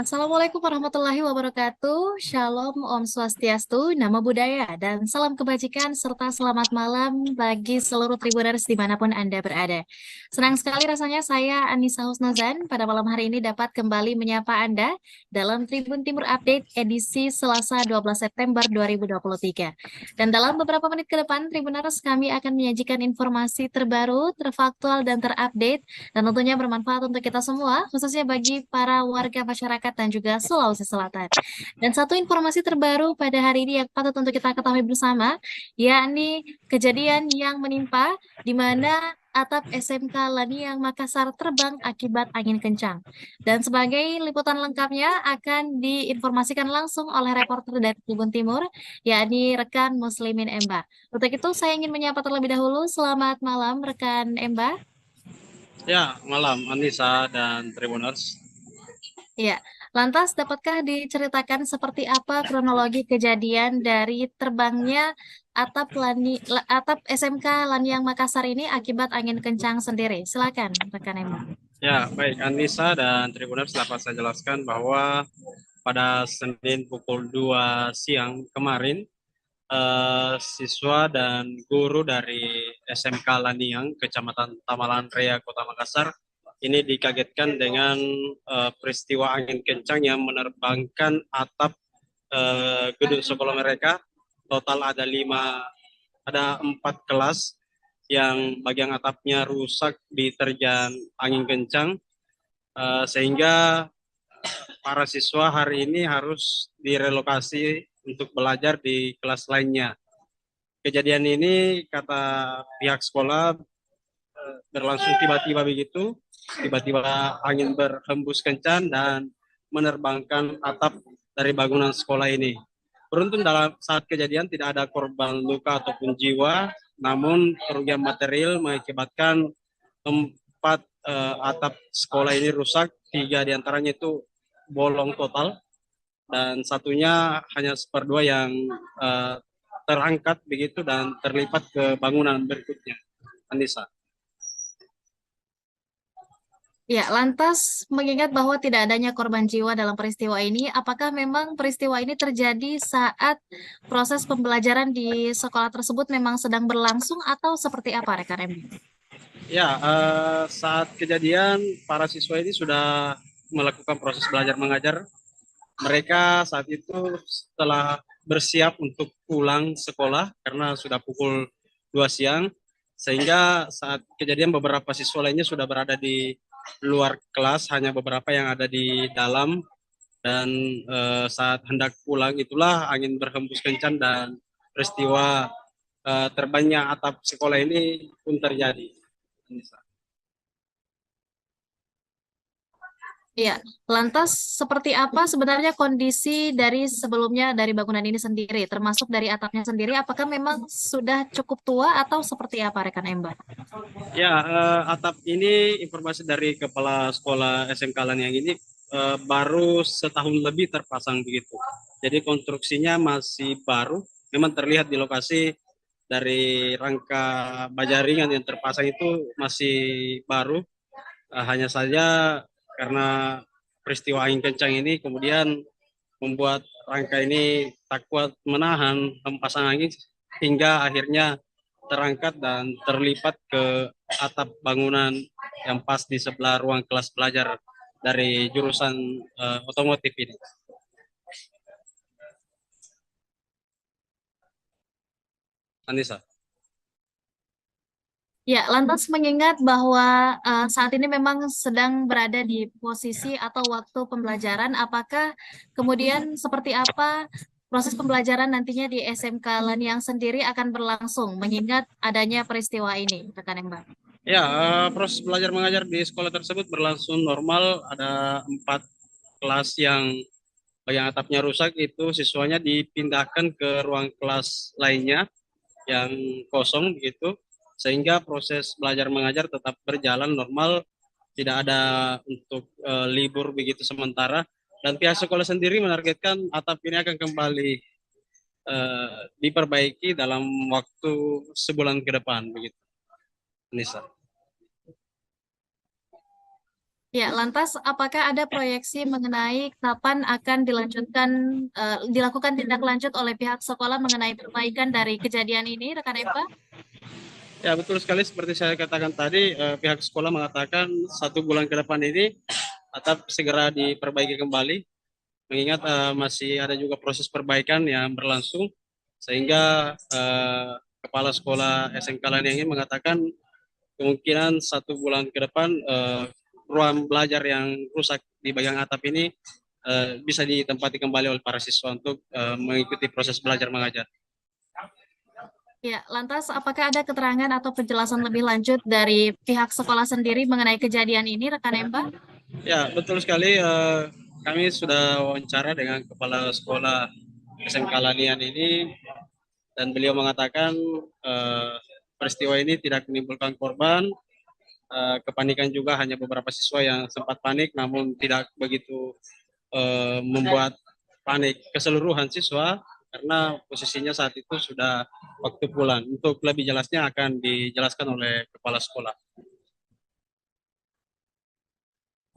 Assalamualaikum warahmatullahi wabarakatuh. Shalom, Om Swastiastu, Namo Buddhaya, dan salam kebajikan serta selamat malam bagi seluruh Tribuners dimanapun Anda berada. Senang sekali rasanya saya Anissa Husnuzan pada malam hari ini dapat kembali menyapa Anda dalam Tribun Timur Update edisi Selasa 12 September 2023. Dan dalam beberapa menit ke depan, Tribuners kami akan menyajikan informasi terbaru, terfaktual, dan terupdate dan tentunya bermanfaat untuk kita semua, khususnya bagi para warga masyarakat dan juga Sulawesi Selatan. Dan satu informasi terbaru pada hari ini yang patut untuk kita ketahui bersama, yakni kejadian yang menimpa di mana atap SMK Laniang Makassar terbang akibat angin kencang. Dan sebagai liputan lengkapnya akan diinformasikan langsung oleh reporter dari Tribun Timur, yakni rekan Muslimin Emba. Untuk itu saya ingin menyapa terlebih dahulu. Selamat malam rekan Emba. Ya, malam Anissa dan Tribuners. Iya, lantas dapatkah diceritakan seperti apa kronologi kejadian dari terbangnya atap SMK Laniang Makassar ini akibat angin kencang sendiri? Silakan, rekan Emma. Ya, baik Anissa dan Tribuners, dapat saya jelaskan bahwa pada Senin pukul 2 siang kemarin, siswa dan guru dari SMK Laniang, Kecamatan Tamalan Raya, Kota Makassar, ini dikagetkan dengan peristiwa angin kencang yang menerbangkan atap gedung sekolah mereka. Total ada 4 kelas yang bagian atapnya rusak diterjang angin kencang, sehingga para siswa hari ini harus direlokasi untuk belajar di kelas lainnya. Kejadian ini kata pihak sekolah berlangsung tiba-tiba begitu, tiba-tiba angin berhembus kencang dan menerbangkan atap dari bangunan sekolah ini. Beruntung dalam saat kejadian tidak ada korban luka ataupun jiwa, namun kerugian material mengakibatkan 4 atap sekolah ini rusak, 3 diantaranya itu bolong total, dan satunya hanya seperdua yang terangkat begitu dan terlipat ke bangunan berikutnya. Anissa. Ya, lantas mengingat bahwa tidak adanya korban jiwa dalam peristiwa ini, apakah memang peristiwa ini terjadi saat proses pembelajaran di sekolah tersebut memang sedang berlangsung atau seperti apa, rekan Emma? Ya, saat kejadian para siswa ini sudah melakukan proses belajar mengajar. Mereka saat itu setelah bersiap untuk pulang sekolah karena sudah pukul 2 siang, sehingga saat kejadian beberapa siswa lainnya sudah berada di luar kelas, hanya beberapa yang ada di dalam, dan saat hendak pulang itulah angin berhembus kencang dan peristiwa terbangnya atap sekolah ini pun terjadi. Iya, lantas seperti apa sebenarnya kondisi dari sebelumnya dari bangunan ini sendiri, termasuk dari atapnya sendiri, apakah memang sudah cukup tua atau seperti apa rekan Ember? Ya, atap ini informasi dari kepala sekolah SMK yang ini baru setahun lebih terpasang begitu. Jadi konstruksinya masih baru. Memang terlihat di lokasi dari rangka baja ringan yang terpasang itu masih baru. Hanya saja karena peristiwa angin kencang ini kemudian membuat rangka ini tak kuat menahan hempasan angin hingga akhirnya terangkat dan terlipat ke atap bangunan yang pas di sebelah ruang kelas belajar dari jurusan otomotif ini. Anissa. Ya, lantas mengingat bahwa saat ini memang sedang berada di posisi atau waktu pembelajaran, apakah kemudian seperti apa proses pembelajaran nantinya di SMK Laniang sendiri akan berlangsung, mengingat adanya peristiwa ini, rekan Ember? Ya, proses belajar mengajar di sekolah tersebut berlangsung normal. Ada 4 kelas yang atapnya rusak, itu siswanya dipindahkan ke ruang kelas lainnya yang kosong begitu, sehingga proses belajar mengajar tetap berjalan normal, tidak ada untuk libur begitu sementara, dan pihak sekolah sendiri menargetkan atap ini akan kembali diperbaiki dalam waktu sebulan ke depan begitu. Nisa. Ya, lantas apakah ada proyeksi mengenai kapan akan dilakukan tindak lanjut oleh pihak sekolah mengenai perbaikan dari kejadian ini, rekan Empa? Ya, betul sekali seperti saya katakan tadi, pihak sekolah mengatakan 1 bulan ke depan ini atap segera diperbaiki kembali, mengingat masih ada juga proses perbaikan yang berlangsung, sehingga kepala sekolah SMK Laniang ini mengatakan kemungkinan 1 bulan ke depan ruang belajar yang rusak di bagian atap ini bisa ditempati kembali oleh para siswa untuk mengikuti proses belajar mengajar. Ya, lantas apakah ada keterangan atau penjelasan lebih lanjut dari pihak sekolah sendiri mengenai kejadian ini, rekan Empa? Ya, betul sekali. Kami sudah wawancara dengan kepala sekolah SMK Lanian ini, dan beliau mengatakan peristiwa ini tidak menimbulkan korban. Kepanikan juga hanya beberapa siswa yang sempat panik, namun tidak begitu membuat panik keseluruhan siswa karena posisinya saat itu sudah waktu pulang. Untuk lebih jelasnya akan dijelaskan oleh kepala sekolah.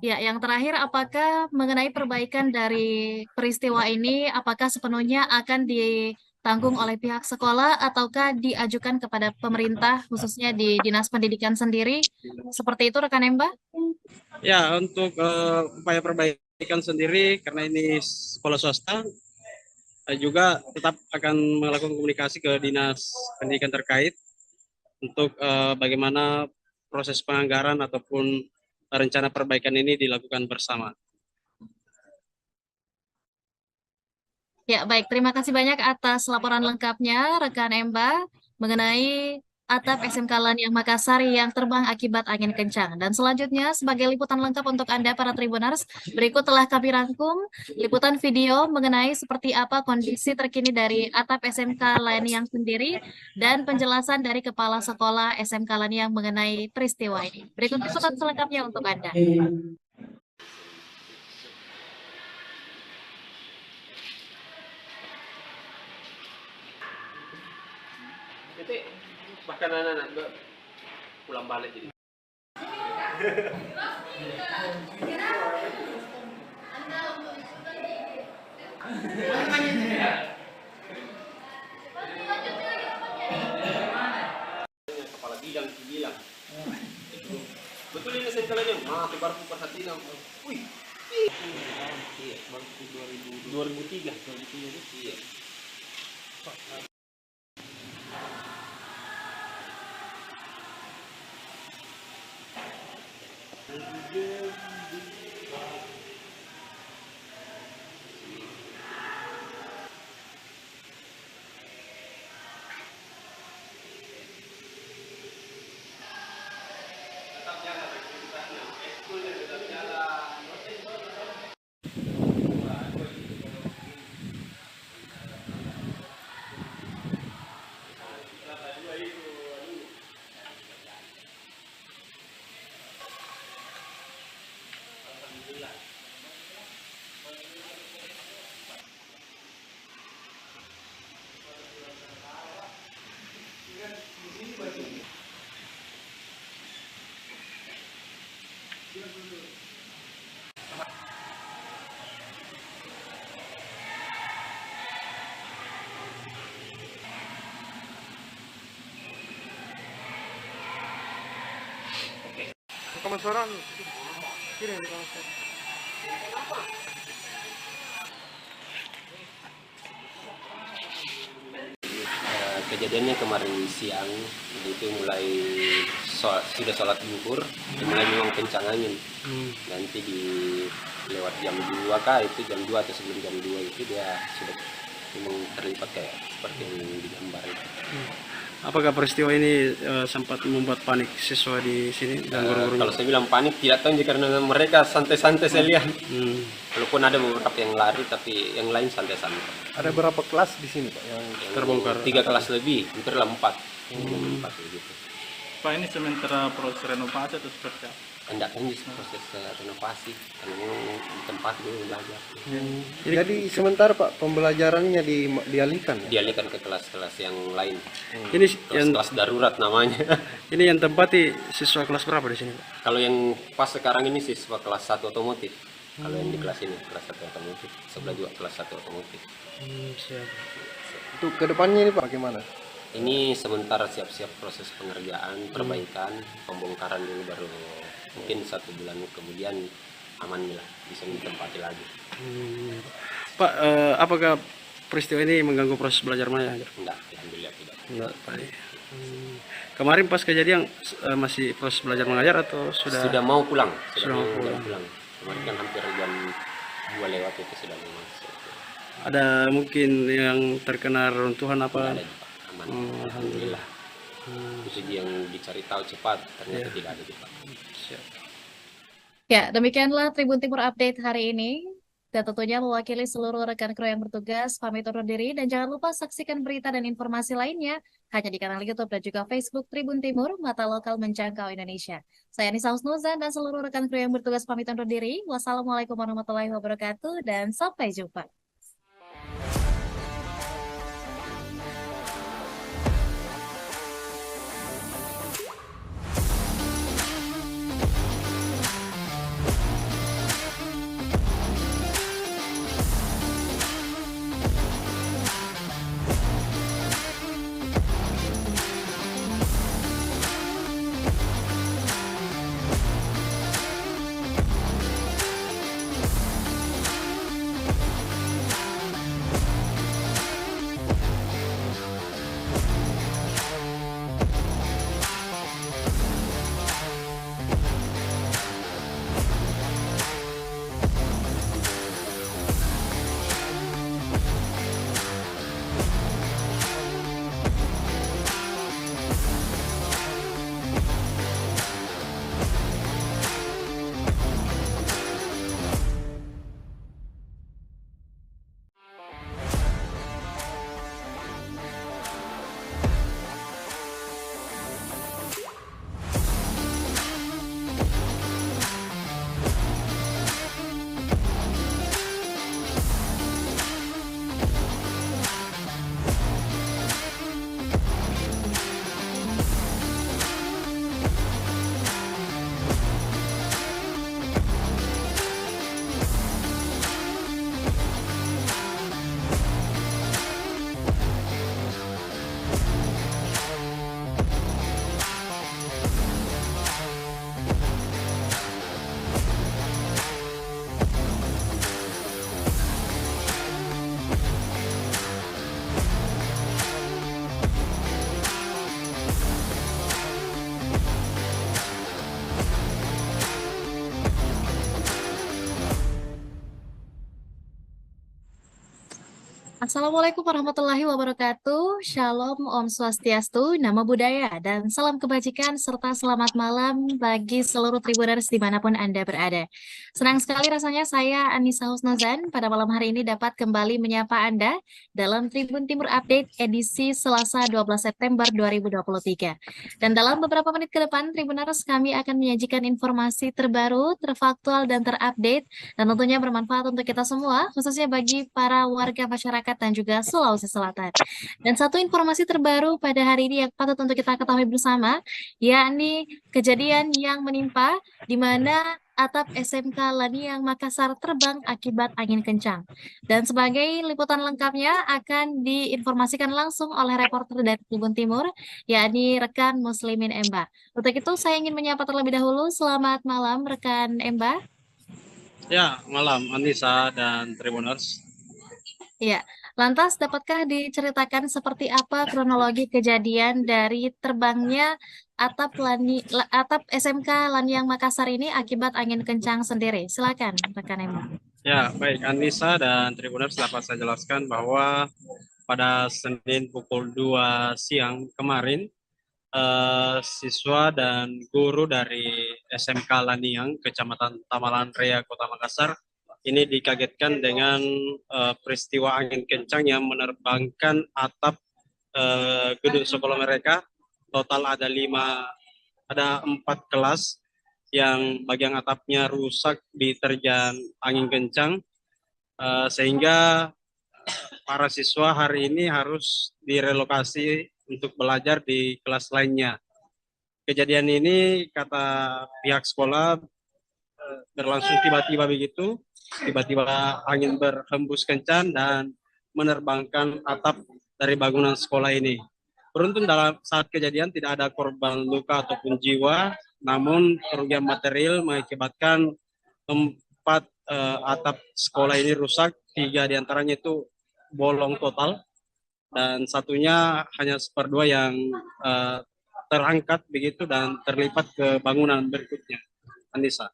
Ya, yang terakhir, apakah mengenai perbaikan dari peristiwa ini, apakah sepenuhnya akan ditanggung oleh pihak sekolah ataukah diajukan kepada pemerintah, khususnya di Dinas Pendidikan sendiri? Seperti itu, rekan Emba? Ya, untuk upaya perbaikan sendiri, karena ini sekolah swasta, juga tetap akan melakukan komunikasi ke Dinas Pendidikan terkait untuk bagaimana proses penganggaran ataupun rencana perbaikan ini dilakukan bersama. Ya, baik. Terima kasih banyak atas laporan lengkapnya, rekan Emba, mengenai atap SMK Laniang Makassar yang terbang akibat angin kencang. Dan selanjutnya, sebagai liputan lengkap untuk Anda, para Tribuners, berikut telah kami rangkum liputan video mengenai seperti apa kondisi terkini dari atap SMK Laniang sendiri dan penjelasan dari Kepala Sekolah SMK Laniang mengenai peristiwa ini. Berikut liputan selengkapnya untuk Anda. Nanti bahkan anak-anak pulang balik jadi. Kepala bidang bilang. Betul ini saya kalian mati baru perhatiin. Wih. Iya, baru 2003. Iya. Kemasaran kiri di kemasaran. Kejadiannya kemarin siang, jadi itu mulai sudah sholat zuhur, mulai memang kencang angin. Nanti di lewat jam 2 kah, itu jam 2 atau sebelum jam 2 itu dia sudah memang terlibat kayak seperti yang digambar itu. Apakah peristiwa ini sempat membuat panik siswa di sini dan guru-gurunya? Kalau saya bilang panik tidak tahu karena mereka santai-santai saya lihat. Walaupun ada beberapa yang lari tapi yang lain santai-santai. Ada berapa kelas di sini Pak yang Terbongkar. 3 kelas lebih, hampir 4. 4 gitu. Pak, ini sementara proses renovasi atau seperti apa? hendak lanjut proses renovasi karena memang di tempat dulu belajar. Jadi sementara Pak pembelajarannya dialihkan ya? Dialihkan ke kelas-kelas yang lain, Ini yang kelas-kelas darurat namanya. ini yang tempati siswa kelas berapa di sini, Pak? Kalau yang pas sekarang ini siswa kelas 1 otomotif. Kalau yang di kelas ini kelas 1 otomotif, sebelah juga kelas 1 otomotif. Siap. Untuk kedepannya ini Pak bagaimana? Ini sementara siap-siap proses pengerjaan, perbaikan, pembongkaran dulu, baru mungkin 1 bulan kemudian aman lah, bisa ditempati lagi. Pak, apakah peristiwa ini mengganggu proses belajar mana? Enggak, alhamdulillah tidak. Enggak, Pak. Kemarin pas kejadian masih proses belajar mengajar atau Sudah mau pulang, Sudah mau pulang. Kemarin kan hampir jam 2 lewat itu sudah mau masuk. ada mungkin yang terkena runtuhan Tidak apa? ada Pak, aman. Alhamdulillah. Itu yang dicari tahu cepat, ternyata tidak ada Pak. Siap. Ya, demikianlah Tribun Timur Update hari ini. Dan tentunya mewakili seluruh rekan kru yang bertugas, pamit undur diri. Dan jangan lupa saksikan berita dan informasi lainnya hanya di kanal YouTube dan juga Facebook Tribun Timur, mata lokal menjangkau Indonesia. Saya Nisa Husnuzan dan seluruh rekan kru yang bertugas pamit undur diri. Wassalamualaikum warahmatullahi wabarakatuh dan sampai jumpa. Assalamualaikum warahmatullahi wabarakatuh. Shalom, Om Swastiastu, Namo Buddhaya, dan salam kebajikan serta selamat malam bagi seluruh Tribuners dimanapun Anda berada. Senang sekali rasanya saya Anissa Husnuzan pada malam hari ini dapat kembali menyapa Anda dalam Tribun Timur Update edisi Selasa 12 September 2023. Dan dalam beberapa menit ke depan, Tribuners kami akan menyajikan informasi terbaru, terfaktual, dan terupdate, dan tentunya bermanfaat untuk kita semua, khususnya bagi para warga masyarakat dan juga Sulawesi Selatan. Dan satu informasi terbaru pada hari ini yang patut untuk kita ketahui bersama, yakni kejadian yang menimpa di mana atap SMK Laniang Makassar terbang akibat angin kencang. Dan sebagai liputan lengkapnya akan diinformasikan langsung oleh reporter dari Tribun Timur, yakni rekan Muslimin Emba. Untuk itu saya ingin menyapa terlebih dahulu. Selamat malam rekan Emba. Ya, malam Anissa dan Tribuners. Ya, lantas dapatkah diceritakan seperti apa kronologi kejadian dari terbangnya atap SMK Laniang Makassar ini akibat angin kencang sendiri? Silakan rekan Emma. Ya, baik Anissa dan Tribuners, dapat saya jelaskan bahwa pada Senin pukul 2 siang kemarin siswa dan guru dari SMK Laniang, Kecamatan Tamalan Raya, Kota Makassar, ini dikagetkan dengan peristiwa angin kencang yang menerbangkan atap gedung sekolah mereka. Total ada 4 kelas yang bagian atapnya rusak diterjang angin kencang, sehingga para siswa hari ini harus direlokasi untuk belajar di kelas lainnya. Kejadian ini kata pihak sekolah berlangsung tiba-tiba begitu, tiba-tiba angin berhembus kencang dan menerbangkan atap dari bangunan sekolah ini. Beruntung dalam saat kejadian tidak ada korban luka ataupun jiwa, namun kerugian material mengakibatkan 4 atap sekolah ini rusak, 3 diantaranya itu bolong total, dan satunya hanya seperdua yang terangkat begitu dan terlipat ke bangunan berikutnya. Anissa.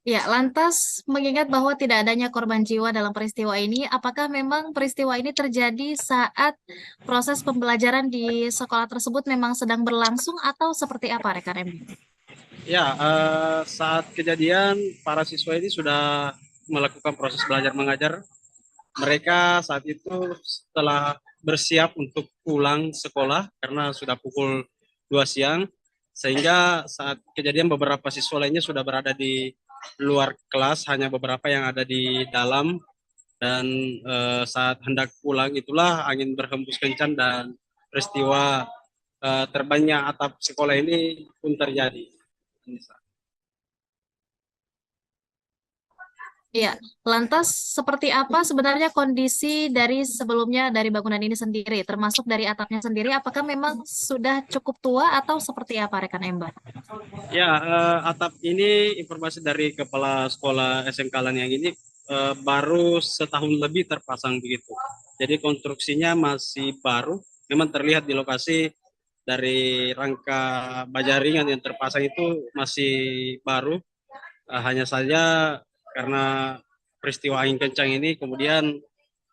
Ya, lantas mengingat bahwa tidak adanya korban jiwa dalam peristiwa ini, apakah memang peristiwa ini terjadi saat proses pembelajaran di sekolah tersebut memang sedang berlangsung atau seperti apa, rekan MB? Ya, saat kejadian para siswa ini sudah melakukan proses belajar mengajar. Mereka saat itu setelah bersiap untuk pulang sekolah karena sudah pukul 2 siang, sehingga saat kejadian beberapa siswa lainnya sudah berada di luar kelas, hanya beberapa yang ada di dalam, dan saat hendak pulang itulah angin berhembus kencang dan peristiwa terbangnya atap sekolah ini pun terjadi. Ya, lantas seperti apa sebenarnya kondisi dari sebelumnya dari bangunan ini sendiri, termasuk dari atapnya sendiri, apakah memang sudah cukup tua atau seperti apa, rekan Ember? Ya, atap ini informasi dari kepala sekolah SMK Laniang ini baru setahun lebih terpasang begitu. Jadi konstruksinya masih baru, memang terlihat di lokasi dari rangka baja ringan yang terpasang itu masih baru. Hanya saja karena peristiwa angin kencang ini kemudian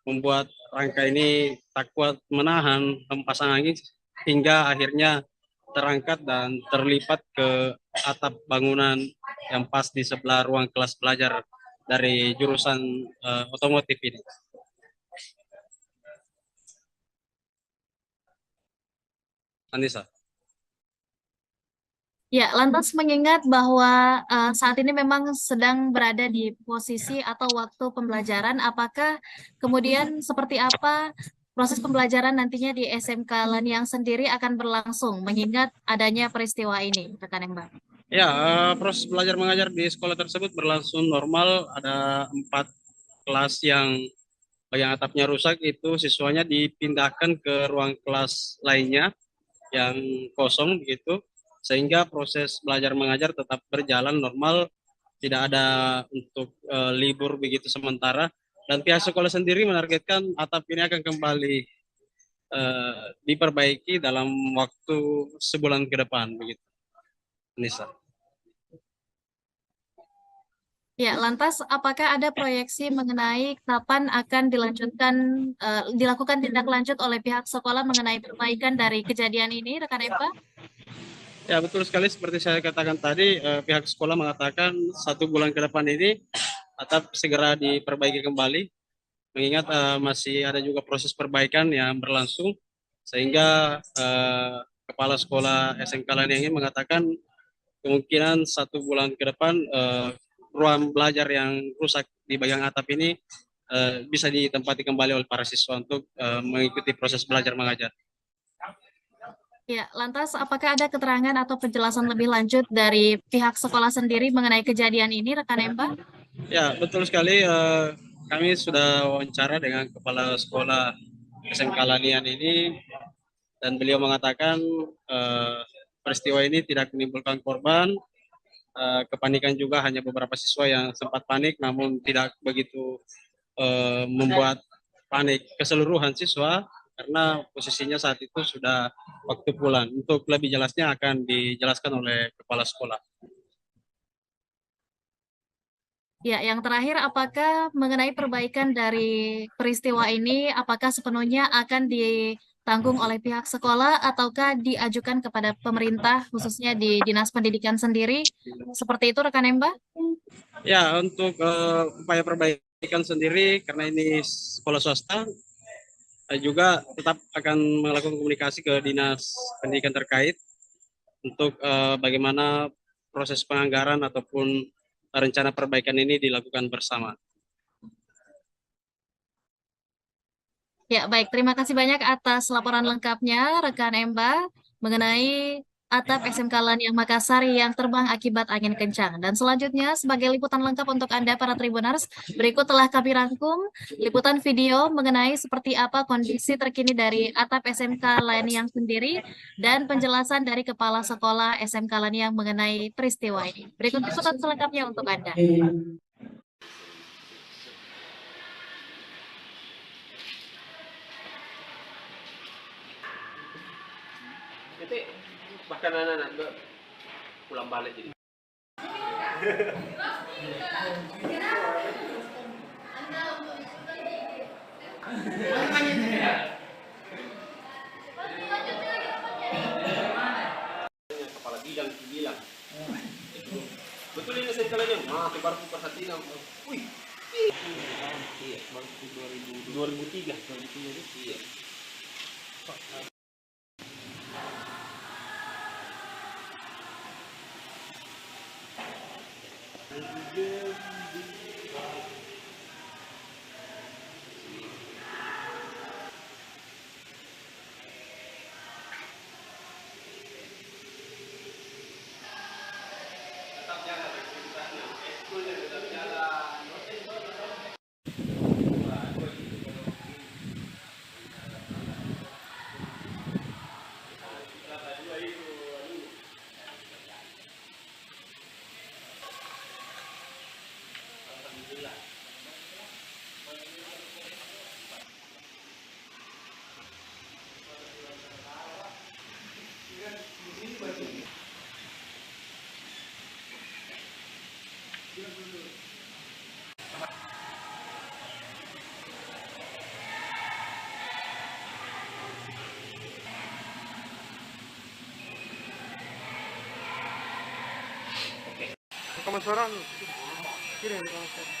membuat rangka ini tak kuat menahan hempasan angin hingga akhirnya terangkat dan terlipat ke atap bangunan yang pas di sebelah ruang kelas belajar dari jurusan otomotif ini. Anissa. Ya, lantas mengingat bahwa saat ini memang sedang berada di posisi atau waktu pembelajaran, apakah kemudian seperti apa proses pembelajaran nantinya di SMK Laniang sendiri akan berlangsung, mengingat adanya peristiwa ini, rekan Mbak? Ya, proses belajar mengajar di sekolah tersebut berlangsung normal. Ada 4 kelas yang atapnya rusak, itu siswanya dipindahkan ke ruang kelas lainnya yang kosong begitu, sehingga proses belajar mengajar tetap berjalan normal, tidak ada untuk libur begitu sementara, dan pihak sekolah sendiri menargetkan atap ini akan kembali diperbaiki dalam waktu sebulan ke depan begitu. Nisa. Ya, lantas apakah ada proyeksi mengenai kapan akan dilakukan tindak lanjut oleh pihak sekolah mengenai perbaikan dari kejadian ini, rekan Eva? Ya, betul sekali seperti saya katakan tadi, pihak sekolah mengatakan 1 bulan ke depan ini atap segera diperbaiki kembali, mengingat masih ada juga proses perbaikan yang berlangsung, sehingga kepala sekolah SMK Laniang ini mengatakan kemungkinan 1 bulan ke depan ruang belajar yang rusak di bagian atap ini bisa ditempati kembali oleh para siswa untuk mengikuti proses belajar mengajar. Ya, lantas apakah ada keterangan atau penjelasan lebih lanjut dari pihak sekolah sendiri mengenai kejadian ini, rekan Emba? Ya, betul sekali. Kami sudah wawancara dengan kepala sekolah SMK Lanian ini, dan beliau mengatakan peristiwa ini tidak menimbulkan korban. Kepanikan juga hanya beberapa siswa yang sempat panik, namun tidak begitu membuat panik keseluruhan siswa, karena posisinya saat itu sudah waktu pulang. Untuk lebih jelasnya akan dijelaskan oleh kepala sekolah. Ya, yang terakhir, apakah mengenai perbaikan dari peristiwa ini, apakah sepenuhnya akan ditanggung oleh pihak sekolah ataukah diajukan kepada pemerintah, khususnya di Dinas Pendidikan sendiri? Seperti itu, rekan Emba? Ya, untuk upaya perbaikan sendiri, karena ini sekolah swasta, juga tetap akan melakukan komunikasi ke Dinas Pendidikan terkait untuk bagaimana proses penganggaran ataupun rencana perbaikan ini dilakukan bersama. Ya, baik. Terima kasih banyak atas laporan lengkapnya, rekan Emba, mengenai atap SMK Laniang Makassar yang terbang akibat angin kencang. Dan selanjutnya, sebagai liputan lengkap untuk Anda, para Tribuners, berikut telah kami rangkum liputan video mengenai seperti apa kondisi terkini dari atap SMK Laniang sendiri dan penjelasan dari Kepala Sekolah SMK Laniang mengenai peristiwa ini. Berikut liputan selengkapnya untuk Anda. Nanti bahkan anak-anak pulang balik jadi. Kepala bidang bilang. Betul ini saya kalian mah baru perhatiin. Wih. Iya, baru 2003. Iya. Rekaman suara kirim rekaman suara.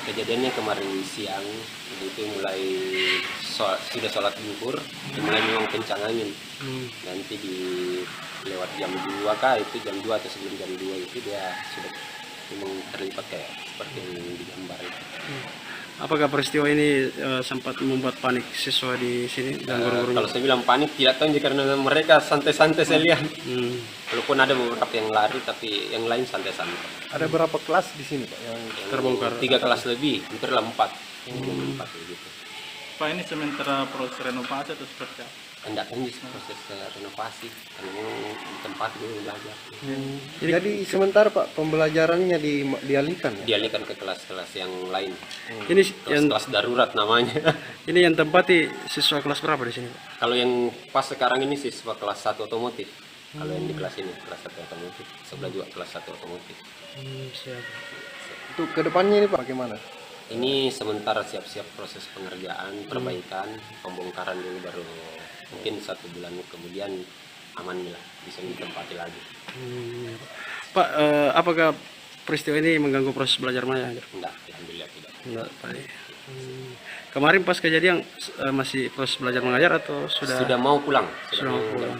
Kejadiannya kemarin siang itu mulai sudah sholat zuhur, mulai memang kencang angin. Nanti di lewat jam 2 kah, itu jam 2 atau sebelum jam 2 itu dia sudah memang terlibat kayak seperti yang digambar itu. Apakah peristiwa ini sempat membuat panik siswa di sini dan guru-gurunya? Kalau saya bilang panik tidak tahu karena mereka santai-santai saya lihat. Walaupun ada beberapa yang lari tapi yang lain santai-santai. Ada berapa kelas di sini Pak yang terbongkar? 3 kelas lebih, hampir 4. 4 gitu. Pak, ini sementara proses renovasi atau seperti apa? Hendak lanjut proses renovasi karena memang di tempat dulu belajar. Jadi sementara Pak pembelajarannya dialihkan ya? Dialihkan ke kelas-kelas yang lain. Ini yang Kelas darurat namanya. ini yang tempati siswa kelas berapa di sini, Pak? Kalau yang pas sekarang ini siswa kelas 1 otomotif. Kalau yang di kelas ini kelas 1 otomotif, sebelah juga kelas 1 otomotif. Siap. Untuk kedepannya ini Pak bagaimana? Ini sementara siap-siap proses pengerjaan, perbaikan, pembongkaran dulu baru mungkin 1 bulan kemudian aman lah, bisa ditempati lagi. Pak, apakah peristiwa ini mengganggu proses belajar mengajar? Enggak, alhamdulillah tidak. Enggak, Pak. Kemarin pas kejadian masih proses belajar mengajar atau Sudah mau pulang, Sudah mau pulang.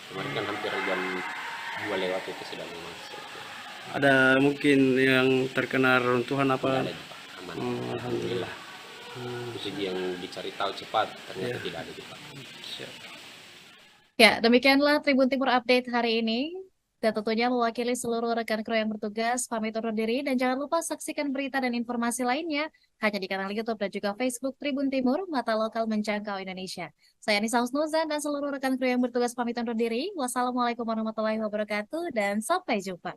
Kemarin kan hampir jam 2 lewat itu sudah mau masuk. ada mungkin yang terkena runtuhan apa? Tidak ada, Pak. Aman. Alhamdulillah. Itu yang dicari tahu cepat, ternyata tidak ada cepat. Siap. Ya, demikianlah Tribun Timur Update hari ini. Dan tentunya mewakili seluruh rekan kru yang bertugas, pamit undur diri. Dan jangan lupa saksikan berita dan informasi lainnya hanya di kanal YouTube dan juga Facebook Tribun Timur, mata lokal menjangkau Indonesia. Saya Nisa Husnuzan dan seluruh rekan kru yang bertugas pamit undur diri. Wassalamualaikum warahmatullahi wabarakatuh dan sampai jumpa.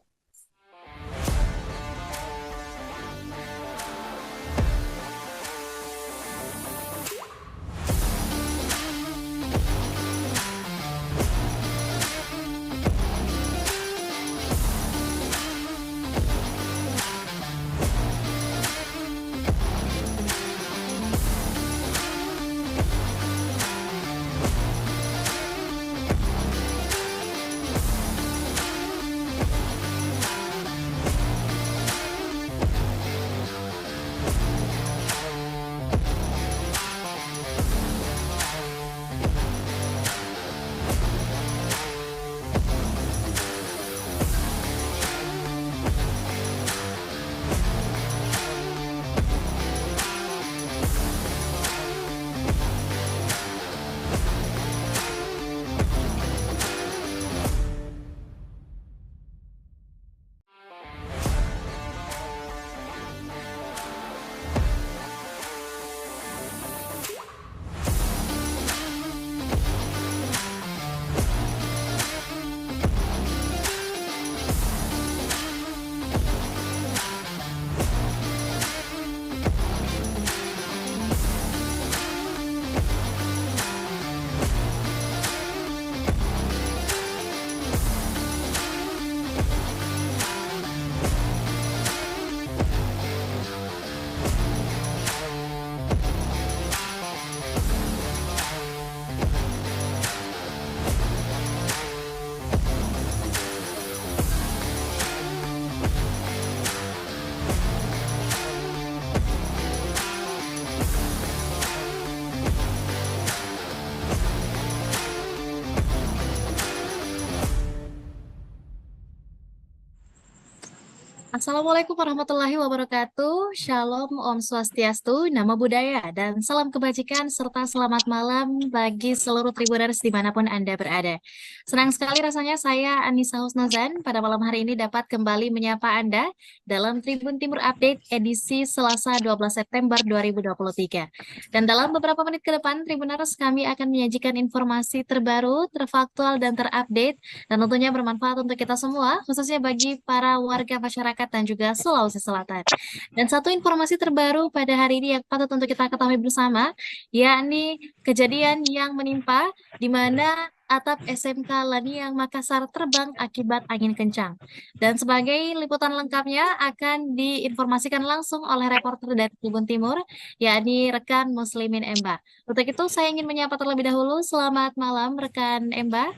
Assalamualaikum warahmatullahi wabarakatuh. Shalom, Om Swastiastu, Namo Buddhaya, dan salam kebajikan serta selamat malam bagi seluruh Tribuners dimanapun Anda berada. Senang sekali rasanya saya Anissa Husnuzan pada malam hari ini dapat kembali menyapa Anda dalam Tribun Timur Update edisi Selasa 12 September 2023. Dan dalam beberapa menit ke depan, Tribuners kami akan menyajikan informasi terbaru, terfaktual, dan terupdate, dan tentunya bermanfaat untuk kita semua, khususnya bagi para warga masyarakat dan juga Sulawesi Selatan. Dan satu informasi terbaru pada hari ini yang patut untuk kita ketahui bersama, yakni kejadian yang menimpa di mana atap SMK Laniang Makassar terbang akibat angin kencang. Dan sebagai liputan lengkapnya akan diinformasikan langsung oleh reporter dari Tribun Timur, yakni rekan Muslimin Emba. Untuk itu saya ingin menyapa terlebih dahulu. Selamat malam rekan Emba.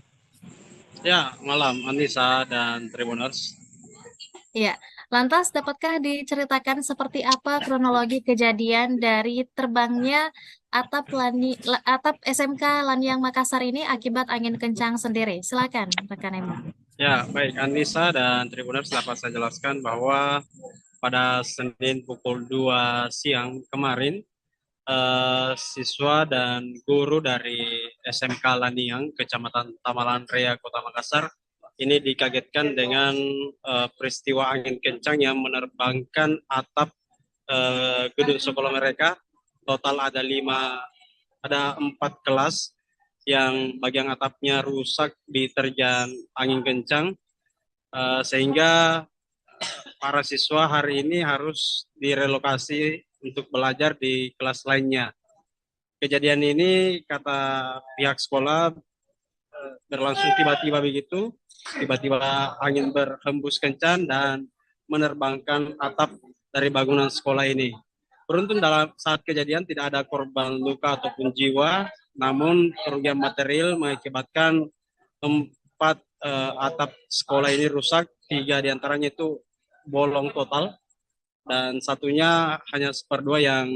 Ya, malam Anissa dan Tribuners. Ya, lantas dapatkah diceritakan seperti apa kronologi kejadian dari terbangnya atap SMK Laniang Makassar ini akibat angin kencang sendiri? Silakan, rekan Emma. Ya, baik Anissa dan Tribuners, dapat saya jelaskan bahwa pada Senin pukul 2 siang kemarin, siswa dan guru dari SMK Laniang, Kecamatan Tamalan Raya, Kota Makassar, ini dikagetkan dengan peristiwa angin kencang yang menerbangkan atap gedung sekolah mereka. Total ada 4 kelas yang bagian atapnya rusak diterjang angin kencang, sehingga para siswa hari ini harus direlokasi untuk belajar di kelas lainnya. Kejadian ini kata pihak sekolah berlangsung tiba-tiba begitu, tiba-tiba angin berhembus kencang dan menerbangkan atap dari bangunan sekolah ini. Beruntung dalam saat kejadian tidak ada korban luka ataupun jiwa, namun kerugian material mengakibatkan 4 atap sekolah ini rusak, 3 diantaranya itu bolong total, dan satunya hanya 1/2 yang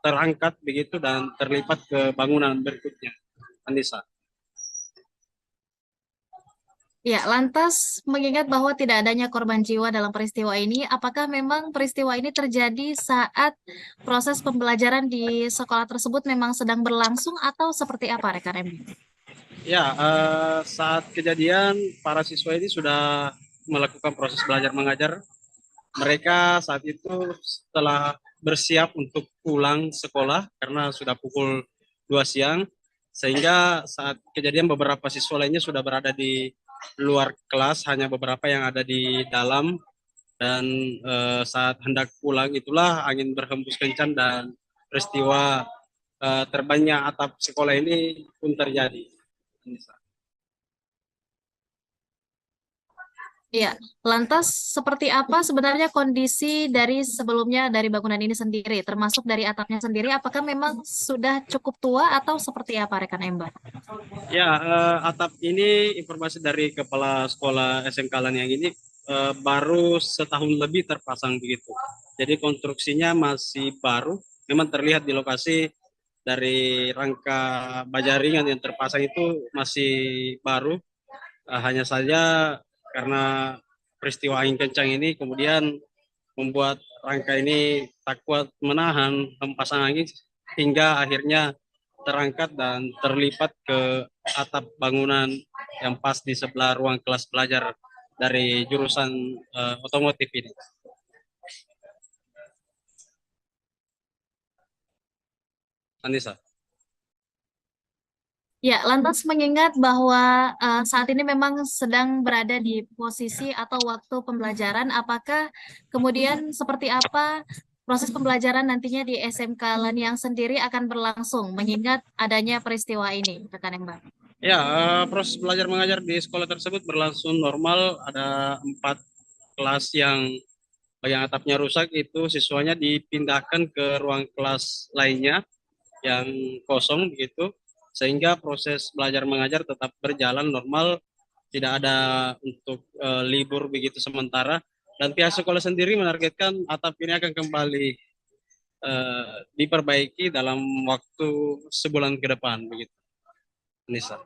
terangkat begitu dan terlipat ke bangunan berikutnya. Anissa. Ya, lantas mengingat bahwa tidak adanya korban jiwa dalam peristiwa ini, apakah memang peristiwa ini terjadi saat proses pembelajaran di sekolah tersebut memang sedang berlangsung atau seperti apa, rekan Emma? Ya, saat kejadian para siswa ini sudah melakukan proses belajar mengajar. Mereka saat itu setelah bersiap untuk pulang sekolah karena sudah pukul 2 siang, sehingga saat kejadian beberapa siswa lainnya sudah berada di luar kelas, hanya beberapa yang ada di dalam, dan saat hendak pulang itulah angin berhembus kencang dan peristiwa terbangnya atap sekolah ini pun terjadi. Iya, lantas seperti apa sebenarnya kondisi dari sebelumnya dari bangunan ini sendiri, termasuk dari atapnya sendiri, apakah memang sudah cukup tua atau seperti apa, rekan Emba? Ya, atap ini informasi dari kepala sekolah SMK Laniang ini baru setahun lebih terpasang begitu. Jadi konstruksinya masih baru, memang terlihat di lokasi dari rangka baja ringan yang terpasang itu masih baru. Hanya saja karena peristiwa angin kencang ini kemudian membuat rangka ini tak kuat menahan hempasan angin hingga akhirnya terangkat dan terlipat ke atap bangunan yang pas di sebelah ruang kelas belajar dari jurusan otomotif ini. Anissa. Ya, lantas mengingat bahwa saat ini memang sedang berada di posisi atau waktu pembelajaran, apakah kemudian seperti apa proses pembelajaran nantinya di SMK Laniang sendiri akan berlangsung, mengingat adanya peristiwa ini, rekan Mbak? Ya, proses belajar mengajar di sekolah tersebut berlangsung normal. Ada 4 kelas yang atapnya rusak, itu siswanya dipindahkan ke ruang kelas lainnya yang kosong begitu, sehingga proses belajar mengajar tetap berjalan normal, tidak ada untuk libur begitu sementara, dan pihak sekolah sendiri menargetkan atap ini akan kembali diperbaiki dalam waktu sebulan ke depan begitu. Nisa.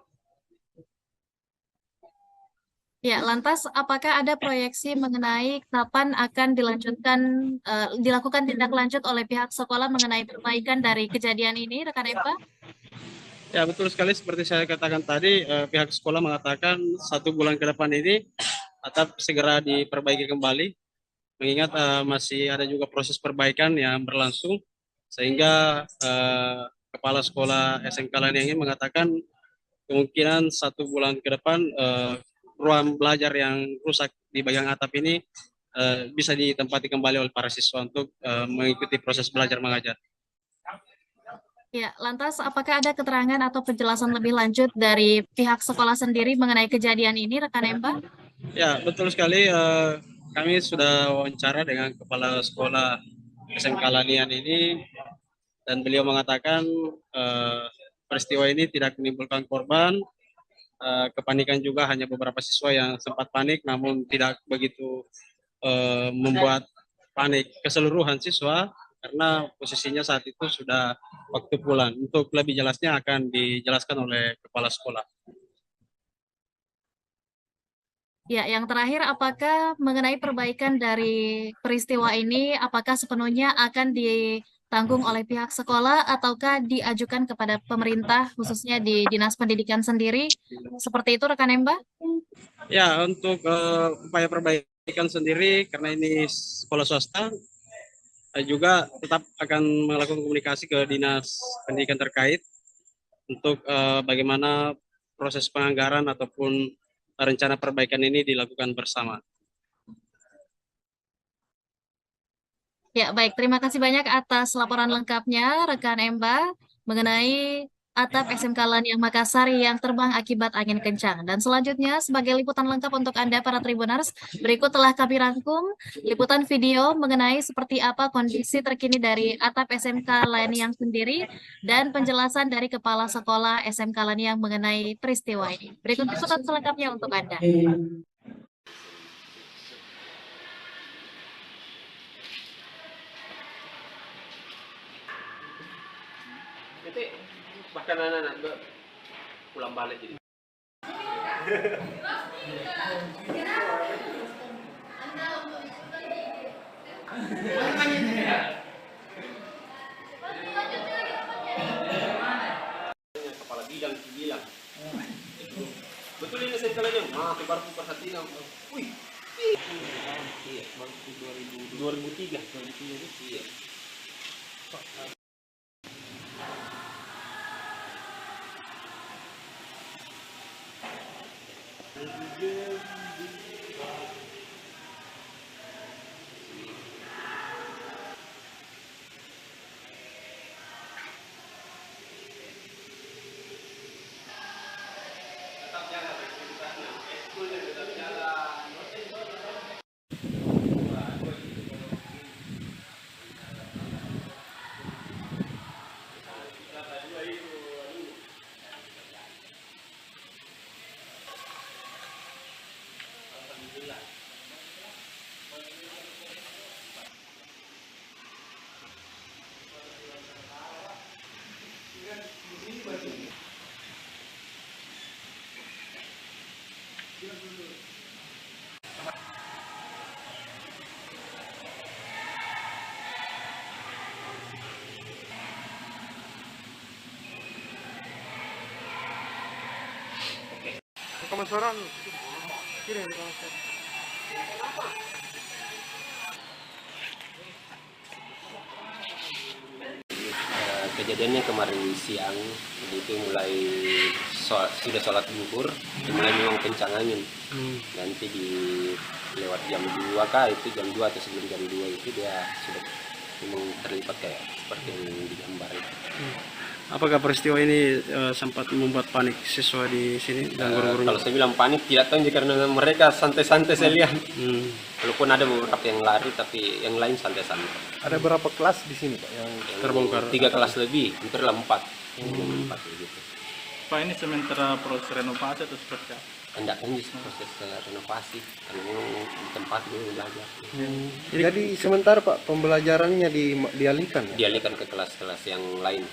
Ya, lantas apakah ada proyeksi mengenai kapan akan dilakukan tindak lanjut oleh pihak sekolah mengenai perbaikan dari kejadian ini, rekan Empa? Ya, betul sekali seperti saya katakan tadi, pihak sekolah mengatakan 1 bulan ke depan ini atap segera diperbaiki kembali, mengingat masih ada juga proses perbaikan yang berlangsung, sehingga Kepala Sekolah SMK Laniang ini mengatakan kemungkinan 1 bulan ke depan ruang belajar yang rusak di bagian atap ini bisa ditempati kembali oleh para siswa untuk mengikuti proses belajar mengajar. Ya, lantas apakah ada keterangan atau penjelasan lebih lanjut dari pihak sekolah sendiri mengenai kejadian ini, rekan Empa? Ya, betul sekali. Kami sudah wawancara dengan Kepala Sekolah SMK Lanian ini, dan beliau mengatakan peristiwa ini tidak menimbulkan korban. Kepanikan juga hanya beberapa siswa yang sempat panik, namun tidak begitu membuat panik keseluruhan siswa, karena posisinya saat itu sudah waktu pulang. Untuk lebih jelasnya akan dijelaskan oleh Kepala Sekolah. Ya, yang terakhir, apakah mengenai perbaikan dari peristiwa ini, apakah sepenuhnya akan ditanggung oleh pihak sekolah ataukah diajukan kepada pemerintah, khususnya di Dinas Pendidikan sendiri? Seperti itu, rekan Emba? Ya, untuk upaya perbaikan sendiri, karena ini sekolah swasta, juga tetap akan melakukan komunikasi ke Dinas Pendidikan terkait untuk bagaimana proses penganggaran ataupun rencana perbaikan ini dilakukan bersama. Ya, baik. Terima kasih banyak atas laporan lengkapnya, rekan Emba, mengenai atap SMK Laniang Makassar yang terbang akibat angin kencang. Dan selanjutnya, sebagai liputan lengkap untuk Anda, para Tribuners, berikut telah kami rangkum liputan video mengenai seperti apa kondisi terkini dari atap SMK Laniang sendiri dan penjelasan dari Kepala Sekolah SMK Laniang mengenai peristiwa ini. Berikut liputan selengkapnya untuk Anda. Nanti bahkan anak-anak pulang balik jadi. Kepala bidang bilang. Betul ini saya kalian, baru perhatian. Wih. Iya, baru 2003. Iya. Rekaman suara kirim rekaman suara. Kejadiannya kemarin siang, jadi itu mulai sudah sholat zuhur, mulai memang kencang angin. Nanti di lewat jam 2 kah, itu jam 2 atau sebelum jam 2 itu dia sudah memang terlibat kayak seperti yang digambar itu. Apakah peristiwa ini sempat membuat panik siswa di sini dan guru-gurunya? Kalau saya bilang panik tidak tahu karena mereka santai-santai saya lihat. Walaupun ada beberapa yang lari tapi yang lain santai-santai. Ada berapa kelas di sini Pak yang Terbongkar. 3 kelas lebih, hampir 4. 4 gitu. Pak, ini sementara proses renovasi atau seperti apa? hendak lanjut proses renovasi karena memang di tempat dulu belajar. Jadi sementara Pak pembelajarannya dialihkan. Dialihkan ke kelas-kelas yang lain,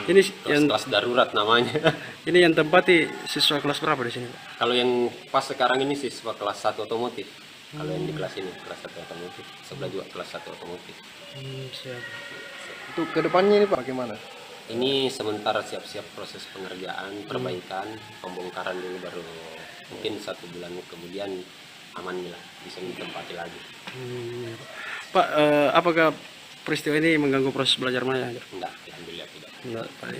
Ini yang kelas darurat namanya. ini yang tempati siswa kelas berapa di sini, Pak? Kalau yang pas sekarang ini siswa kelas 1 otomotif. Kalau yang di kelas ini kelas 1 otomotif, sebelah juga kelas 1 otomotif. Siap. Untuk kedepannya ini Pak bagaimana? Ini sementara siap-siap proses pengerjaan, perbaikan, pembongkaran dulu, baru mungkin 1 bulan kemudian aman lah, bisa ditempati lagi. Pak, apakah peristiwa ini mengganggu proses belajar mana? Enggak, alhamdulillah tidak. Enggak, Pak.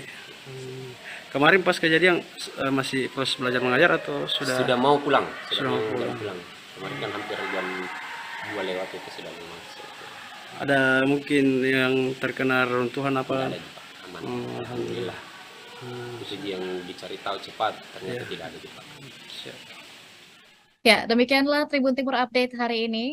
Kemarin pas kejadian masih proses belajar mengajar atau Sudah mau pulang, Sudah mau pulang. Kemarin kan hampir jam 2 lewat itu sudah mau masuk. ada mungkin yang terkena runtuhan Tidak apa? ada Pak, aman. Alhamdulillah. Itu yang dicari tahu cepat, ternyata tidak ada Pak. Siap. Ya, demikianlah Tribun Timur Update hari ini.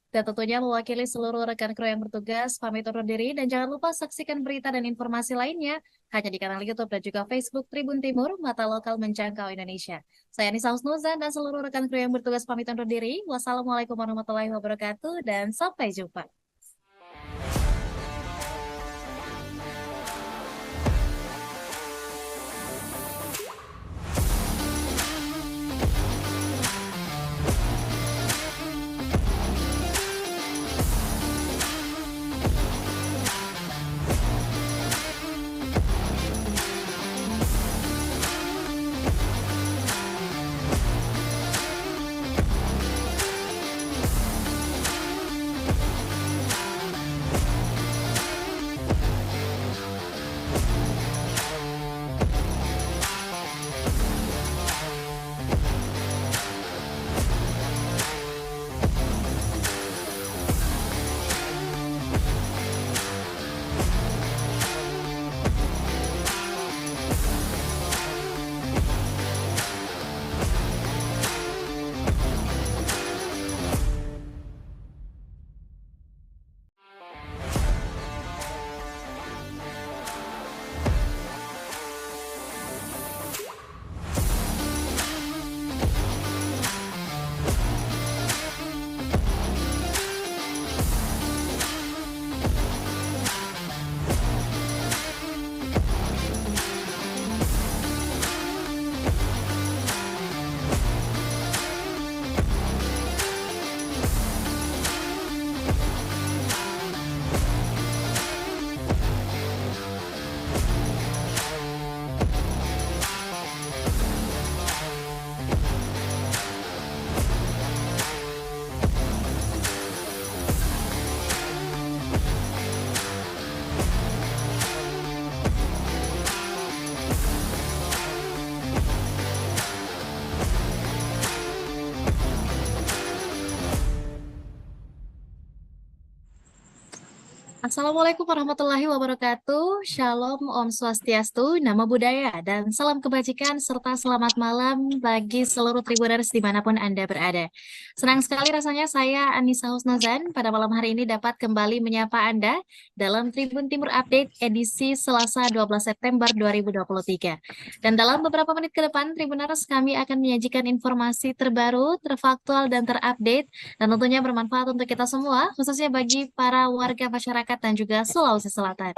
Dan tentunya mewakili seluruh rekan kru yang bertugas, pamit undur diri. Dan jangan lupa saksikan berita dan informasi lainnya hanya di kanal YouTube dan juga Facebook Tribun Timur, mata lokal menjangkau Indonesia. Saya Nisa Husnuzan dan seluruh rekan kru yang bertugas pamit undur diri. Wassalamualaikum warahmatullahi wabarakatuh dan sampai jumpa. Assalamualaikum warahmatullahi wabarakatuh. Shalom, Om Swastiastu, Namo Buddhaya, dan salam kebajikan serta selamat malam bagi seluruh Tribuners dimanapun Anda berada. Senang sekali rasanya saya Anissa Husnuzan pada malam hari ini dapat kembali menyapa Anda dalam Tribun Timur Update edisi Selasa 12 September 2023. Dan dalam beberapa menit ke depan, Tribuners kami akan menyajikan informasi terbaru, terfaktual, dan terupdate, dan tentunya bermanfaat untuk kita semua, khususnya bagi para warga masyarakat dan juga Sulawesi Selatan.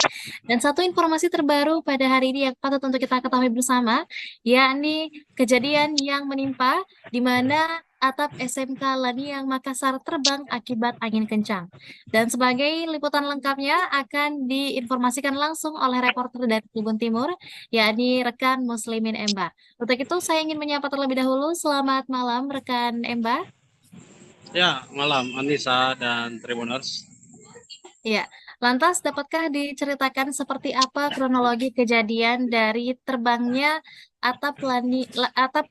Dan satu informasi terbaru pada hari ini yang patut untuk kita ketahui bersama, yakni kejadian yang menimpa di mana atap SMK Laniang Makassar terbang akibat angin kencang. Dan sebagai liputan lengkapnya akan diinformasikan langsung oleh reporter dari Tribun Timur, yakni rekan Muslimin Emba. Untuk itu saya ingin menyapa terlebih dahulu. Selamat malam rekan Emba. Ya, malam Anissa dan Tribuners. Ya, lantas dapatkah diceritakan seperti apa kronologi kejadian dari terbangnya atap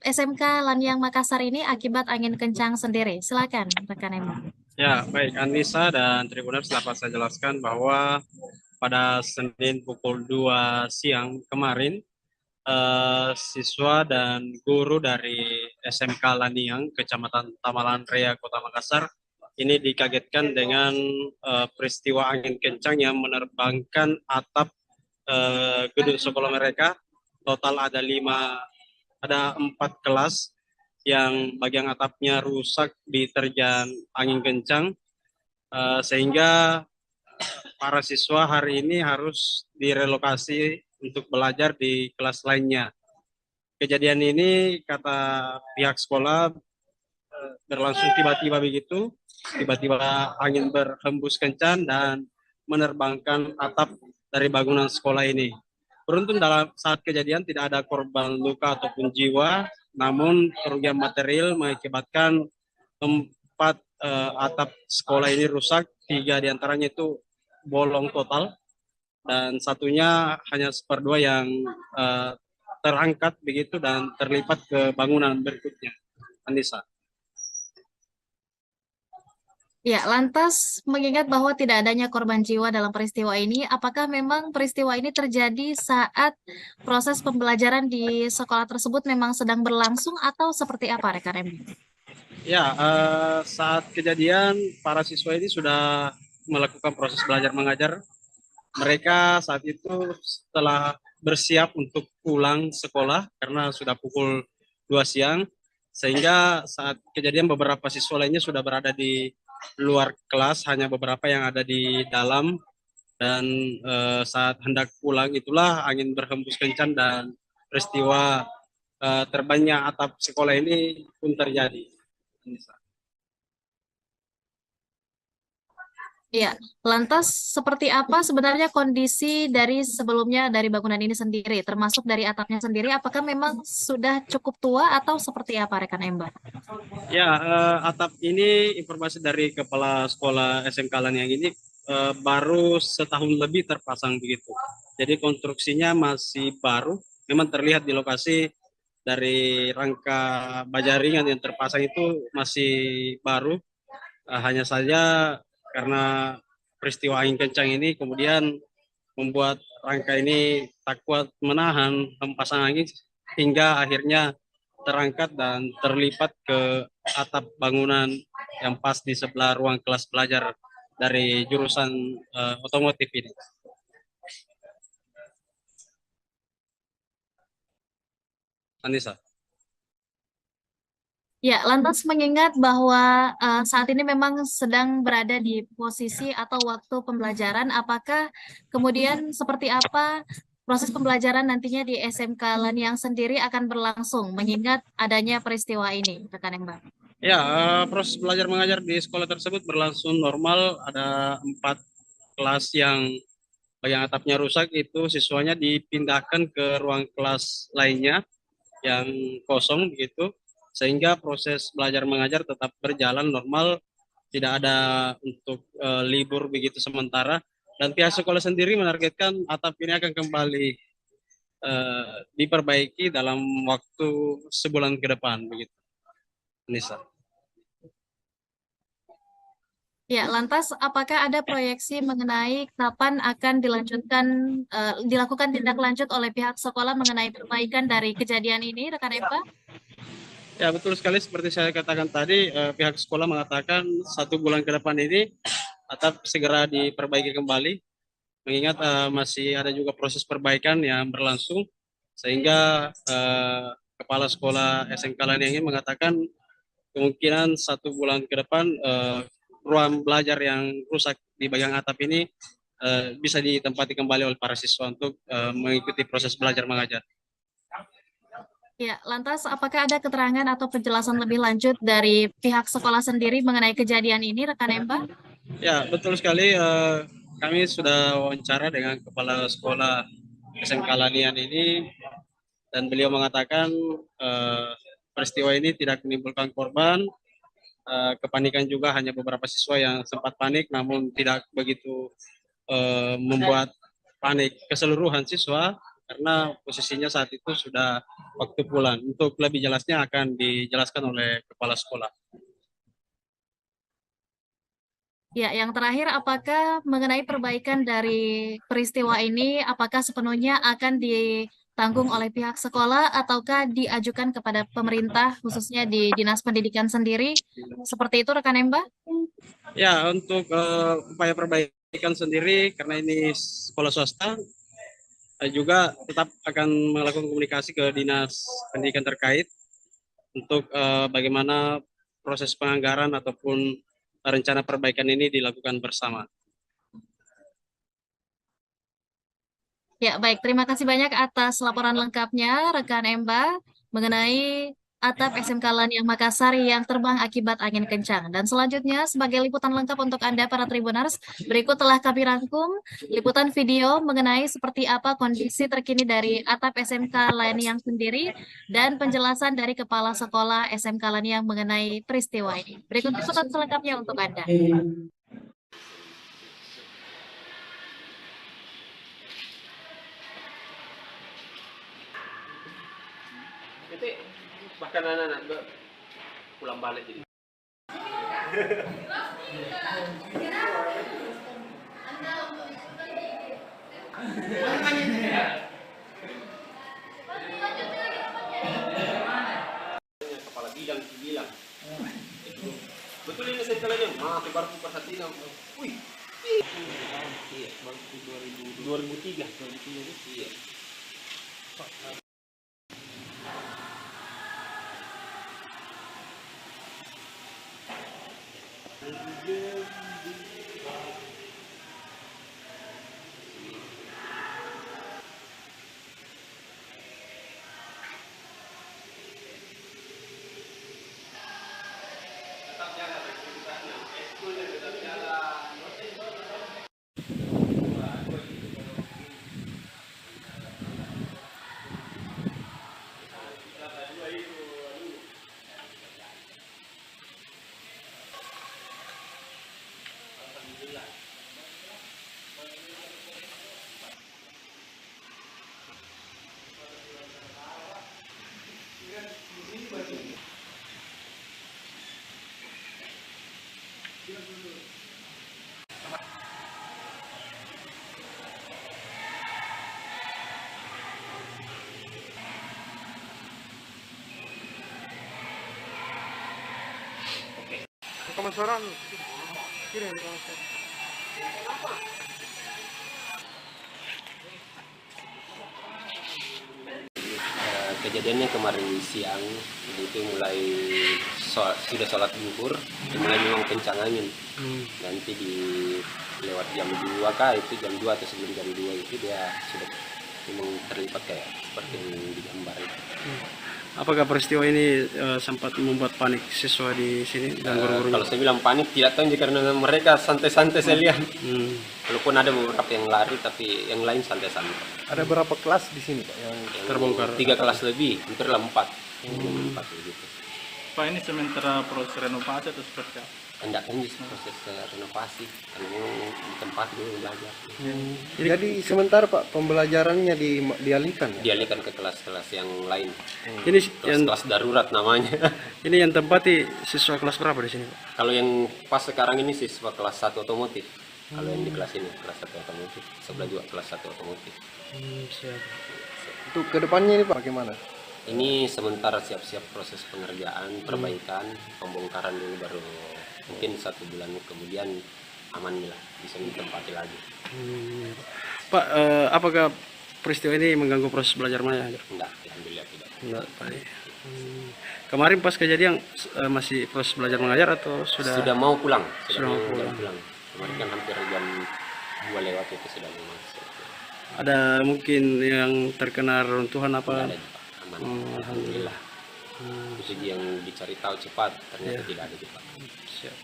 SMK Laniang Makassar ini akibat angin kencang sendiri? Silakan rekan Emma. Ya, baik Anissa dan Tribuners, dapat saya jelaskan bahwa pada Senin pukul 2 siang kemarin siswa dan guru dari SMK Laniang, Kecamatan Tamalan Raya, Kota Makassar, ini dikagetkan dengan peristiwa angin kencang yang menerbangkan atap gedung sekolah mereka. Total ada 4 kelas yang bagian atapnya rusak diterjang angin kencang, sehingga para siswa hari ini harus direlokasi untuk belajar di kelas lainnya. Kejadian ini kata pihak sekolah berlangsung tiba-tiba begitu, tiba-tiba angin berhembus kencang dan menerbangkan atap dari bangunan sekolah ini. Beruntung dalam saat kejadian tidak ada korban luka ataupun jiwa, namun kerugian material mengakibatkan 4 atap sekolah ini rusak, 3 diantaranya itu bolong total, dan satunya hanya seperdua yang terangkat begitu dan terlipat ke bangunan berikutnya. Anissa. Ya, lantas mengingat bahwa tidak adanya korban jiwa dalam peristiwa ini, apakah memang peristiwa ini terjadi saat proses pembelajaran di sekolah tersebut memang sedang berlangsung atau seperti apa, rekan Emil? Ya, saat kejadian para siswa ini sudah melakukan proses belajar mengajar. Mereka saat itu setelah bersiap untuk pulang sekolah karena sudah pukul 2 siang, sehingga saat kejadian beberapa siswa lainnya sudah berada di luar kelas, hanya beberapa yang ada di dalam, dan saat hendak pulang itulah angin berhembus kencang dan peristiwa terbangnya atap sekolah ini pun terjadi. Ya, lantas seperti apa sebenarnya kondisi dari sebelumnya dari bangunan ini sendiri, termasuk dari atapnya sendiri, apakah memang sudah cukup tua atau seperti apa, rekan Ember? Ya, atap ini informasi dari kepala sekolah SMK Laniang ini baru setahun lebih terpasang begitu. Jadi konstruksinya masih baru. Memang terlihat di lokasi dari rangka baja ringan yang terpasang itu masih baru. Hanya saja karena peristiwa angin kencang ini kemudian membuat rangka ini tak kuat menahan hempasan angin hingga akhirnya terangkat dan terlipat ke atap bangunan yang pas di sebelah ruang kelas belajar dari jurusan otomotif ini. Anissa. Ya, lantas mengingat bahwa saat ini memang sedang berada di posisi atau waktu pembelajaran, apakah kemudian seperti apa proses pembelajaran nantinya di SMK Laniang sendiri akan berlangsung, mengingat adanya peristiwa ini, rekan Mbak? Ya, proses belajar mengajar di sekolah tersebut berlangsung normal. Ada 4 kelas yang atapnya rusak, itu siswanya dipindahkan ke ruang kelas lainnya yang kosong begitu, sehingga proses belajar mengajar tetap berjalan normal, tidak ada untuk libur begitu sementara, dan pihak sekolah sendiri menargetkan atap ini akan kembali diperbaiki dalam waktu sebulan ke depan begitu. Nisa. Ya, lantas apakah ada proyeksi mengenai kapan akan dilakukan tindak lanjut oleh pihak sekolah mengenai perbaikan dari kejadian ini, rekan Eva? Ya, betul sekali seperti saya katakan tadi, pihak sekolah mengatakan 1 bulan ke depan ini atap segera diperbaiki kembali, mengingat masih ada juga proses perbaikan yang berlangsung, sehingga kepala sekolah SMK Laniang ini mengatakan kemungkinan 1 bulan ke depan ruang belajar yang rusak di bagian atap ini bisa ditempati kembali oleh para siswa untuk mengikuti proses belajar mengajar. Ya, lantas apakah ada keterangan atau penjelasan lebih lanjut dari pihak sekolah sendiri mengenai kejadian ini, rekan Emba? Ya, betul sekali. Kami sudah wawancara dengan kepala sekolah SMK Lanian ini, dan beliau mengatakan peristiwa ini tidak menimbulkan korban. Kepanikan juga hanya beberapa siswa yang sempat panik, namun tidak begitu membuat panik keseluruhan siswa, karena posisinya saat itu sudah waktu pulang. Untuk lebih jelasnya akan dijelaskan oleh kepala sekolah. Ya, yang terakhir, apakah mengenai perbaikan dari peristiwa ini, apakah sepenuhnya akan ditanggung oleh pihak sekolah ataukah diajukan kepada pemerintah, khususnya di Dinas Pendidikan sendiri? Seperti itu, rekan Emba? Ya, untuk upaya perbaikan sendiri, karena ini sekolah swasta, juga tetap akan melakukan komunikasi ke Dinas Pendidikan terkait. untuk bagaimana proses penganggaran ataupun rencana perbaikan ini dilakukan bersama. Ya, baik. Terima kasih banyak atas laporan lengkapnya, rekan Emba, mengenai atap SMK Laniang Makassar yang terbang akibat angin kencang. Dan selanjutnya, sebagai liputan lengkap untuk Anda, para Tribuners, berikut telah kami rangkum liputan video mengenai seperti apa kondisi terkini dari atap SMK Laniang sendiri dan penjelasan dari Kepala Sekolah SMK Laniang mengenai peristiwa ini. Berikut liputan selengkapnya untuk Anda. Itu bahkan anak-anak pulang balik jadi. Kepala bidang itu bilang. Betul ini saya kalian, maaf baru perhatian. Wih. Iya, baru 2003. Iya. Kemasaran. Kejadiannya kemarin siang, jadi itu mulai sudah sholat zuhur, mulai memang kencang angin. Nanti di lewat jam 2 kah, itu jam 2 atau sebelum jam 2 itu dia sudah memang terlibat kayak seperti yang digambar itu. Apakah peristiwa ini sempat membuat panik siswa di sini dan guru-gurunya? Kalau saya bilang panik tidak tahu karena mereka santai-santai saya lihat. Walaupun ada beberapa yang lari tapi yang lain santai-santai. Ada berapa kelas di sini Pak yang Terbongkar. 3 kelas lebih, hampir 4. 4 begitu. Pak, ini sementara proses renovasi atau seperti apa? Hendak lanjut proses renovasi karena memang di tempat dulu belajar. Jadi sementara Pak pembelajarannya dialihkan ya? Dialihkan ke kelas-kelas yang lain. Ini yang Kelas darurat namanya. ini yang tempati siswa kelas berapa di sini, Pak? Kalau yang pas sekarang ini siswa kelas 1 otomotif. Kalau yang di kelas ini kelas 1 otomotif, sebelah juga kelas 1 otomotif. Siap. Untuk kedepannya ini Pak bagaimana? Ini sementara siap-siap proses pengerjaan, perbaikan, pembongkaran dulu baru mungkin 1 bulan kemudian aman lah, bisa ditempati lagi. Pak, apakah peristiwa ini mengganggu proses belajar mengajar? Enggak, alhamdulillah tidak. Enggak, Pak. Kemarin pas kejadian masih proses belajar mengajar atau sudah? Sudah mau pulang, Sudah mau pulang. Kemarin kan hampir jam 2 lewat itu sudah mau masuk. Ada mungkin yang terkena runtuhan Tidak apa? ada Pak, aman. Alhamdulillah. Itu yang dicari tahu cepat, ternyata tidak ada cepat. Siap.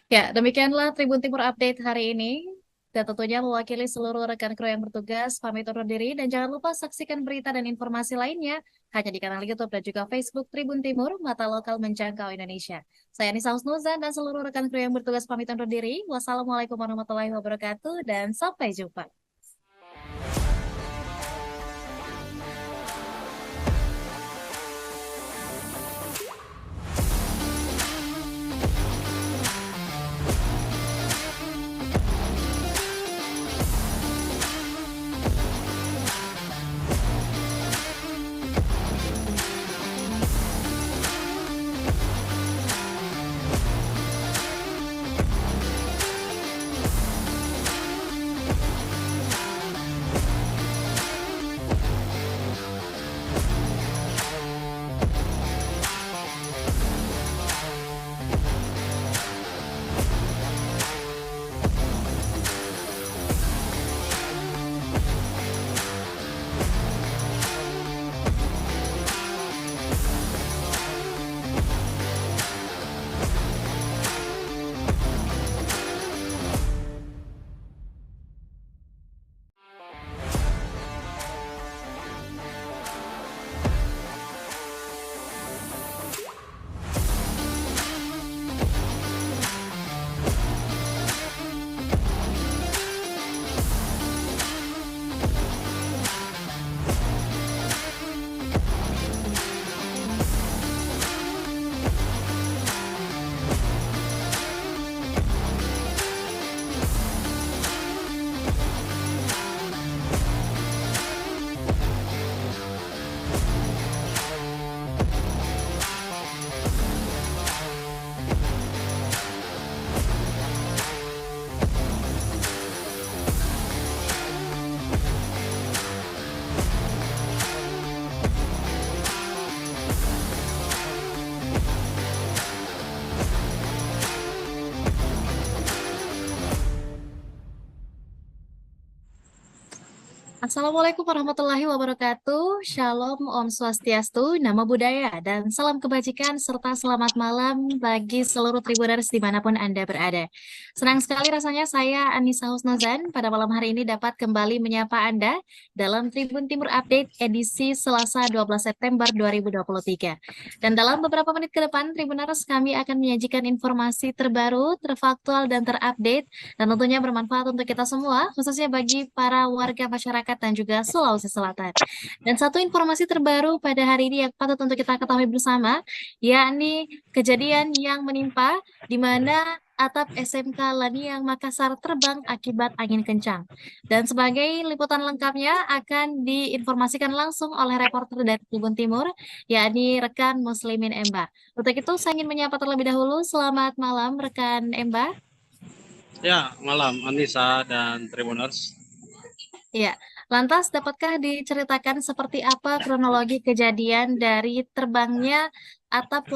Ya, demikianlah Tribun Timur Update hari ini. Dan tentunya mewakili seluruh rekan kru yang bertugas, pamit undur diri. Dan jangan lupa saksikan berita dan informasi lainnya hanya di kanal YouTube dan juga Facebook Tribun Timur, mata lokal menjangkau Indonesia. Saya Nisa Husnuzan dan seluruh rekan kru yang bertugas pamit undur diri. Wassalamualaikum warahmatullahi wabarakatuh dan sampai jumpa. Assalamualaikum warahmatullahi wabarakatuh. Shalom, Om Swastiastu, Namo Buddhaya, dan salam kebajikan serta selamat malam bagi seluruh Tribuners dimanapun Anda berada. Senang sekali rasanya saya Anissa Husnuzan pada malam hari ini dapat kembali menyapa Anda dalam Tribun Timur Update edisi Selasa 12 September 2023. Dan dalam beberapa menit ke depan, Tribuners kami akan menyajikan informasi terbaru, terfaktual, dan terupdate dan tentunya bermanfaat untuk kita semua, khususnya bagi para warga masyarakat dan juga Sulawesi Selatan. Dan satu informasi terbaru pada hari ini yang patut untuk kita ketahui bersama, yakni kejadian yang menimpa di mana atap SMK Laniang Makassar terbang akibat angin kencang. Dan sebagai liputan lengkapnya akan diinformasikan langsung oleh reporter dari Tribun Timur, yakni rekan Muslimin Emba. Untuk itu saya ingin menyapa terlebih dahulu. Selamat malam rekan Emba. Ya, malam Anissa dan Tribuners. Ya, lantas dapatkah diceritakan seperti apa kronologi kejadian dari terbangnya atap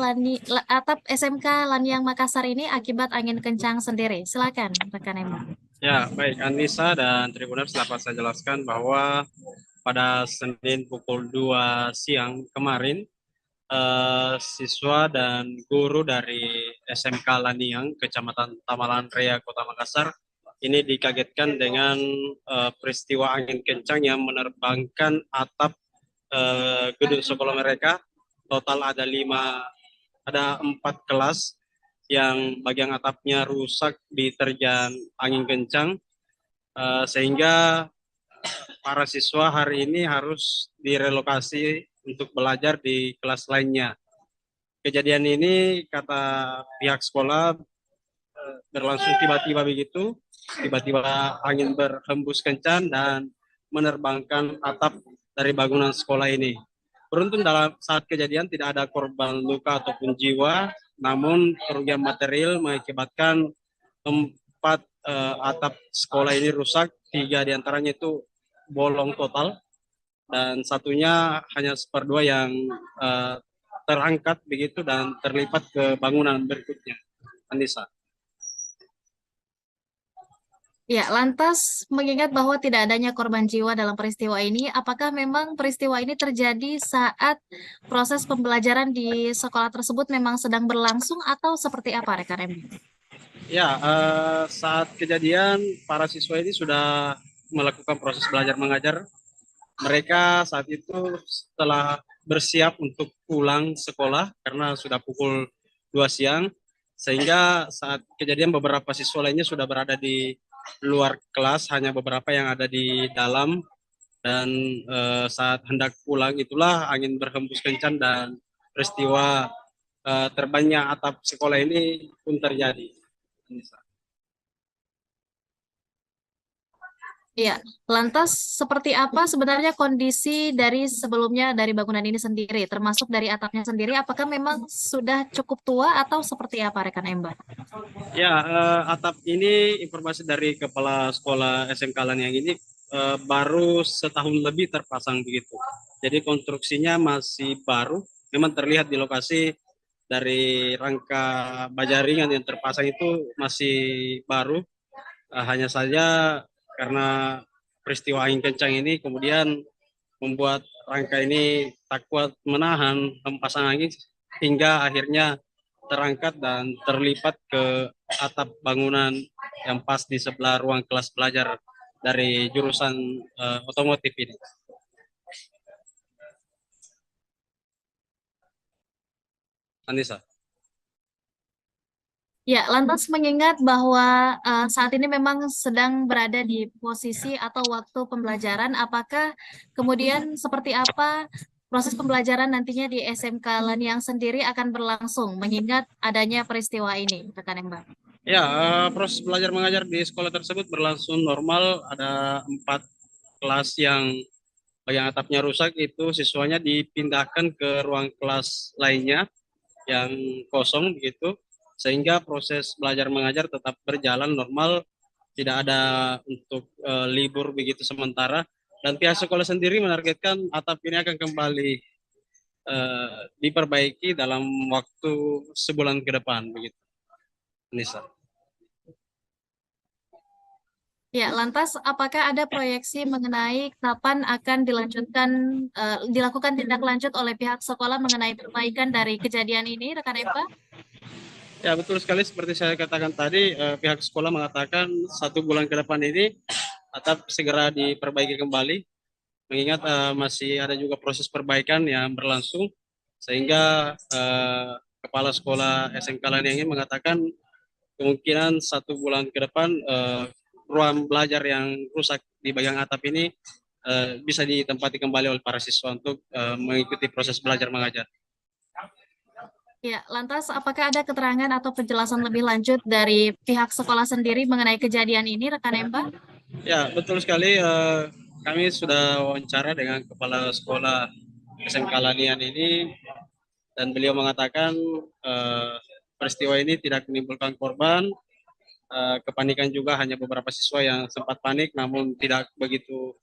SMK Laniang Makassar ini akibat angin kencang sendiri? Silakan, rekan Emma. Ya, baik Anissa dan Tribuners, dapat saya jelaskan bahwa pada Senin pukul 2 siang kemarin, siswa dan guru dari SMK Laniang, Kecamatan Tamalan Raya, Kota Makassar, ini dikagetkan dengan peristiwa angin kencang yang menerbangkan atap gedung sekolah mereka. Total ada 4 kelas yang bagian atapnya rusak diterjang angin kencang, sehingga para siswa hari ini harus direlokasi untuk belajar di kelas lainnya. Kejadian ini kata pihak sekolah berlangsung tiba-tiba begitu, tiba-tiba angin berhembus kencang dan menerbangkan atap dari bangunan sekolah ini. Beruntung dalam saat kejadian tidak ada korban luka ataupun jiwa, namun kerugian material mengakibatkan 4 atap sekolah ini rusak, 3 diantaranya itu bolong total, dan satunya hanya seperdua yang terangkat begitu dan terlipat ke bangunan berikutnya. Anissa. Ya, lantas mengingat bahwa tidak adanya korban jiwa dalam peristiwa ini, apakah memang peristiwa ini terjadi saat proses pembelajaran di sekolah tersebut memang sedang berlangsung atau seperti apa, rekan Emma? Ya, saat kejadian para siswa ini sudah melakukan proses belajar mengajar. Mereka saat itu setelah bersiap untuk pulang sekolah karena sudah pukul 2 siang, sehingga saat kejadian beberapa siswa lainnya sudah berada di luar kelas, hanya beberapa yang ada di dalam, dan saat hendak pulang itulah angin berhembus kencang dan peristiwa terbangnya atap sekolah ini pun terjadi. Iya, lantas seperti apa sebenarnya kondisi dari sebelumnya dari bangunan ini sendiri, termasuk dari atapnya sendiri, apakah memang sudah cukup tua atau seperti apa, rekan Emba? Ya, atap ini informasi dari kepala sekolah SMK yang ini baru setahun lebih terpasang begitu. Jadi konstruksinya masih baru, memang terlihat di lokasi dari rangka baja ringan yang terpasang itu masih baru. Hanya saja karena peristiwa angin kencang ini kemudian membuat rangka ini tak kuat menahan hempasan angin hingga akhirnya terangkat dan terlipat ke atap bangunan yang pas di sebelah ruang kelas belajar dari jurusan otomotif ini. Anissa. Ya, lantas mengingat bahwa saat ini memang sedang berada di posisi atau waktu pembelajaran, apakah kemudian seperti apa proses pembelajaran nantinya di SMK Laniang sendiri akan berlangsung, mengingat adanya peristiwa ini, rekan Mbak? Ya, proses belajar mengajar di sekolah tersebut berlangsung normal. Ada 4 kelas yang bagian atapnya rusak, itu siswanya dipindahkan ke ruang kelas lainnya yang kosong begitu, sehingga proses belajar mengajar tetap berjalan normal, tidak ada untuk libur begitu sementara, dan pihak sekolah sendiri menargetkan atap ini akan kembali diperbaiki dalam waktu sebulan ke depan begitu. Nisa. Ya, lantas apakah ada proyeksi mengenai kapan akan dilakukan tindak lanjut oleh pihak sekolah mengenai perbaikan dari kejadian ini, rekan Eva? Ya, betul sekali seperti saya katakan tadi, pihak sekolah mengatakan 1 bulan ke depan ini atap segera diperbaiki kembali, mengingat masih ada juga proses perbaikan yang berlangsung, sehingga kepala sekolah SMK Laniang ini mengatakan kemungkinan 1 bulan ke depan ruang belajar yang rusak di bagian atap ini bisa ditempati kembali oleh para siswa untuk mengikuti proses belajar mengajar. Ya, lantas apakah ada keterangan atau penjelasan lebih lanjut dari pihak sekolah sendiri mengenai kejadian ini, rekan Empa? Ya, betul sekali. Kami sudah wawancara dengan kepala sekolah SMK Lanian ini, dan beliau mengatakan peristiwa ini tidak menimbulkan korban. Kepanikan juga hanya beberapa siswa yang sempat panik, namun tidak begitu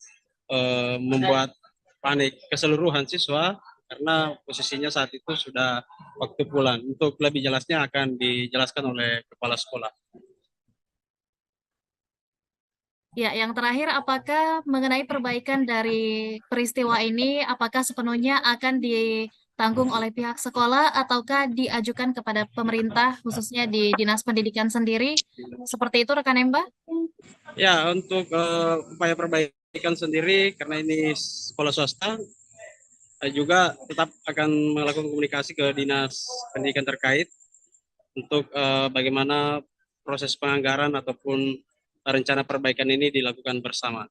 membuat panik keseluruhan siswa, karena posisinya saat itu sudah waktu pulang. Untuk lebih jelasnya akan dijelaskan oleh kepala sekolah. Ya, yang terakhir, apakah mengenai perbaikan dari peristiwa ini, apakah sepenuhnya akan ditanggung oleh pihak sekolah ataukah diajukan kepada pemerintah, khususnya di Dinas Pendidikan sendiri? Seperti itu, rekan Emba? Ya, untuk upaya perbaikan sendiri, karena ini sekolah swasta, juga tetap akan melakukan komunikasi ke Dinas Pendidikan terkait untuk bagaimana proses penganggaran ataupun rencana perbaikan ini dilakukan bersama.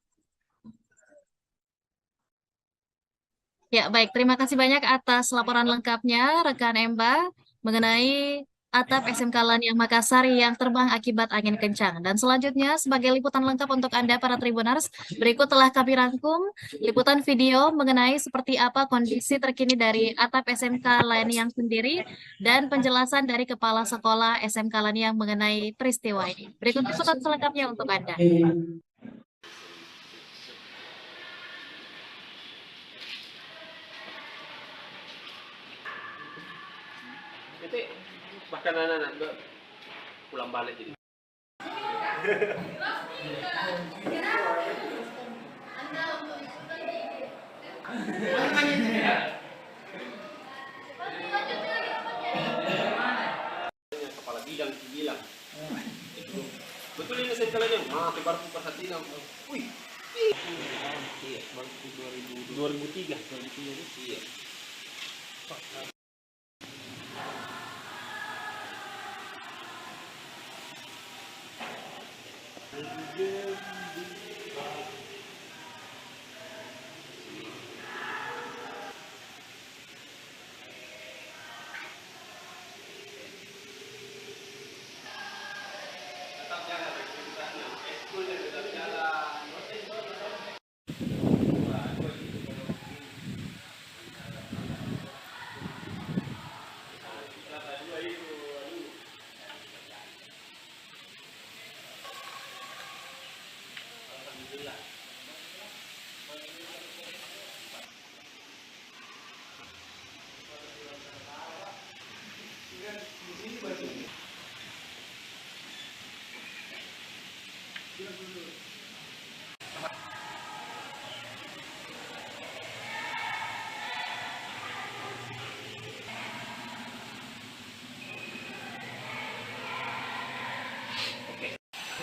Ya, baik. Terima kasih banyak atas laporan lengkapnya, rekan Emba, mengenai atap SMK Laniang Makassar yang terbang akibat angin kencang. Dan selanjutnya, sebagai liputan lengkap untuk Anda, para Tribuners, berikut telah kami rangkum liputan video mengenai seperti apa kondisi terkini dari atap SMK Laniang sendiri dan penjelasan dari Kepala Sekolah SMK Laniang mengenai peristiwa ini. Berikut liputan selengkapnya untuk Anda. Itu bahkan anak-anak pulang balik jadi. Kepala bidang itu bilang, betul ini saya kalian, maaf baru perhatian. Wih, iya, baru 2003 iya.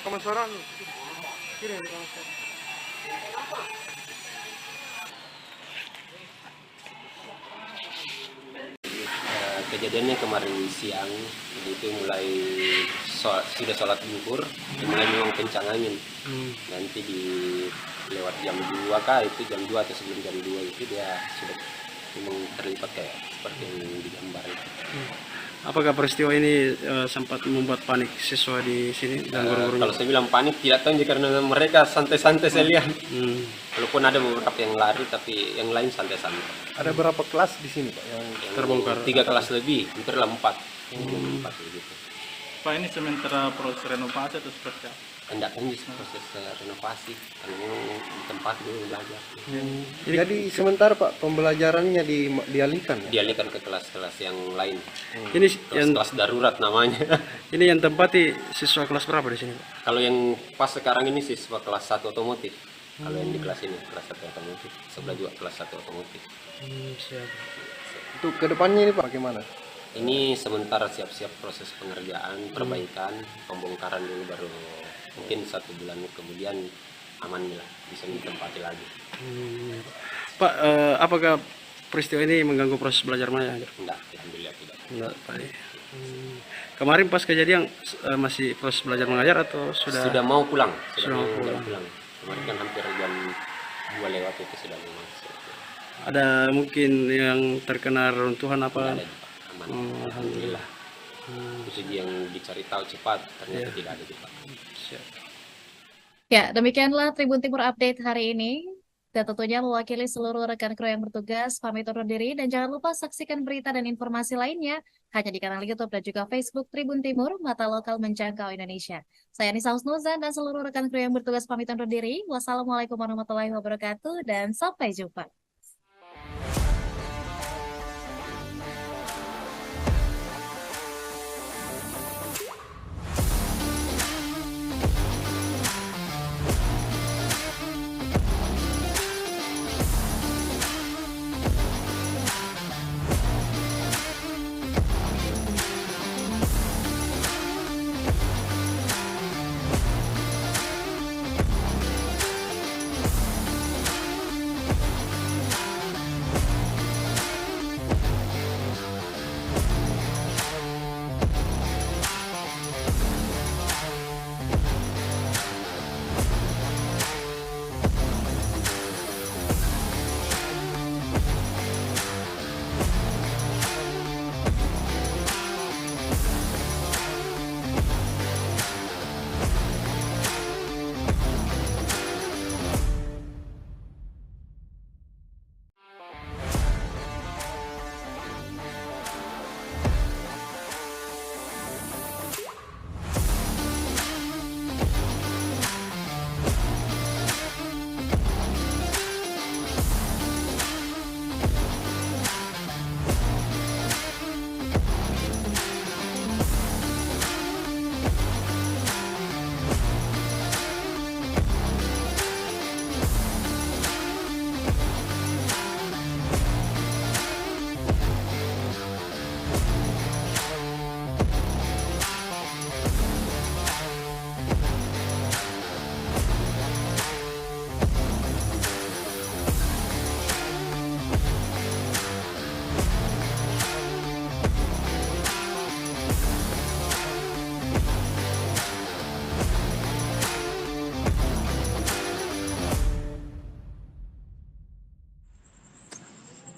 Kemasaran. Kejadiannya kemarin siang, jadi itu mulai sudah sholat zuhur, mulai memang kencang angin. Nanti di lewat jam 2 kah, itu jam 2 atau sebelum jam 2 itu dia sudah memang terlibat kayak seperti yang digambar itu. Apakah peristiwa ini sempat membuat panik siswa di sini dan guru-gurunya? Kalau saya bilang panik tidak tahu karena mereka santai-santai saya lihat. Walaupun ada beberapa yang lari tapi yang lain santai-santai. Ada berapa kelas di sini Pak yang Terbongkar. 3 kelas lebih, hampir 4. 4 gitu. Pak, ini sementara proses renovasi atau seperti apa? hendak lanjut proses renovasi karena memang di tempat dulu belajar. Jadi sementara Pak pembelajarannya dialihkan. Dialihkan ke kelas-kelas yang lain, Ini yang kelas darurat namanya. ini yang tempati siswa kelas berapa di sini, Pak? Kalau yang pas sekarang ini siswa kelas 1 otomotif. Kalau yang di kelas ini kelas 1 otomotif, sebelah juga kelas 1 otomotif. Siap. Untuk kedepannya ini Pak bagaimana? Ini sementara siap-siap proses pengerjaan, perbaikan, pembongkaran dulu, baru mungkin 1 bulan kemudian aman lah, bisa ditempati lagi. Pak, apakah peristiwa ini mengganggu proses belajar Maya? Enggak, alhamdulillah tidak. Enggak, Pak. Kemarin pas kejadian masih proses belajar mengajar atau sudah? Sudah mau pulang, Sudah mau mau pulang. pulang. Kemarin kan hampir jam 2 lewat itu sudah mau masuk. Ada mungkin yang terkena runtuhan Tidak apa? ada, Pak. Aman, alhamdulillah. Itu yang dicari tahu cepat, ternyata tidak ada cepat. Siap. Ya, demikianlah Tribun Timur Update hari ini. Dan tentunya mewakili seluruh rekan kru yang bertugas, pamit undur diri. Dan jangan lupa saksikan berita dan informasi lainnya hanya di kanal YouTube dan juga Facebook Tribun Timur, Mata Lokal Menjangkau Indonesia. Saya Nisa Husnuzan dan seluruh rekan kru yang bertugas pamit undur diri. Wassalamualaikum warahmatullahi wabarakatuh dan sampai jumpa.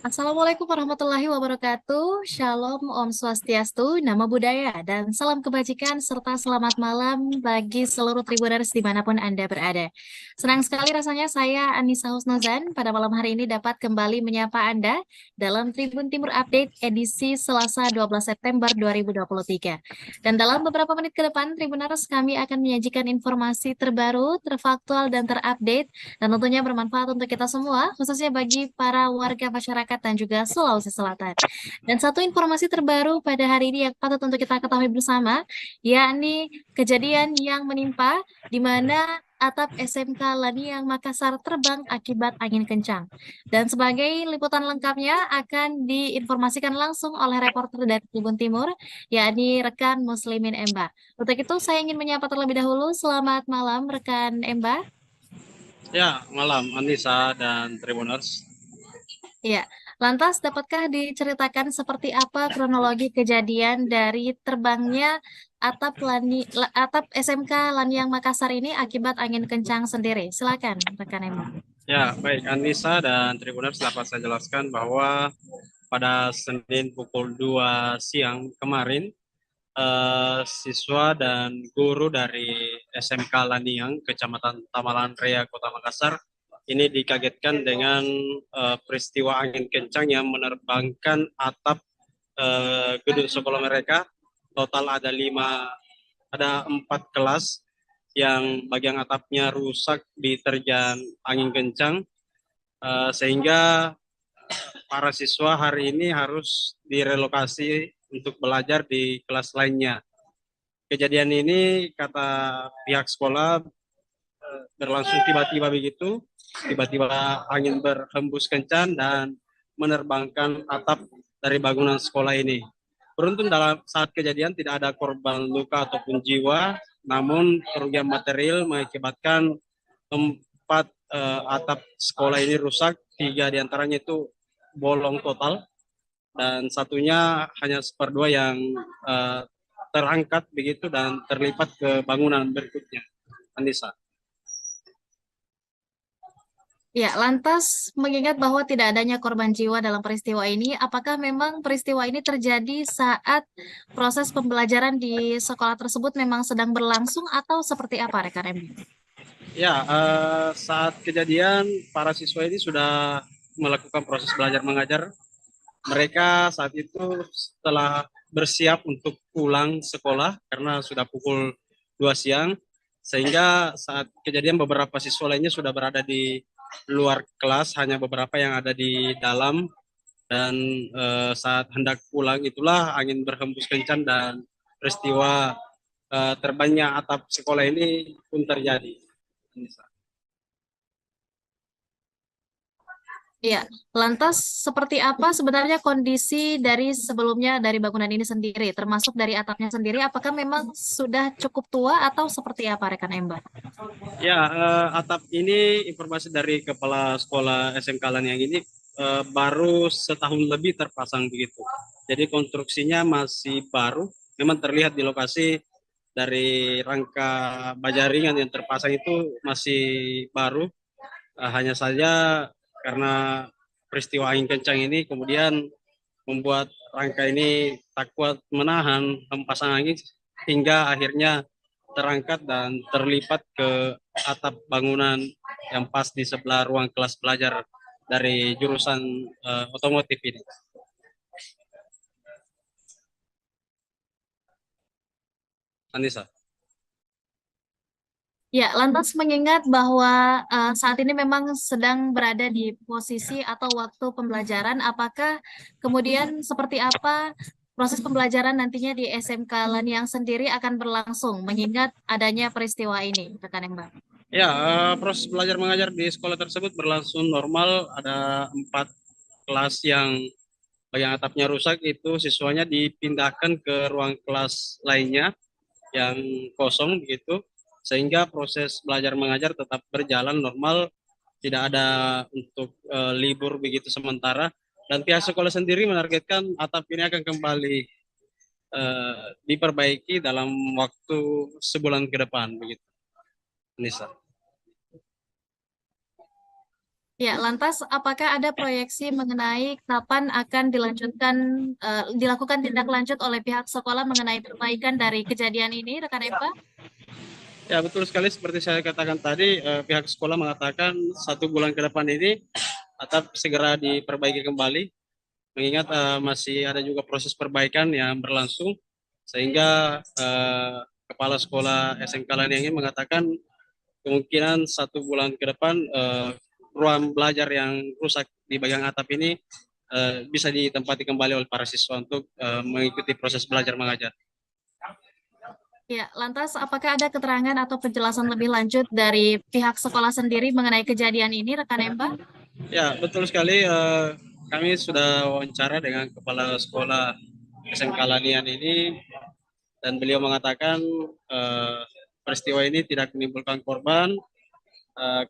Assalamualaikum warahmatullahi wabarakatuh. Shalom, Om Swastiastu, Namo Buddhaya, dan salam kebajikan serta selamat malam bagi seluruh Tribuners dimanapun Anda berada. Senang sekali rasanya saya Anissa Husnuzan pada malam hari ini dapat kembali menyapa Anda dalam Tribun Timur Update edisi Selasa 12 September 2023. Dan dalam beberapa menit ke depan, Tribuners kami akan menyajikan informasi terbaru, terfaktual, dan terupdate, dan tentunya bermanfaat untuk kita semua, khususnya bagi para warga masyarakat dan juga Sulawesi Selatan. Dan satu informasi terbaru pada hari ini yang patut untuk kita ketahui bersama, yakni kejadian yang menimpa di mana atap SMK Laniang Makassar terbang akibat angin kencang. Dan sebagai liputan lengkapnya akan diinformasikan langsung oleh reporter dari Tribun Timur, yakni rekan Muslimin Emba. Untuk itu saya ingin menyapa terlebih dahulu. Selamat malam rekan Emba. Ya, malam Anissa dan Tribuners. Ya, lantas dapatkah diceritakan seperti apa kronologi kejadian dari terbangnya atap SMK Laniang Makassar ini akibat angin kencang sendiri? Silakan rekan Emma. Ya, baik Anissa dan Tribuners, dapat saya jelaskan bahwa pada Senin pukul 2 siang kemarin siswa dan guru dari SMK Laniang, Kecamatan Tamalan Raya, Kota Makassar, ini dikagetkan dengan peristiwa angin kencang yang menerbangkan atap gedung sekolah mereka. Total ada 4 kelas yang bagian atapnya rusak diterjang angin kencang, sehingga para siswa hari ini harus direlokasi untuk belajar di kelas lainnya. Kejadian ini kata pihak sekolah berlangsung tiba-tiba begitu, tiba-tiba angin berhembus kencang dan menerbangkan atap dari bangunan sekolah ini. Beruntung dalam saat kejadian tidak ada korban luka ataupun jiwa, namun kerugian material mengakibatkan 4 atap sekolah ini rusak, 3 diantaranya itu bolong total, dan satunya hanya seperdua yang terangkat begitu dan terlipat ke bangunan berikutnya. Anissa. Ya, lantas mengingat bahwa tidak adanya korban jiwa dalam peristiwa ini, apakah memang peristiwa ini terjadi saat proses pembelajaran di sekolah tersebut memang sedang berlangsung atau seperti apa, rekan MB? Ya, saat kejadian para siswa ini sudah melakukan proses belajar mengajar. Mereka saat itu setelah bersiap untuk pulang sekolah karena sudah pukul 2 siang, sehingga saat kejadian beberapa siswa lainnya sudah berada di luar kelas, hanya beberapa yang ada di dalam, dan saat hendak pulang itulah angin berhembus kencang dan peristiwa terbangnya atap sekolah ini pun terjadi. Iya, lantas seperti apa sebenarnya kondisi dari sebelumnya dari bangunan ini sendiri, termasuk dari atapnya sendiri, apakah memang sudah cukup tua atau seperti apa, rekan Emba? Ya, atap ini informasi dari kepala sekolah SMK Laniang ini baru setahun lebih terpasang begitu. Jadi konstruksinya masih baru, memang terlihat di lokasi dari rangka baja ringan yang terpasang itu masih baru. Hanya saja karena peristiwa angin kencang ini kemudian membuat rangka ini tak kuat menahan hempasan angin hingga akhirnya terangkat dan terlipat ke atap bangunan yang pas di sebelah ruang kelas belajar dari jurusan otomotif ini. Anissa. Ya, lantas mengingat bahwa saat ini memang sedang berada di posisi atau waktu pembelajaran, apakah kemudian seperti apa proses pembelajaran nantinya di SMK Laniang sendiri akan berlangsung, mengingat adanya peristiwa ini, rekan Mbak? Ya, proses belajar mengajar di sekolah tersebut berlangsung normal. Ada 4 kelas yang bagian atapnya rusak, itu siswanya dipindahkan ke ruang kelas lainnya yang kosong begitu, sehingga proses belajar mengajar tetap berjalan normal, tidak ada untuk libur begitu sementara, dan pihak sekolah sendiri menargetkan atap ini akan kembali diperbaiki dalam waktu sebulan ke depan begitu. Nisa. Ya, lantas apakah ada proyeksi mengenai kapan akan dilakukan tindak lanjut oleh pihak sekolah mengenai perbaikan dari kejadian ini, rekan Eva? Ya, betul sekali seperti saya katakan tadi, pihak sekolah mengatakan 1 bulan ke depan ini atap segera diperbaiki kembali, mengingat masih ada juga proses perbaikan yang berlangsung, sehingga kepala sekolah SMK Laniang ini mengatakan kemungkinan 1 bulan ke depan ruang belajar yang rusak di bagian atap ini bisa ditempati kembali oleh para siswa untuk mengikuti proses belajar mengajar. Ya, lantas apakah ada keterangan atau penjelasan lebih lanjut dari pihak sekolah sendiri mengenai kejadian ini, rekan Emba? Ya, betul sekali. Kami sudah wawancara dengan kepala sekolah SMK Lanian ini, dan beliau mengatakan peristiwa ini tidak menimbulkan korban.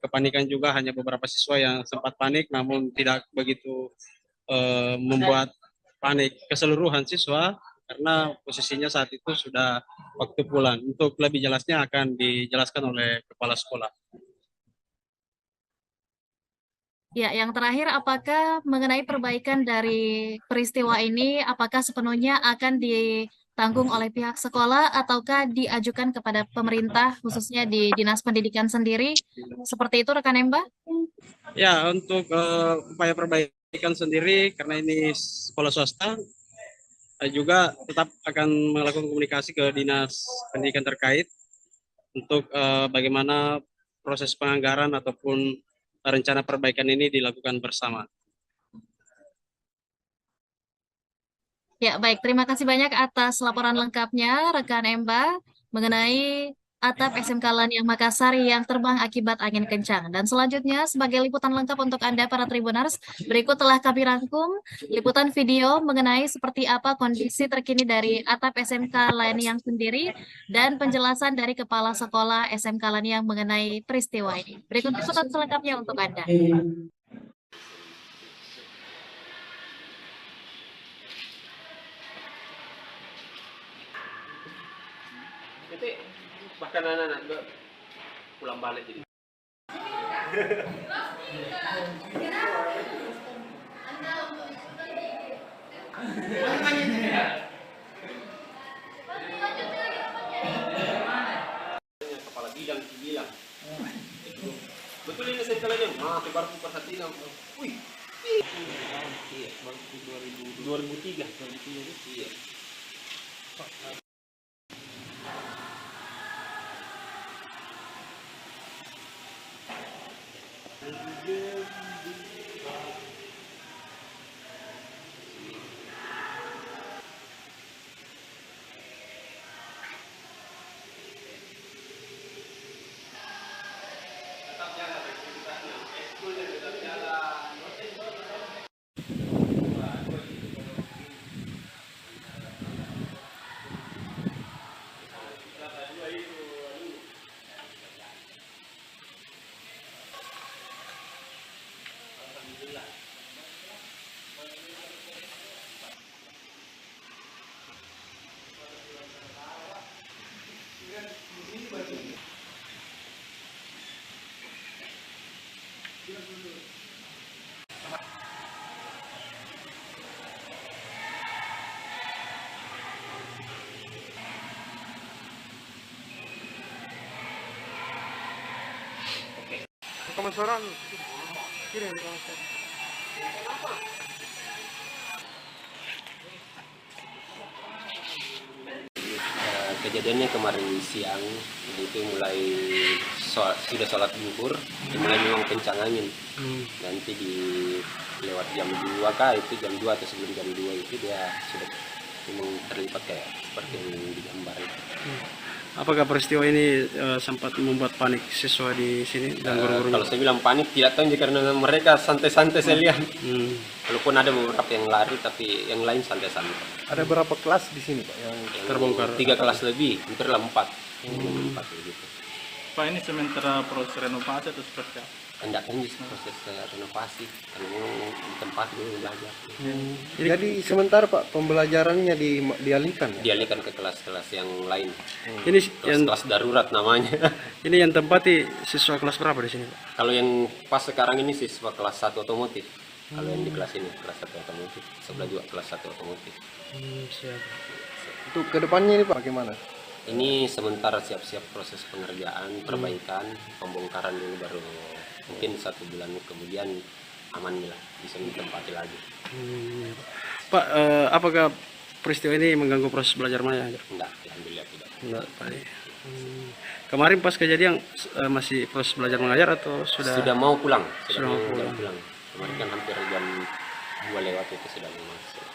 Kepanikan juga hanya beberapa siswa yang sempat panik, namun tidak begitu membuat panik keseluruhan siswa, karena posisinya saat itu sudah waktu pulang. Untuk lebih jelasnya akan dijelaskan oleh kepala sekolah. Ya, yang terakhir, apakah mengenai perbaikan dari peristiwa ini, apakah sepenuhnya akan ditanggung oleh pihak sekolah ataukah diajukan kepada pemerintah, khususnya di Dinas Pendidikan sendiri? Seperti itu, rekan Emba? Ya, untuk upaya perbaikan sendiri, karena ini sekolah swasta, juga tetap akan melakukan komunikasi ke Dinas Pendidikan terkait untuk bagaimana proses penganggaran ataupun rencana perbaikan ini dilakukan bersama. Ya, baik. Terima kasih banyak atas laporan lengkapnya, rekan Emba, mengenai atap SMK Laniang Makassar yang terbang akibat angin kencang. Dan selanjutnya, sebagai liputan lengkap untuk Anda para Tribuners, berikut telah kami rangkum liputan video mengenai seperti apa kondisi terkini dari atap SMK Laniang sendiri dan penjelasan dari Kepala Sekolah SMK Laniang mengenai peristiwa ini. Berikut liputan selengkapnya untuk Anda. Itu bahkan anak-anak juga pulang balik jadi. Kepala bidang itu bilang, betul ini saya kalian, maaf baru perhatian. Wih, iya, 2003. Iya. Kemasaran. Kejadiannya kemarin siang, jadi itu mulai sudah sholat zuhur, mulai memang kencang angin. Nanti di lewat jam 2 kah, itu jam 2 atau sebelum jam 2 itu dia sudah memang terlibat kayak seperti yang digambar itu. Apakah peristiwa ini sempat membuat panik siswa di sini dan guru-guru? Kalau saya bilang panik tidak tahu karena mereka santai-santai saya lihat. Walaupun ada beberapa yang lari tapi yang lain santai-santai. Ada berapa kelas di sini Pak yang terbongkar? 3 kelas lebih, hampir 4. 4 gitu. Pak, ini sementara proses renovasi atau seperti apa? Hendak lanjut proses renovasi karena memang di tempat dulu belajar. Jadi sementara Pak pembelajarannya dialihkan ya? Dialihkan ke kelas-kelas yang lain. Ini yang Kelas darurat namanya. ini yang tempati siswa kelas berapa di sini, Pak? Kalau yang pas sekarang ini siswa kelas 1 otomotif. Kalau yang di kelas ini kelas 1 otomotif, sebelah juga kelas 1 otomotif. Siap. Untuk kedepannya ini Pak bagaimana? Ini sementara siap-siap proses pengerjaan, perbaikan, pembongkaran dulu baru mungkin 1 bulan kemudian aman lah, bisa ditempati lagi. Pak, apakah peristiwa ini mengganggu proses belajar mengajar? Enggak, alhamdulillah tidak. Enggak, Pak. Kemarin pas kejadian masih proses belajar mengajar atau Sudah mau pulang, Sudah mau pulang. Kemarin kan hampir jam 2 lewat itu sudah mau masuk.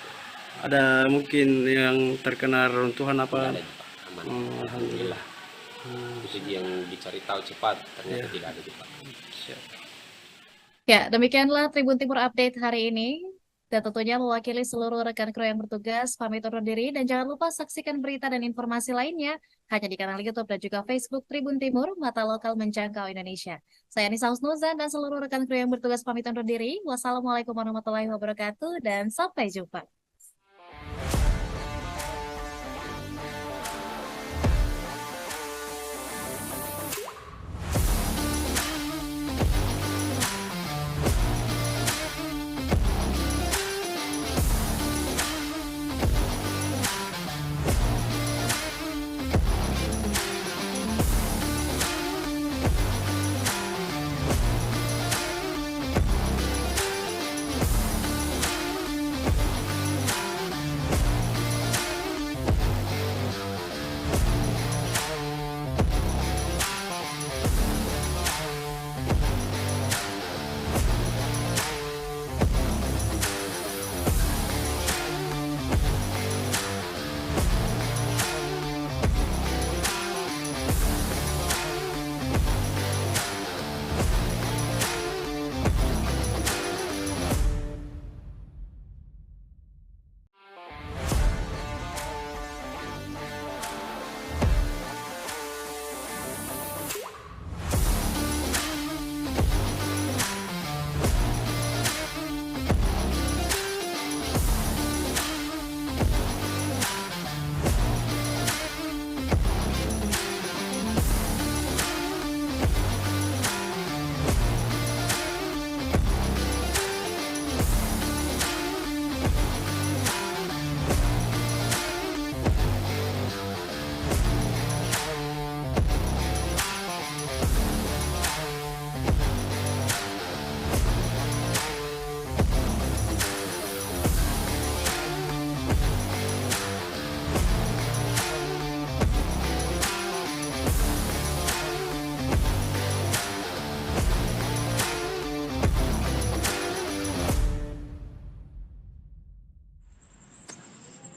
ada mungkin yang terkena runtuhan Tidak apa? ada Pak, aman. Alhamdulillah. Itu yang dicari tahu cepat, ternyata tidak ada cepat. Siap. Ya, demikianlah Tribun Timur Update hari ini. Dan tentunya mewakili seluruh rekan kru yang bertugas, pamit undur diri. Dan jangan lupa saksikan berita dan informasi lainnya hanya di kanal YouTube dan juga Facebook Tribun Timur, mata lokal menjangkau Indonesia. Saya Nisa Husnuzan dan seluruh rekan kru yang bertugas pamit undur diri. Wassalamualaikum warahmatullahi wabarakatuh dan sampai jumpa.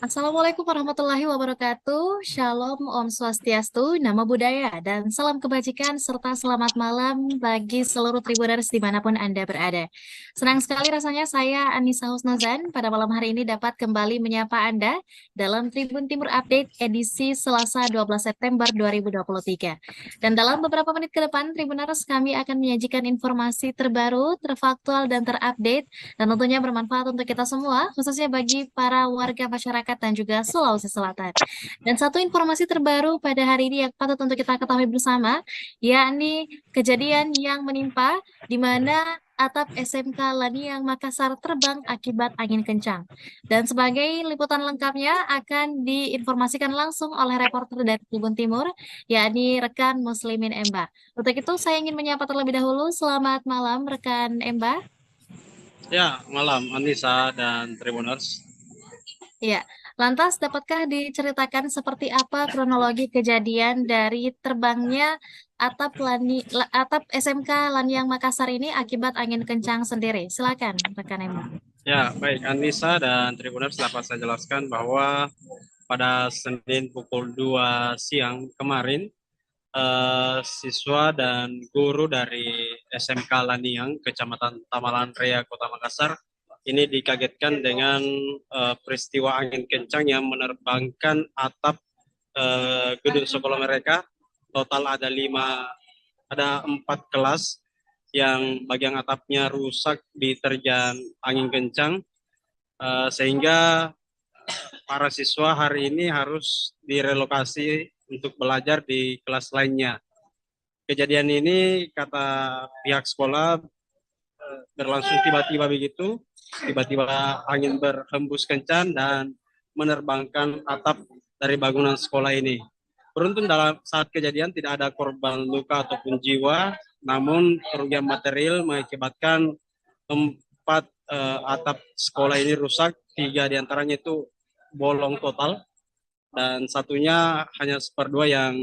Assalamualaikum warahmatullahi wabarakatuh. Shalom, Om Swastiastu, Namo Buddhaya, dan salam kebajikan serta selamat malam bagi seluruh Tribuners dimanapun Anda berada. Senang sekali rasanya saya Anissa Husnuzan pada malam hari ini dapat kembali menyapa Anda dalam Tribun Timur Update edisi Selasa 12 September 2023. Dan dalam beberapa menit ke depan, Tribuners kami akan menyajikan informasi terbaru, terfaktual, dan terupdate dan tentunya bermanfaat untuk kita semua, khususnya bagi para warga masyarakat dan juga Sulawesi Selatan. Dan satu informasi terbaru pada hari ini yang patut untuk kita ketahui bersama, yakni kejadian yang menimpa di mana atap SMK Laniang Makassar terbang akibat angin kencang. Dan sebagai liputan lengkapnya akan diinformasikan langsung oleh reporter dari Tribun Timur, yakni rekan Muslimin Emba. Untuk itu saya ingin menyapa terlebih dahulu. Selamat malam rekan Emba. Ya, malam Anissa dan Tribuners. Ya, lantas dapatkah diceritakan seperti apa kronologi kejadian dari terbangnya atap SMK Laniang Makassar ini akibat angin kencang sendiri? Silakan, rekan Emma. Ya, baik Anissa dan Tribuners, dapat saya jelaskan bahwa pada Senin pukul 2 siang kemarin, siswa dan guru dari SMK Laniang, Kecamatan Tamalan Raya, Kota Makassar, ini dikagetkan dengan peristiwa angin kencang yang menerbangkan atap gedung sekolah mereka. Total ada 4 kelas yang bagian atapnya rusak diterjang angin kencang, sehingga para siswa hari ini harus direlokasi untuk belajar di kelas lainnya. Kejadian ini kata pihak sekolah berlangsung tiba-tiba begitu, tiba-tiba angin berhembus kencang dan menerbangkan atap dari bangunan sekolah ini. Beruntung dalam saat kejadian tidak ada korban luka ataupun jiwa, namun kerugian material mengakibatkan 4 atap sekolah ini rusak, 3 diantaranya itu bolong total, dan satunya hanya seperdua yang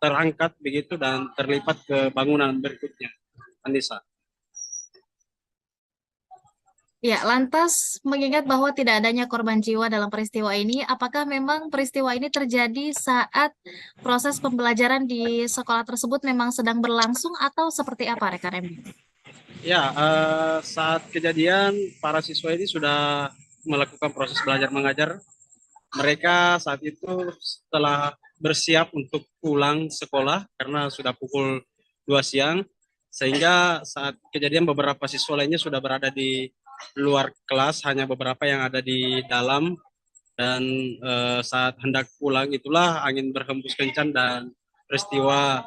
terangkat begitu dan terlipat ke bangunan berikutnya. Anissa. Ya, lantas mengingat bahwa tidak adanya korban jiwa dalam peristiwa ini, apakah memang peristiwa ini terjadi saat proses pembelajaran di sekolah tersebut memang sedang berlangsung atau seperti apa, rekan Emma? Ya, saat kejadian para siswa ini sudah melakukan proses belajar mengajar. Mereka saat itu setelah bersiap untuk pulang sekolah karena sudah pukul 2 siang, sehingga saat kejadian beberapa siswa lainnya sudah berada di luar kelas, hanya beberapa yang ada di dalam, dan saat hendak pulang itulah angin berhembus kencang dan peristiwa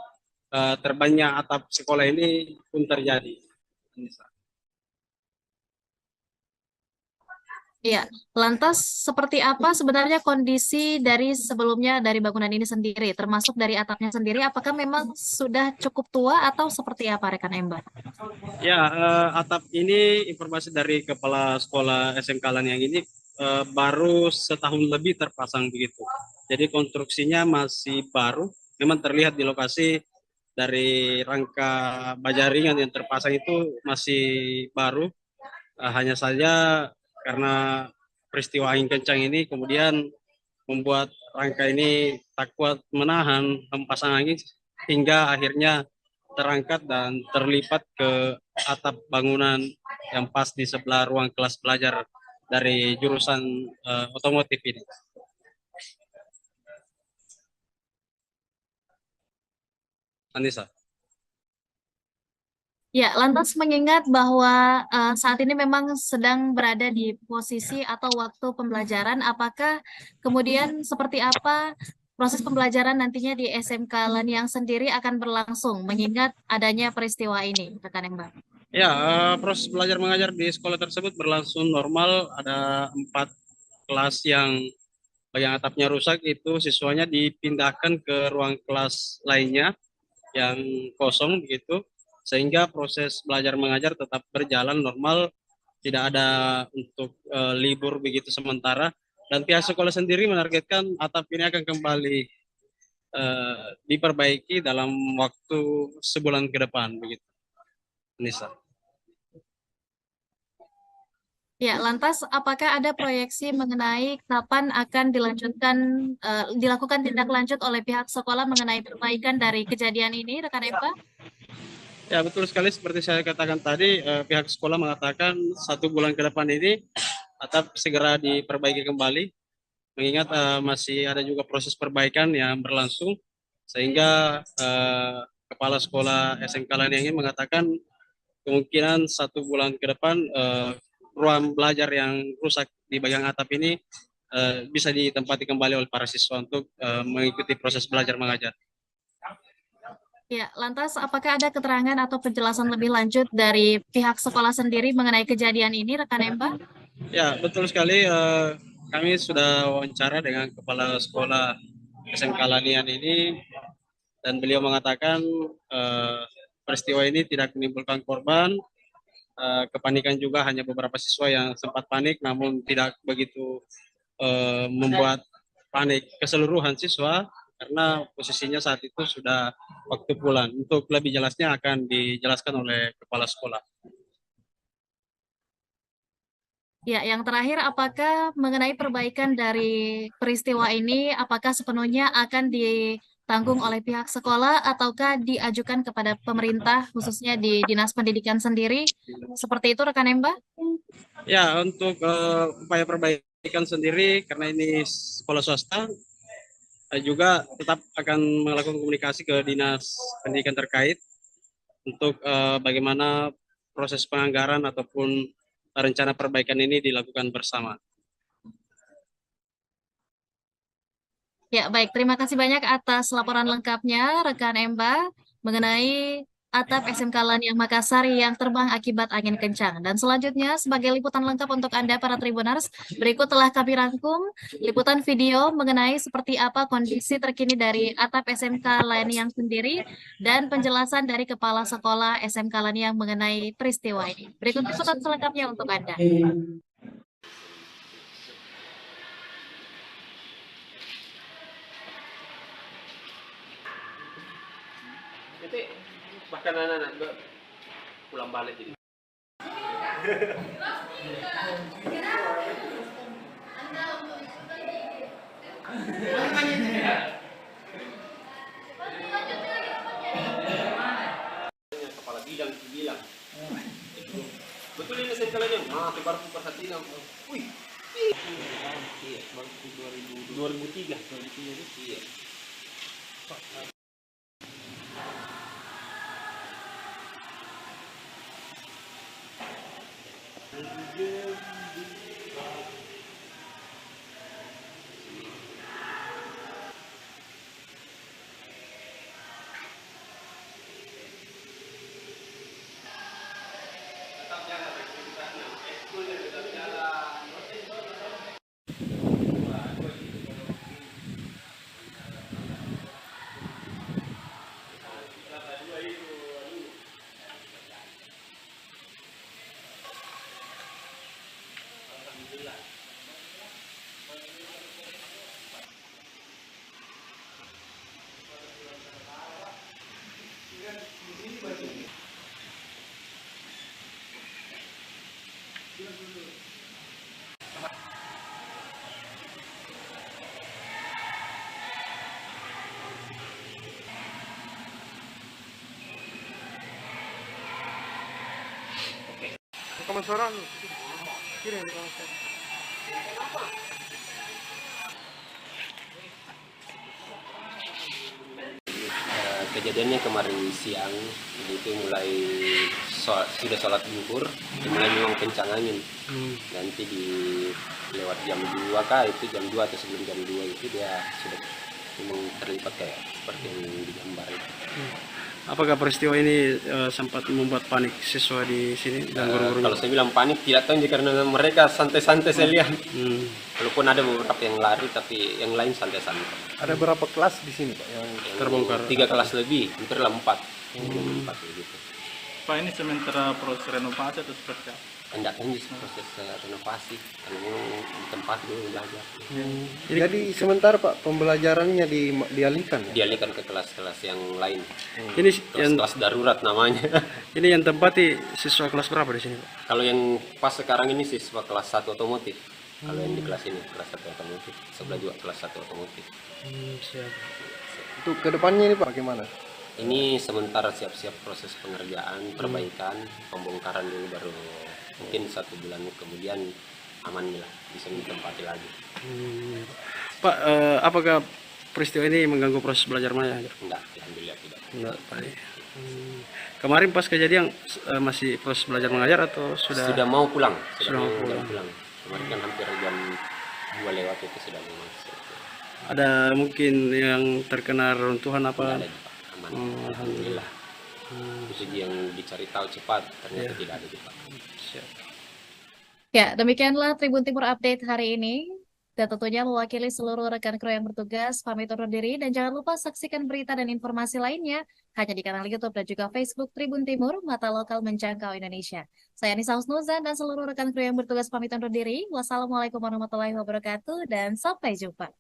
terbangnya atap sekolah ini pun terjadi. Iya, lantas seperti apa sebenarnya kondisi dari sebelumnya dari bangunan ini sendiri, termasuk dari atapnya sendiri, apakah memang sudah cukup tua atau seperti apa, rekan Emba? Ya, atap ini informasi dari kepala sekolah SMK Laniang ini baru setahun lebih terpasang begitu. Jadi konstruksinya masih baru, memang terlihat di lokasi dari rangka baja ringan yang terpasang itu masih baru. Hanya saja karena peristiwa angin kencang ini kemudian membuat rangka ini tak kuat menahan hempasan angin hingga akhirnya terangkat dan terlipat ke atap bangunan yang pas di sebelah ruang kelas belajar dari jurusan otomotif ini. Anissa. Ya, lantas mengingat bahwa saat ini memang sedang berada di posisi atau waktu pembelajaran, apakah kemudian seperti apa proses pembelajaran nantinya di SMK Laniang sendiri akan berlangsung, mengingat adanya peristiwa ini, rekan Mbak? Ya, proses belajar mengajar di sekolah tersebut berlangsung normal. Ada 4 kelas yang bagian atapnya rusak, itu siswanya dipindahkan ke ruang kelas lainnya yang kosong begitu, sehingga proses belajar mengajar tetap berjalan normal, tidak ada untuk libur begitu sementara, dan pihak sekolah sendiri menargetkan atap ini akan kembali diperbaiki dalam waktu sebulan ke depan begitu. Nisa. Ya, lantas apakah ada proyeksi mengenai kapan akan dilakukan tindak lanjut oleh pihak sekolah mengenai perbaikan dari kejadian ini, rekan Eva? Ya, betul sekali seperti saya katakan tadi, pihak sekolah mengatakan 1 bulan ke depan ini atap segera diperbaiki kembali, mengingat masih ada juga proses perbaikan yang berlangsung, sehingga kepala sekolah SMK Laniang ini mengatakan kemungkinan 1 bulan ke depan ruang belajar yang rusak di bagian atap ini bisa ditempati kembali oleh para siswa untuk mengikuti proses belajar mengajar. Ya, lantas apakah ada keterangan atau penjelasan lebih lanjut dari pihak sekolah sendiri mengenai kejadian ini, rekan Empa? Ya, betul sekali. Kami sudah wawancara dengan kepala sekolah SMK Lanian ini, dan beliau mengatakan peristiwa ini tidak menimbulkan korban. Kepanikan juga hanya beberapa siswa yang sempat panik, namun tidak begitu membuat panik keseluruhan siswa, karena posisinya saat itu sudah waktu pulang. Untuk lebih jelasnya akan dijelaskan oleh kepala sekolah. Ya, yang terakhir, apakah mengenai perbaikan dari peristiwa ini, apakah sepenuhnya akan ditanggung oleh pihak sekolah ataukah diajukan kepada pemerintah, khususnya di Dinas Pendidikan sendiri? Seperti itu, rekan Emba? Ya, untuk upaya perbaikan sendiri, karena ini sekolah swasta, juga tetap akan melakukan komunikasi ke Dinas Pendidikan terkait untuk bagaimana proses penganggaran ataupun rencana perbaikan ini dilakukan bersama. Ya, baik. Terima kasih banyak atas laporan lengkapnya, rekan Emba, mengenai atap SMK Laniang Makassar yang terbang akibat angin kencang. Dan selanjutnya, sebagai liputan lengkap untuk Anda, para Tribuners, berikut telah kami rangkum liputan video mengenai seperti apa kondisi terkini dari atap SMK Laniang sendiri dan penjelasan dari Kepala Sekolah SMK Laniang mengenai peristiwa ini. Berikut liputan selengkapnya untuk Anda. Nanti bahkan anak-anak pulang balik jadi. Kepala bidang itu bilang, betul ini saya kalian, nah baru perhatian, wih, iya, baru 2003 iya. Kemasaran. Kejadiannya kemarin siang, jadi itu mulai sudah sholat zuhur, mulai memang kencang angin. Nanti di lewat jam 2 kah, itu jam 2 atau sebelum jam 2 itu dia sudah memang terlibat kayak seperti yang digambar itu. Apakah peristiwa ini sempat membuat panik siswa di sini dan guru-guru? Kalau saya bilang panik tidak tahu karena mereka santai-santai saya lihat. Walaupun ada beberapa yang lari tapi yang lain santai-santai. Ada berapa kelas di sini, Pak, yang terbongkar? 3 kelas lebih, hampir 4. 4 gitu. Pak, ini sementara proses renovasi atau seperti apa? hendak lanjut proses renovasi karena memang di tempat dulu belajar. Jadi sementara Pak pembelajarannya dialihkan ya? Dialihkan ke kelas-kelas yang lain, Ini yang kelas-kelas darurat namanya. ini yang tempati siswa kelas berapa di sini, Pak? Kalau yang pas sekarang ini siswa kelas 1 otomotif. Kalau yang di kelas ini kelas 1 otomotif, sebelah juga kelas 1 otomotif. Siap. Untuk kedepannya ini Pak bagaimana? Ini sementara siap-siap proses pengerjaan, perbaikan, pembongkaran dulu, baru mungkin 1 bulan kemudian aman lah, bisa ditempati lagi. Pak, apakah peristiwa ini mengganggu proses belajar mengajar? Enggak, alhamdulillah tidak. Enggak, Pak. Kemarin pas kejadian masih proses belajar mengajar atau sudah? Sudah mau pulang, Sudah mau jam pulang. pulang. Kemarin kan hampir jam 2 lewat itu sudah mau masuk. Ada mungkin yang terkena runtuhan Tidak apa? ada Pak, aman. Alhamdulillah. Itu yang dicari tahu cepat, ternyata tidak ada di Pak. Siap. Ya, demikianlah Tribun Timur Update hari ini. Dan tentunya mewakili seluruh rekan kru yang bertugas, pamit undur diri. Dan jangan lupa saksikan berita dan informasi lainnya hanya di kanal YouTube dan juga Facebook Tribun Timur, mata lokal menjangkau Indonesia. Saya Nisa Husnuzan dan seluruh rekan kru yang bertugas pamit undur diri. Wassalamualaikum warahmatullahi wabarakatuh dan sampai jumpa.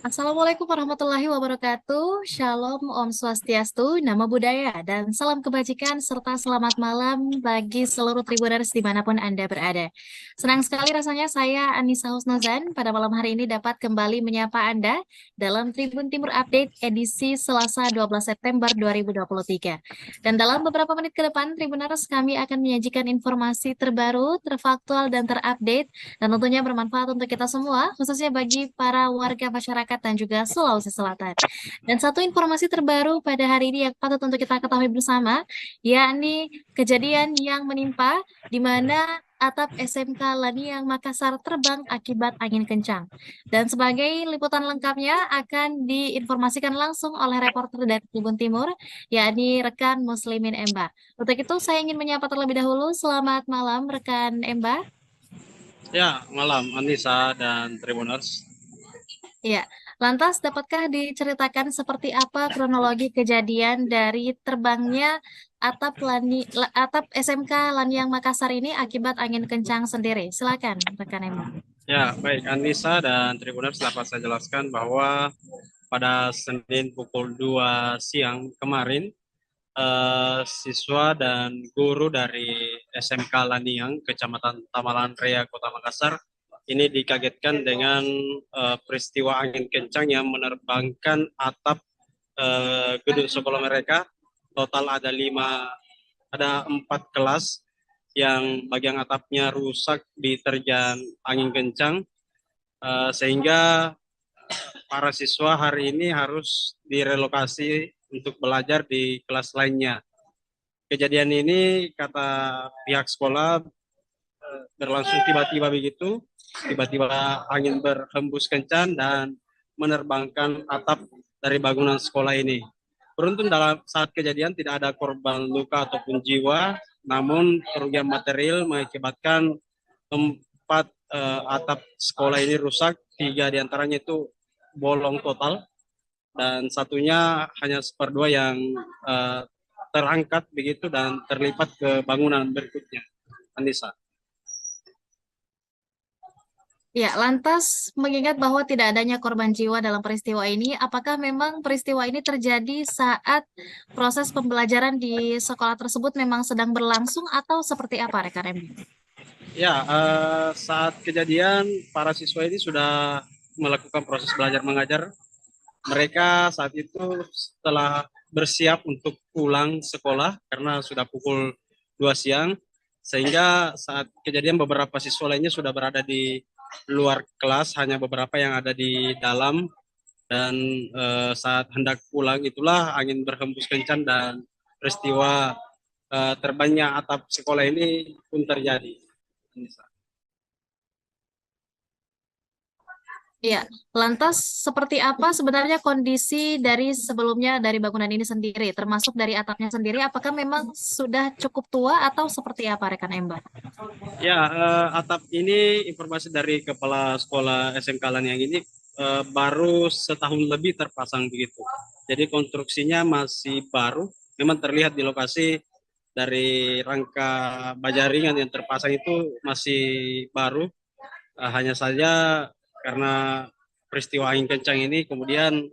Assalamualaikum warahmatullahi wabarakatuh. Shalom, Om Swastiastu, Namo Buddhaya, dan salam kebajikan serta selamat malam bagi seluruh Tribuners dimanapun Anda berada. Senang sekali rasanya saya Anissa Husnuzan pada malam hari ini dapat kembali menyapa Anda dalam Tribun Timur Update edisi Selasa 12 September 2023. Dan dalam beberapa menit ke depan, Tribuners kami akan menyajikan informasi terbaru, terfaktual, dan terupdate, dan tentunya bermanfaat untuk kita semua, khususnya bagi para warga masyarakat dan juga Sulawesi Selatan. Dan satu informasi terbaru pada hari ini yang patut untuk kita ketahui bersama, yakni kejadian yang menimpa di mana atap SMK Laniang Makassar terbang akibat angin kencang. Dan sebagai liputan lengkapnya akan diinformasikan langsung oleh reporter dari Tribun Timur, yakni rekan Muslimin Emba. Untuk itu saya ingin menyapa terlebih dahulu. Selamat malam rekan Emba. Ya, malam Anissa dan Tribuners. Ya, lantas dapatkah diceritakan seperti apa kronologi kejadian dari terbangnya atap SMK Laniang Makassar ini akibat angin kencang sendiri? Silakan, rekan Emma. Ya, baik Anissa dan Tribuners, dapat saya jelaskan bahwa pada Senin pukul 2 siang kemarin, siswa dan guru dari SMK Laniang, Kecamatan Tamalan Raya, Kota Makassar, ini dikagetkan dengan peristiwa angin kencang yang menerbangkan atap gedung sekolah mereka. Total ada 4 kelas yang bagian atapnya rusak diterjang angin kencang, sehingga para siswa hari ini harus direlokasi untuk belajar di kelas lainnya. Kejadian ini kata pihak sekolah berlangsung tiba-tiba begitu, tiba-tiba angin berhembus kencang dan menerbangkan atap dari bangunan sekolah ini. Beruntung dalam saat kejadian tidak ada korban luka ataupun jiwa, namun kerugian material mengakibatkan 4 atap sekolah ini rusak, 3 diantaranya itu bolong total, dan satunya hanya seperdua yang terangkat begitu dan terlipat ke bangunan berikutnya. Anissa. Ya, lantas mengingat bahwa tidak adanya korban jiwa dalam peristiwa ini, apakah memang peristiwa ini terjadi saat proses pembelajaran di sekolah tersebut memang sedang berlangsung atau seperti apa, rekan Emil? Ya, saat kejadian para siswa ini sudah melakukan proses belajar mengajar. Mereka saat itu setelah bersiap untuk pulang sekolah karena sudah pukul 2 siang, sehingga saat kejadian beberapa siswa lainnya sudah berada di luar kelas, hanya beberapa yang ada di dalam, dan saat hendak pulang itulah angin berhembus kencang dan peristiwa terbangnya atap sekolah ini pun terjadi. Ya, lantas seperti apa sebenarnya kondisi dari sebelumnya dari bangunan ini sendiri, termasuk dari atapnya sendiri, apakah memang sudah cukup tua atau seperti apa, rekan Ember? Ya, atap ini informasi dari kepala sekolah SMK Laniang ini baru setahun lebih terpasang begitu. Jadi konstruksinya masih baru, memang terlihat di lokasi dari rangka baja ringan yang terpasang itu masih baru. Hanya saja karena peristiwa angin kencang ini kemudian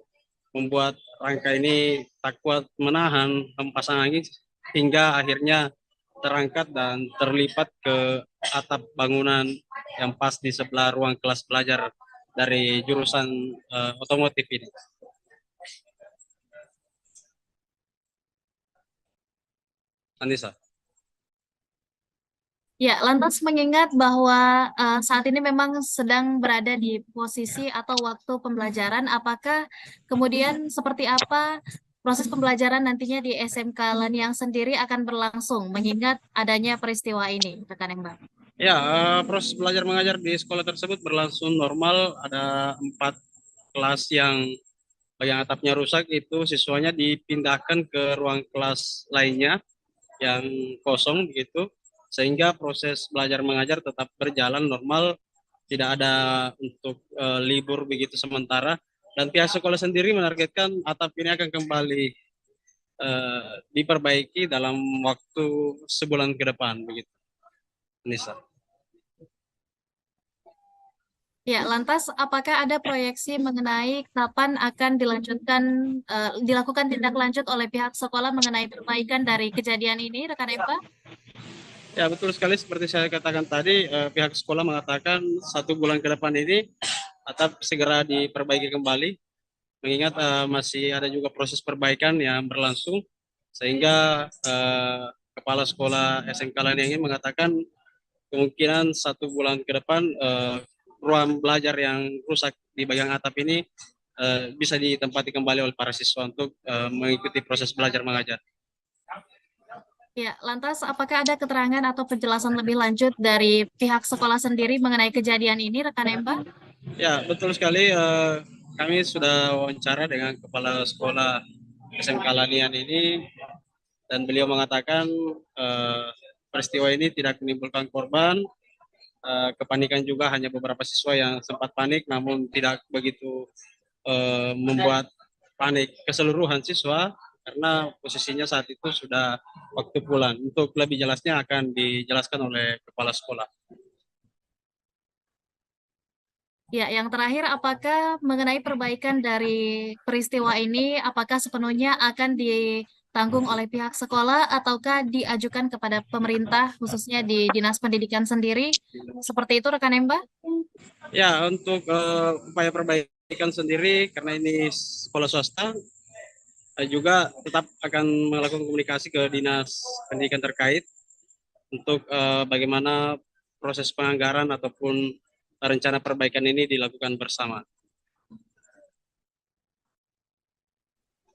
membuat rangka ini tak kuat menahan hempasan angin hingga akhirnya terangkat dan terlipat ke atap bangunan yang pas di sebelah ruang kelas belajar dari jurusan otomotif ini. Anissa. Ya, lantas mengingat bahwa saat ini memang sedang berada di posisi atau waktu pembelajaran, apakah kemudian seperti apa proses pembelajaran nantinya di SMK Laniang sendiri akan berlangsung, mengingat adanya peristiwa ini, rekan Ember? Ya, proses belajar mengajar di sekolah tersebut berlangsung normal. Ada 4 kelas yang atapnya rusak, itu siswanya dipindahkan ke ruang kelas lainnya yang kosong begitu, sehingga proses belajar mengajar tetap berjalan normal, tidak ada untuk libur begitu sementara, dan pihak sekolah sendiri menargetkan atap ini akan kembali diperbaiki dalam waktu sebulan ke depan begitu. Nisa. Ya, lantas apakah ada proyeksi mengenai kapan akan dilakukan tindak lanjut oleh pihak sekolah mengenai perbaikan dari kejadian ini, rekan Eva? Ya, betul sekali seperti saya katakan tadi, pihak sekolah mengatakan 1 bulan ke depan ini atap segera diperbaiki kembali, mengingat masih ada juga proses perbaikan yang berlangsung, sehingga kepala sekolah SMK Laniang ini mengatakan kemungkinan 1 bulan ke depan ruang belajar yang rusak di bagian atap ini bisa ditempati kembali oleh para siswa untuk mengikuti proses belajar mengajar. Ya, lantas apakah ada keterangan atau penjelasan lebih lanjut dari pihak sekolah sendiri mengenai kejadian ini, rekan Emba? Ya, betul sekali. Kami sudah wawancara dengan kepala sekolah SMK Lanian ini, dan beliau mengatakan peristiwa ini tidak menimbulkan korban. Kepanikan juga hanya beberapa siswa yang sempat panik, namun tidak begitu membuat panik keseluruhan siswa karena posisinya saat itu sudah waktu pulang. Untuk lebih jelasnya akan dijelaskan oleh kepala sekolah. Ya, yang terakhir, apakah mengenai perbaikan dari peristiwa ini, apakah sepenuhnya akan ditanggung oleh pihak sekolah ataukah diajukan kepada pemerintah, khususnya di Dinas Pendidikan sendiri? Seperti itu, rekan Emba? Ya, untuk upaya perbaikan sendiri, karena ini sekolah swasta, juga tetap akan melakukan komunikasi ke Dinas Pendidikan terkait untuk bagaimana proses penganggaran ataupun rencana perbaikan ini dilakukan bersama.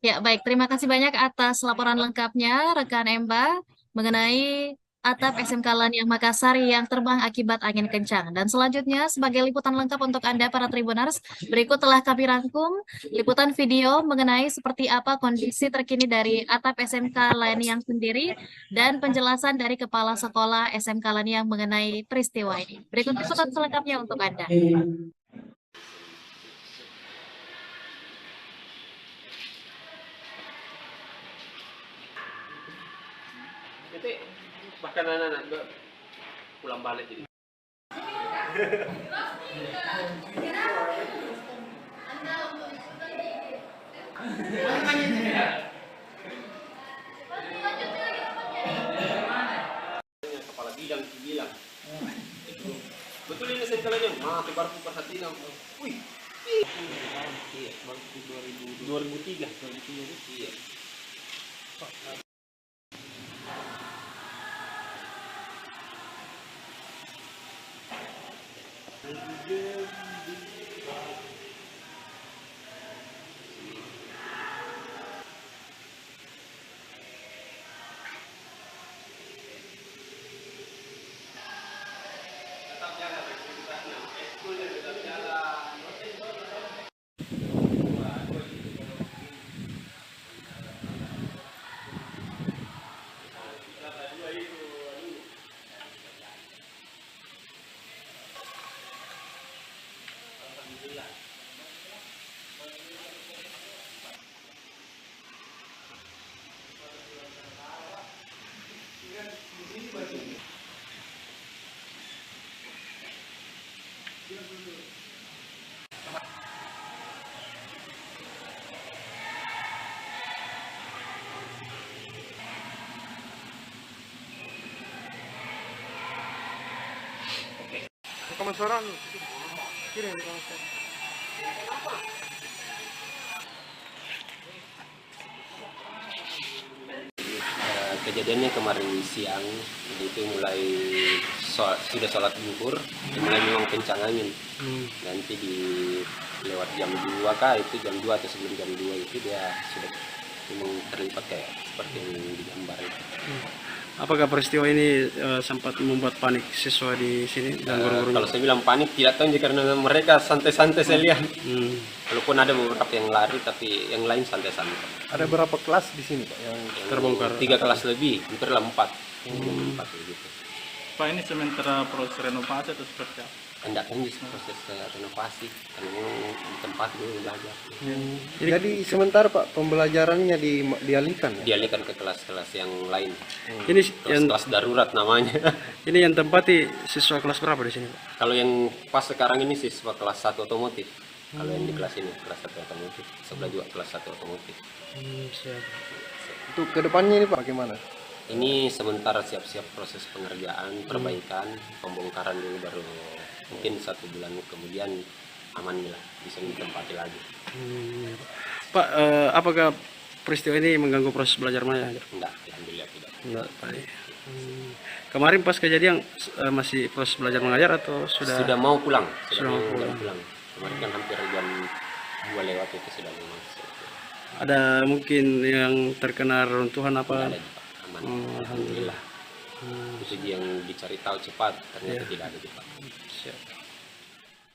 Ya, baik. Terima kasih banyak atas laporan lengkapnya, rekan Emba, mengenai atap SMK Laniang Makassar yang terbang akibat angin kencang. Dan selanjutnya, sebagai liputan lengkap untuk Anda, para Tribuners, berikut telah kami rangkum liputan video mengenai seperti apa kondisi terkini dari atap SMK Laniang sendiri dan penjelasan dari Kepala Sekolah SMK Laniang mengenai peristiwa ini. Berikut liputan selengkapnya untuk Anda. Itu bahkan anak-anak juga pulang balik jadi. Kepala bidang bilang, betul ini saya aja, mati baru perhatian. Wih, iya, baru 2003. Iya. Kemasaran. Kejadiannya kemarin siang, jadi itu mulai sudah sholat zuhur, mulai memang kencang angin. Nanti di lewat jam 2 kah, itu jam 2 atau sebelum jam 2 itu dia sudah memang terlibat kayak seperti yang digambar itu. Apakah peristiwa ini sempat membuat panik siswa di sini dan guru-guru? Kalau saya bilang panik tidak tahu karena mereka santai-santai saya lihat. Walaupun ada beberapa yang lari tapi yang lain santai-santai. Ada berapa kelas di sini Pak yang Terbongkar. 3 kelas lebih, hampir 4. 4 gitu. Pak, ini sementara proses renovasi atau seperti apa? Hendak lanjut proses renovasi karena memang di tempat dulu belajar. Jadi sementara Pak pembelajarannya dialihkan ya? Dialihkan ke kelas-kelas yang lain. Ini yang Kelas darurat namanya. ini yang tempati siswa kelas berapa di sini, Pak? Kalau yang pas sekarang ini siswa kelas 1 otomotif. Kalau yang di kelas ini kelas 1 otomotif, sebelah juga kelas 1 otomotif. Siap. Untuk kedepannya ini Pak bagaimana? Ini sementara siap-siap proses pengerjaan, perbaikan, pembongkaran dulu baru mungkin 1 bulan kemudian aman lah, bisa ditempati lagi. Pak, apakah peristiwa ini mengganggu proses belajar mengajar? Enggak, alhamdulillah tidak. Enggak, Pak. Kemarin pas kejadian masih proses belajar mengajar atau Sudah mau pulang, Sudah mau jam pulang. pulang. Kemarin kan hampir jam 2 lewat itu sudah memang. ada mungkin yang terkena runtuhan apa? Tidak ada Pak, aman. Alhamdulillah. Itu yang dicari tahu cepat, ternyata tidak ada cepat. Siap.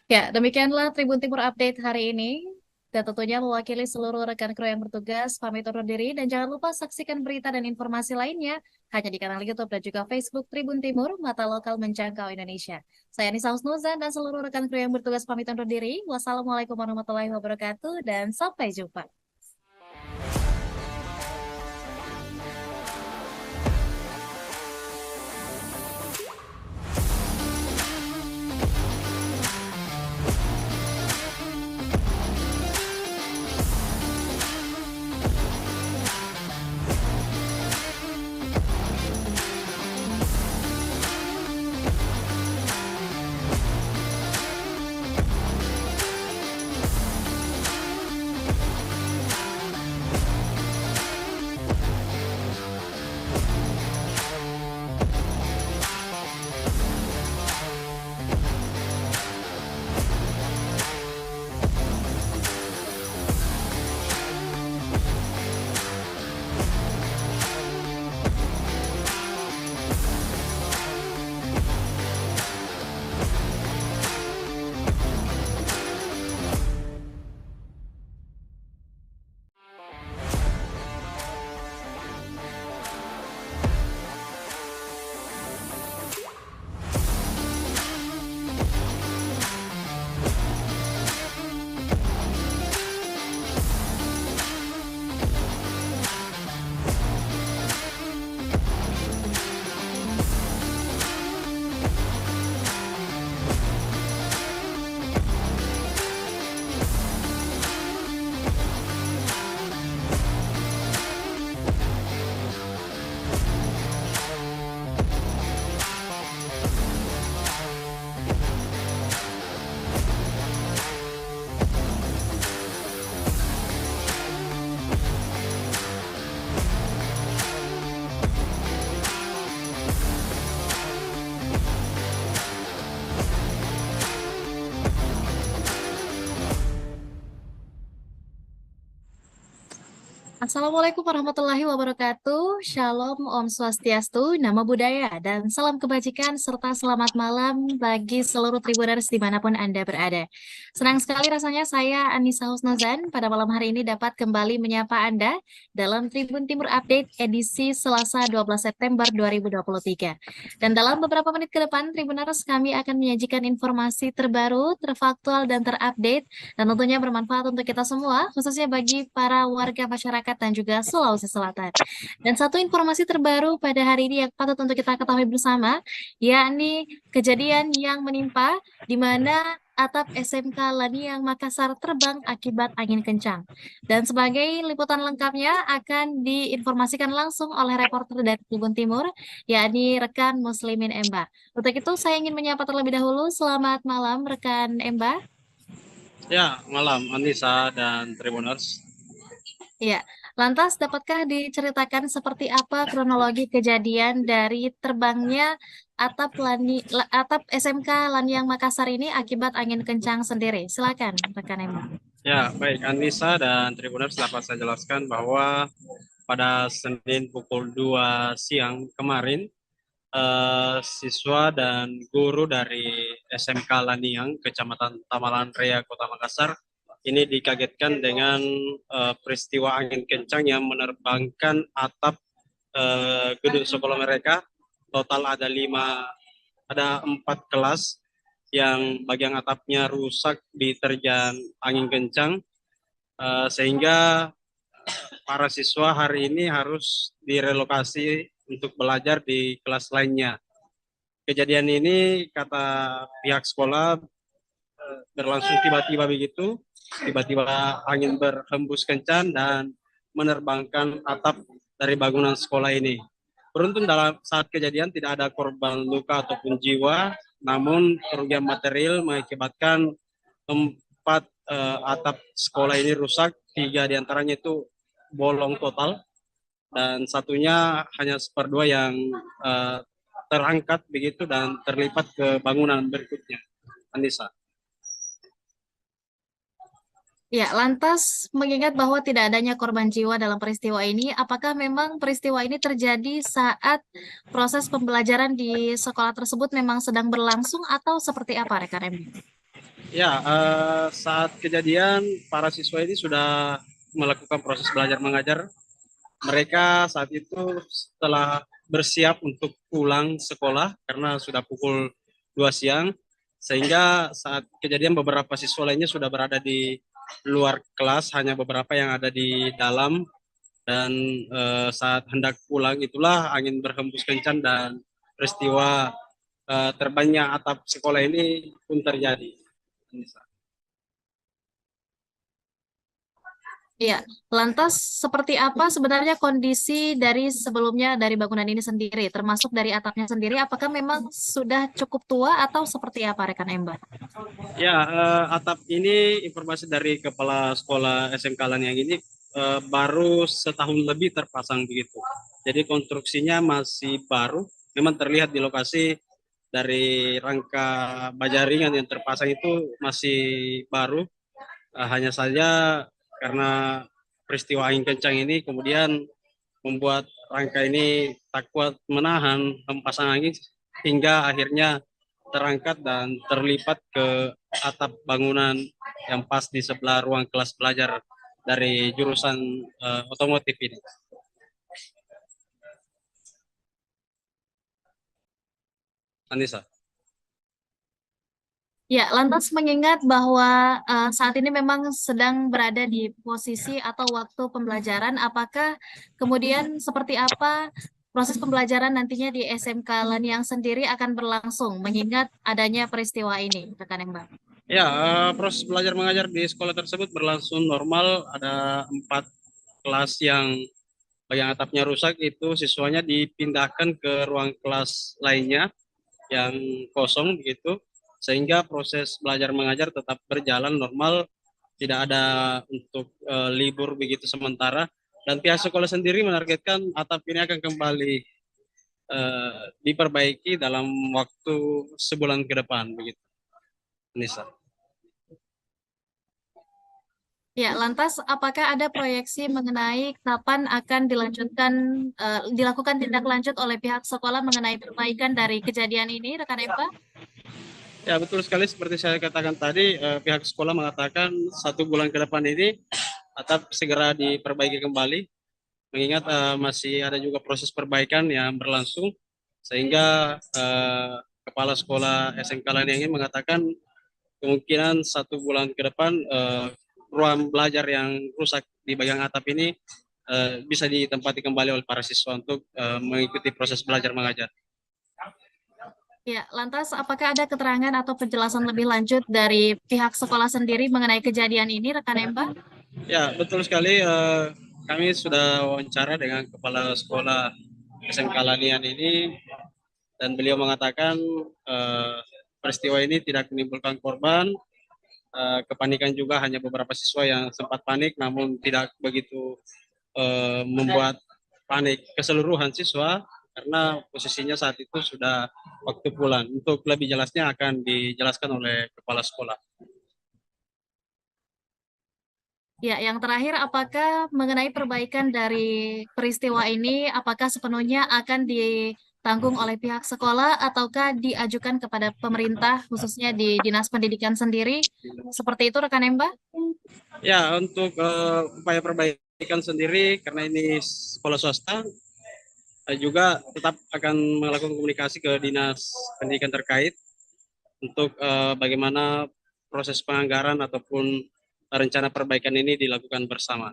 Ya, demikianlah Tribun Timur Update hari ini. Dan tentunya mewakili seluruh rekan kru yang bertugas, pamit undur diri. Dan jangan lupa saksikan berita dan informasi lainnya hanya di kanal YouTube dan juga Facebook Tribun Timur, mata lokal menjangkau Indonesia. Saya Nisa Husnuzan dan seluruh rekan kru yang bertugas pamit undur diri. Wassalamualaikum warahmatullahi wabarakatuh dan sampai jumpa. Assalamualaikum warahmatullahi wabarakatuh. Shalom, Om Swastiastu, Namo Buddhaya, dan salam kebajikan serta selamat malam bagi seluruh Tribuners dimanapun Anda berada. Senang sekali rasanya saya Anissa Husnuzan pada malam hari ini dapat kembali menyapa Anda dalam Tribun Timur Update edisi Selasa 12 September 2023. Dan dalam beberapa menit ke depan, Tribuners kami akan menyajikan informasi terbaru, terfaktual, dan terupdate, dan tentunya bermanfaat untuk kita semua, khususnya bagi para warga masyarakat dan juga Sulawesi Selatan. Dan satu informasi terbaru pada hari ini yang patut untuk kita ketahui bersama, yakni kejadian yang menimpa di mana atap SMK Laniang Makassar terbang akibat angin kencang. Dan sebagai liputan lengkapnya akan diinformasikan langsung oleh reporter dari Tribun Timur, yakni rekan Muslimin Emba. Untuk itu saya ingin menyapa terlebih dahulu. Selamat malam rekan Emba. Ya, malam Anissa dan Tribuners. Ya, lantas dapatkah diceritakan seperti apa kronologi kejadian dari terbangnya atap SMK Laniang Makassar ini akibat angin kencang sendiri? Silakan, rekan Emma. Ya, baik Anissa dan Tribuners, dapat saya jelaskan bahwa pada Senin pukul 2 siang kemarin, siswa dan guru dari SMK Laniang, Kecamatan Tamalan Raya, Kota Makassar, ini dikagetkan dengan peristiwa angin kencang yang menerbangkan atap gedung sekolah mereka. Total ada 4 kelas yang bagian atapnya rusak diterjang angin kencang, sehingga para siswa hari ini harus direlokasi untuk belajar di kelas lainnya. Kejadian ini kata pihak sekolah berlangsung tiba-tiba begitu, tiba-tiba angin berhembus kencang dan menerbangkan atap dari bangunan sekolah ini. Beruntung dalam saat kejadian tidak ada korban luka ataupun jiwa, namun kerugian material mengakibatkan 4 atap sekolah ini rusak, 3 diantaranya itu bolong total, dan satunya hanya 1/2 yang terangkat begitu dan terlipat ke bangunan berikutnya. Anissa. Ya, lantas mengingat bahwa tidak adanya korban jiwa dalam peristiwa ini, apakah memang peristiwa ini terjadi saat proses pembelajaran di sekolah tersebut memang sedang berlangsung atau seperti apa, rekan Emma? Ya, saat kejadian para siswa ini sudah melakukan proses belajar mengajar. Mereka saat itu setelah bersiap untuk pulang sekolah karena sudah pukul 2 siang, sehingga saat kejadian beberapa siswa lainnya sudah berada di luar kelas, hanya beberapa yang ada di dalam, dan saat hendak pulang itulah angin berhembus kencang dan peristiwa terbangnya atap sekolah ini pun terjadi. Iya, lantas seperti apa sebenarnya kondisi dari sebelumnya dari bangunan ini sendiri, termasuk dari atapnya sendiri, apakah memang sudah cukup tua atau seperti apa, rekan Emba? Ya, atap ini informasi dari kepala sekolah SMK Laniang ini baru setahun lebih terpasang begitu. Jadi konstruksinya masih baru, memang terlihat di lokasi dari rangka baja ringan yang terpasang itu masih baru. Hanya saja karena peristiwa angin kencang ini kemudian membuat rangka ini tak kuat menahan hempasan angin hingga akhirnya terangkat dan terlipat ke atap bangunan yang pas di sebelah ruang kelas belajar dari jurusan otomotif ini. Anissa. Ya, lantas mengingat bahwa saat ini memang sedang berada di posisi atau waktu pembelajaran, apakah kemudian seperti apa proses pembelajaran nantinya di SMK Laniang sendiri akan berlangsung, mengingat adanya peristiwa ini, rekan Emba? Ya, proses belajar mengajar di sekolah tersebut berlangsung normal. Ada 4 kelas yang bagian atapnya rusak, itu siswanya dipindahkan ke ruang kelas lainnya yang kosong begitu, sehingga proses belajar mengajar tetap berjalan normal, tidak ada untuk libur begitu sementara, dan pihak sekolah sendiri menargetkan atap ini akan kembali diperbaiki dalam waktu sebulan ke depan begitu. Nisa. Ya, lantas apakah ada proyeksi mengenai kapan akan dilakukan tindak lanjut oleh pihak sekolah mengenai perbaikan dari kejadian ini, rekan Eva? Ya, betul sekali seperti saya katakan tadi, pihak sekolah mengatakan 1 bulan ke depan ini atap segera diperbaiki kembali, mengingat masih ada juga proses perbaikan yang berlangsung, sehingga Kepala Sekolah SMK Laniang ini mengatakan kemungkinan 1 bulan ke depan ruang belajar yang rusak di bagian atap ini bisa ditempati kembali oleh para siswa untuk mengikuti proses belajar mengajar. Ya, lantas apakah ada keterangan atau penjelasan lebih lanjut dari pihak sekolah sendiri mengenai kejadian ini, rekan Emba? Ya, betul sekali. Kami sudah wawancara dengan Kepala Sekolah SMK Lanian ini, dan beliau mengatakan peristiwa ini tidak menimbulkan korban. Kepanikan juga hanya beberapa siswa yang sempat panik, namun tidak begitu membuat panik keseluruhan siswa, karena posisinya saat itu sudah waktu pulang. Untuk lebih jelasnya akan dijelaskan oleh Kepala Sekolah. Ya, yang terakhir, apakah mengenai perbaikan dari peristiwa ini, apakah sepenuhnya akan ditanggung oleh pihak sekolah ataukah diajukan kepada pemerintah, khususnya di Dinas Pendidikan sendiri? Seperti itu, rekan Emba? Ya, untuk upaya perbaikan sendiri, karena ini sekolah swasta, juga tetap akan melakukan komunikasi ke Dinas Pendidikan terkait untuk bagaimana proses penganggaran ataupun rencana perbaikan ini dilakukan bersama.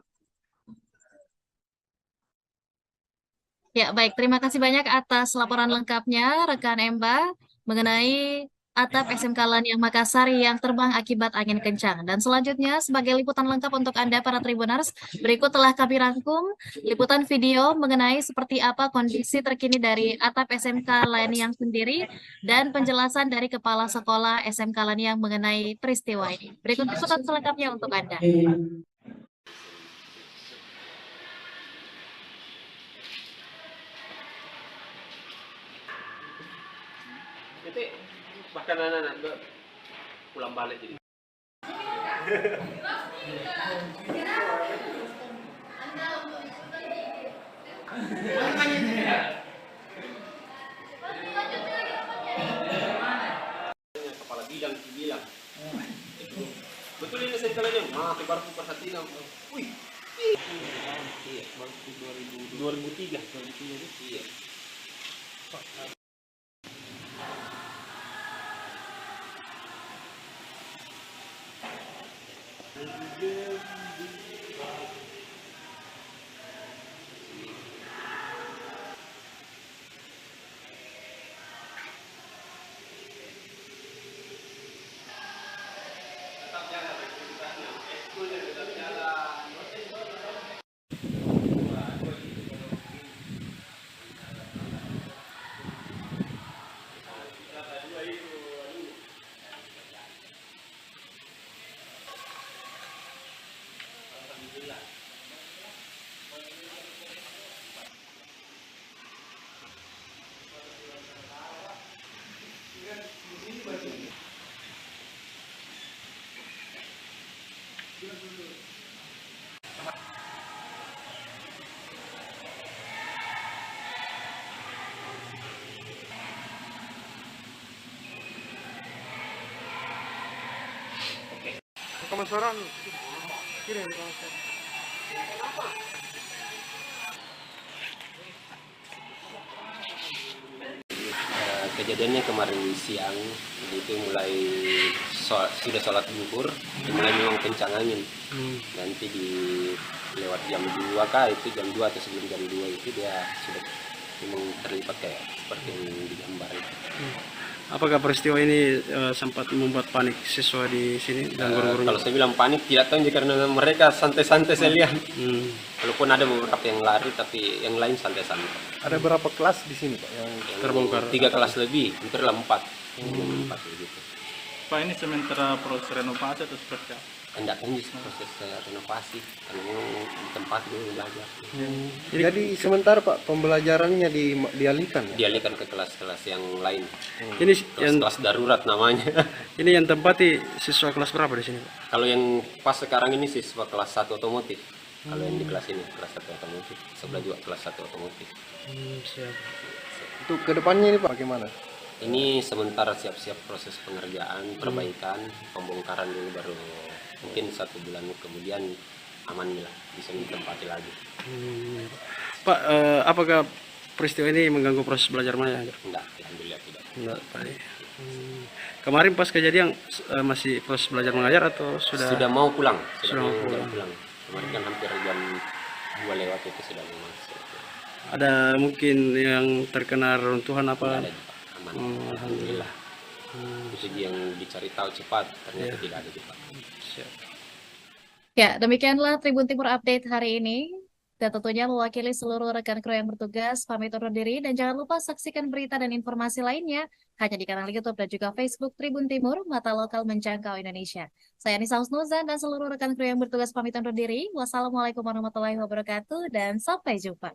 Ya, baik. Terima kasih banyak atas laporan lengkapnya, rekan Emba, mengenai atap SMK Laniang Makassar yang terbang akibat angin kencang. Dan selanjutnya, sebagai liputan lengkap untuk Anda, para Tribuners, berikut telah kami rangkum liputan video mengenai seperti apa kondisi terkini dari atap SMK Laniang sendiri dan penjelasan dari Kepala Sekolah SMK Laniang mengenai peristiwa ini. Berikut liputan selengkapnya untuk Anda. Itu bahkan anak-anak pulang balik jadi. Kepala bidang bilang, betul ini saya kalian mati baru perhatian. Wih, iya, baru 2003. Iya. Kemasaran. Kejadiannya kemarin siang, jadi itu mulai sudah sholat zuhur, mulai memang kencang angin. Nanti di lewat jam 2 kah, itu jam 2 atau sebelum jam 2 itu dia sudah memang terlibat kayak seperti yang digambar itu. Apakah peristiwa ini sempat membuat panik siswa di sini dan guru-guru? Kalau saya bilang panik tidak tahu karena mereka santai-santai saya lihat. Walaupun ada beberapa yang lari tapi yang lain santai-santai. Ada berapa kelas di sini, Pak, yang terbongkar? 3 kelas lebih, hampir 4. 4 gitu. Pak, ini sementara proses renovasi atau seperti apa? hendak lanjut proses renovasi karena memang di tempat dulu belajar. Jadi sementara Pak pembelajarannya dialihkan. Dialihkan ke kelas-kelas yang lain, Ini yang kelas darurat namanya. ini yang tempati siswa kelas berapa di sini, Pak? Kalau yang pas sekarang ini siswa kelas 1 otomotif. Kalau yang di kelas ini kelas 1 otomotif, sebelah juga kelas 1 otomotif. Siap. Untuk kedepannya ini Pak bagaimana? Ini sementara siap-siap proses pengerjaan, perbaikan, pembongkaran dulu baru mungkin 1 bulan kemudian aman lah, bisa ditempati lagi. Pak, apakah peristiwa ini mengganggu proses belajar Maya? Enggak, alhamdulillah tidak. Enggak, Pak. Kemarin pas kejadian masih proses belajar mengajar atau sudah? Sudah mau pulang, Sudah mau jam pulang. pulang. Kemarin kan hampir jam 2 lewat itu sudah mau masuk. Ada mungkin yang terkena runtuhan Tidak apa? ada Pak, aman. Alhamdulillah. Itu yang dicari tahu cepat, ternyata tidak ada cepat. Siap. Ya, demikianlah Tribun Timur Update hari ini. Dan tentunya mewakili seluruh rekan kru yang bertugas, pamit undur diri. Dan jangan lupa saksikan berita dan informasi lainnya hanya di kanal YouTube dan juga Facebook Tribun Timur, mata lokal menjangkau Indonesia. Saya Nisa Husnuzan dan seluruh rekan kru yang bertugas pamit undur diri. Wassalamualaikum warahmatullahi wabarakatuh dan sampai jumpa.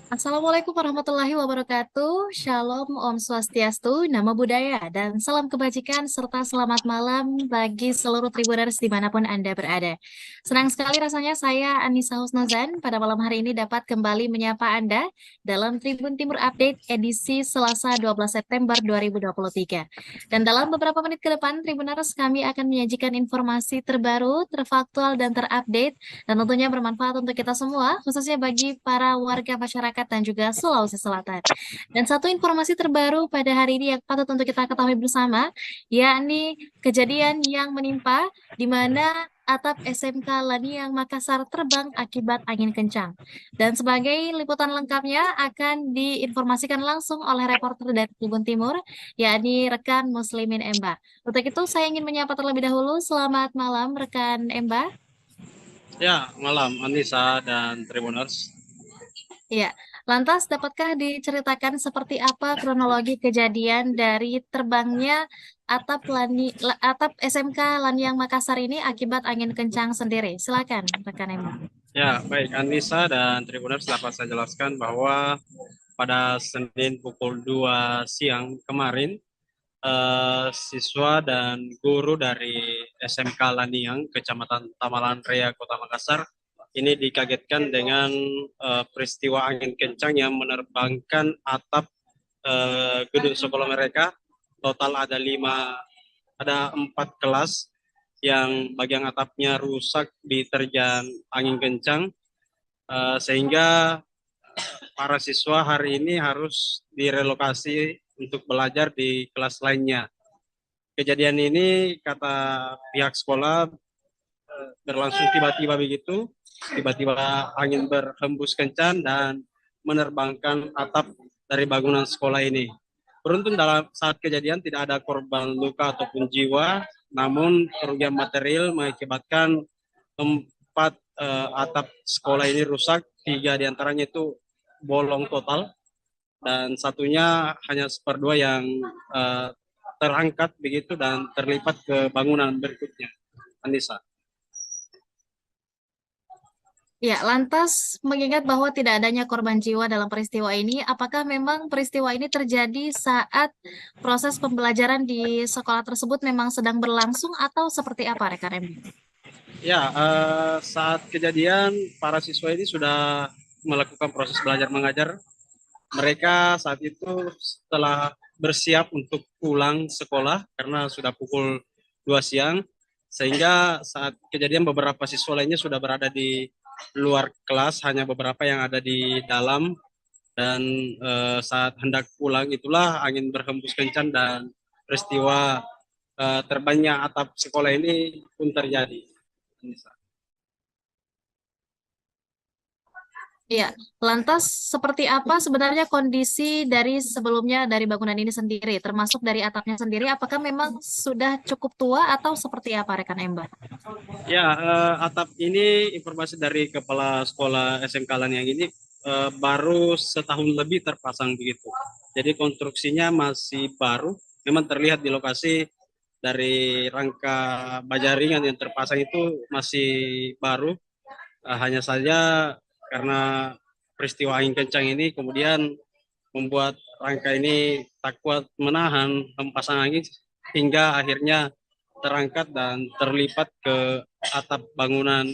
Assalamualaikum warahmatullahi wabarakatuh. Shalom, Om Swastiastu, Namo Buddhaya, dan salam kebajikan serta selamat malam bagi seluruh Tribuners dimanapun Anda berada. Senang sekali rasanya saya Anissa Husnuzan pada malam hari ini dapat kembali menyapa Anda dalam Tribun Timur Update edisi Selasa 12 September 2023. Dan dalam beberapa menit ke depan, Tribuners kami akan menyajikan informasi terbaru, terfaktual, dan terupdate, dan tentunya bermanfaat untuk kita semua, khususnya bagi para warga masyarakat dan juga Sulawesi Selatan. Dan satu informasi terbaru pada hari ini yang patut untuk kita ketahui bersama, yakni kejadian yang menimpa di mana atap SMK Laniang Makassar terbang akibat angin kencang. Dan sebagai liputan lengkapnya akan diinformasikan langsung oleh reporter dari Tribun Timur, yakni rekan Muslimin Emba. Untuk itu saya ingin menyapa terlebih dahulu. Selamat malam rekan Emba. Ya, malam Anissa dan Tribuners. Ya, lantas dapatkah diceritakan seperti apa kronologi kejadian dari terbangnya atap SMK Laniang Makassar ini akibat angin kencang sendiri? Silakan rekan Emma. Ya, baik Anissa dan Tribuners, dapat saya jelaskan bahwa pada Senin pukul 2 siang kemarin siswa dan guru dari SMK Laniang, Kecamatan Tamalan Raya, Kota Makassar, ini dikagetkan dengan peristiwa angin kencang yang menerbangkan atap gedung sekolah mereka. Total ada 4 kelas yang bagian atapnya rusak diterjang angin kencang, sehingga para siswa hari ini harus direlokasi untuk belajar di kelas lainnya. Kejadian ini kata pihak sekolah berlangsung tiba-tiba begitu, tiba-tiba angin berhembus kencang dan menerbangkan atap dari bangunan sekolah ini. Beruntung dalam saat kejadian tidak ada korban luka ataupun jiwa, namun kerugian material mengakibatkan 4 atap sekolah ini rusak, 3 diantaranya itu bolong total, dan satunya hanya seperdua yang terangkat begitu dan terlipat ke bangunan berikutnya. Anissa. Ya, lantas mengingat bahwa tidak adanya korban jiwa dalam peristiwa ini, apakah memang peristiwa ini terjadi saat proses pembelajaran di sekolah tersebut memang sedang berlangsung atau seperti apa rekan MB? Ya, saat kejadian para siswa ini sudah melakukan proses belajar mengajar. Mereka saat itu setelah bersiap untuk pulang sekolah karena sudah pukul 2 siang, sehingga saat kejadian beberapa siswa lainnya sudah berada di luar kelas, hanya beberapa yang ada di dalam, dan saat hendak pulang itulah angin berhembus kencang dan peristiwa terbangnya atap sekolah ini pun terjadi. Iya, lantas seperti apa sebenarnya kondisi dari sebelumnya dari bangunan ini sendiri, termasuk dari atapnya sendiri, apakah memang sudah cukup tua atau seperti apa rekan Emba? Ya, atap ini informasi dari kepala sekolah SMK Laniang ini baru setahun lebih terpasang begitu. Jadi konstruksinya masih baru, memang terlihat di lokasi dari rangka baja ringan yang terpasang itu masih baru. Hanya saja karena peristiwa angin kencang ini kemudian membuat rangka ini tak kuat menahan hempasan angin hingga akhirnya terangkat dan terlipat ke atap bangunan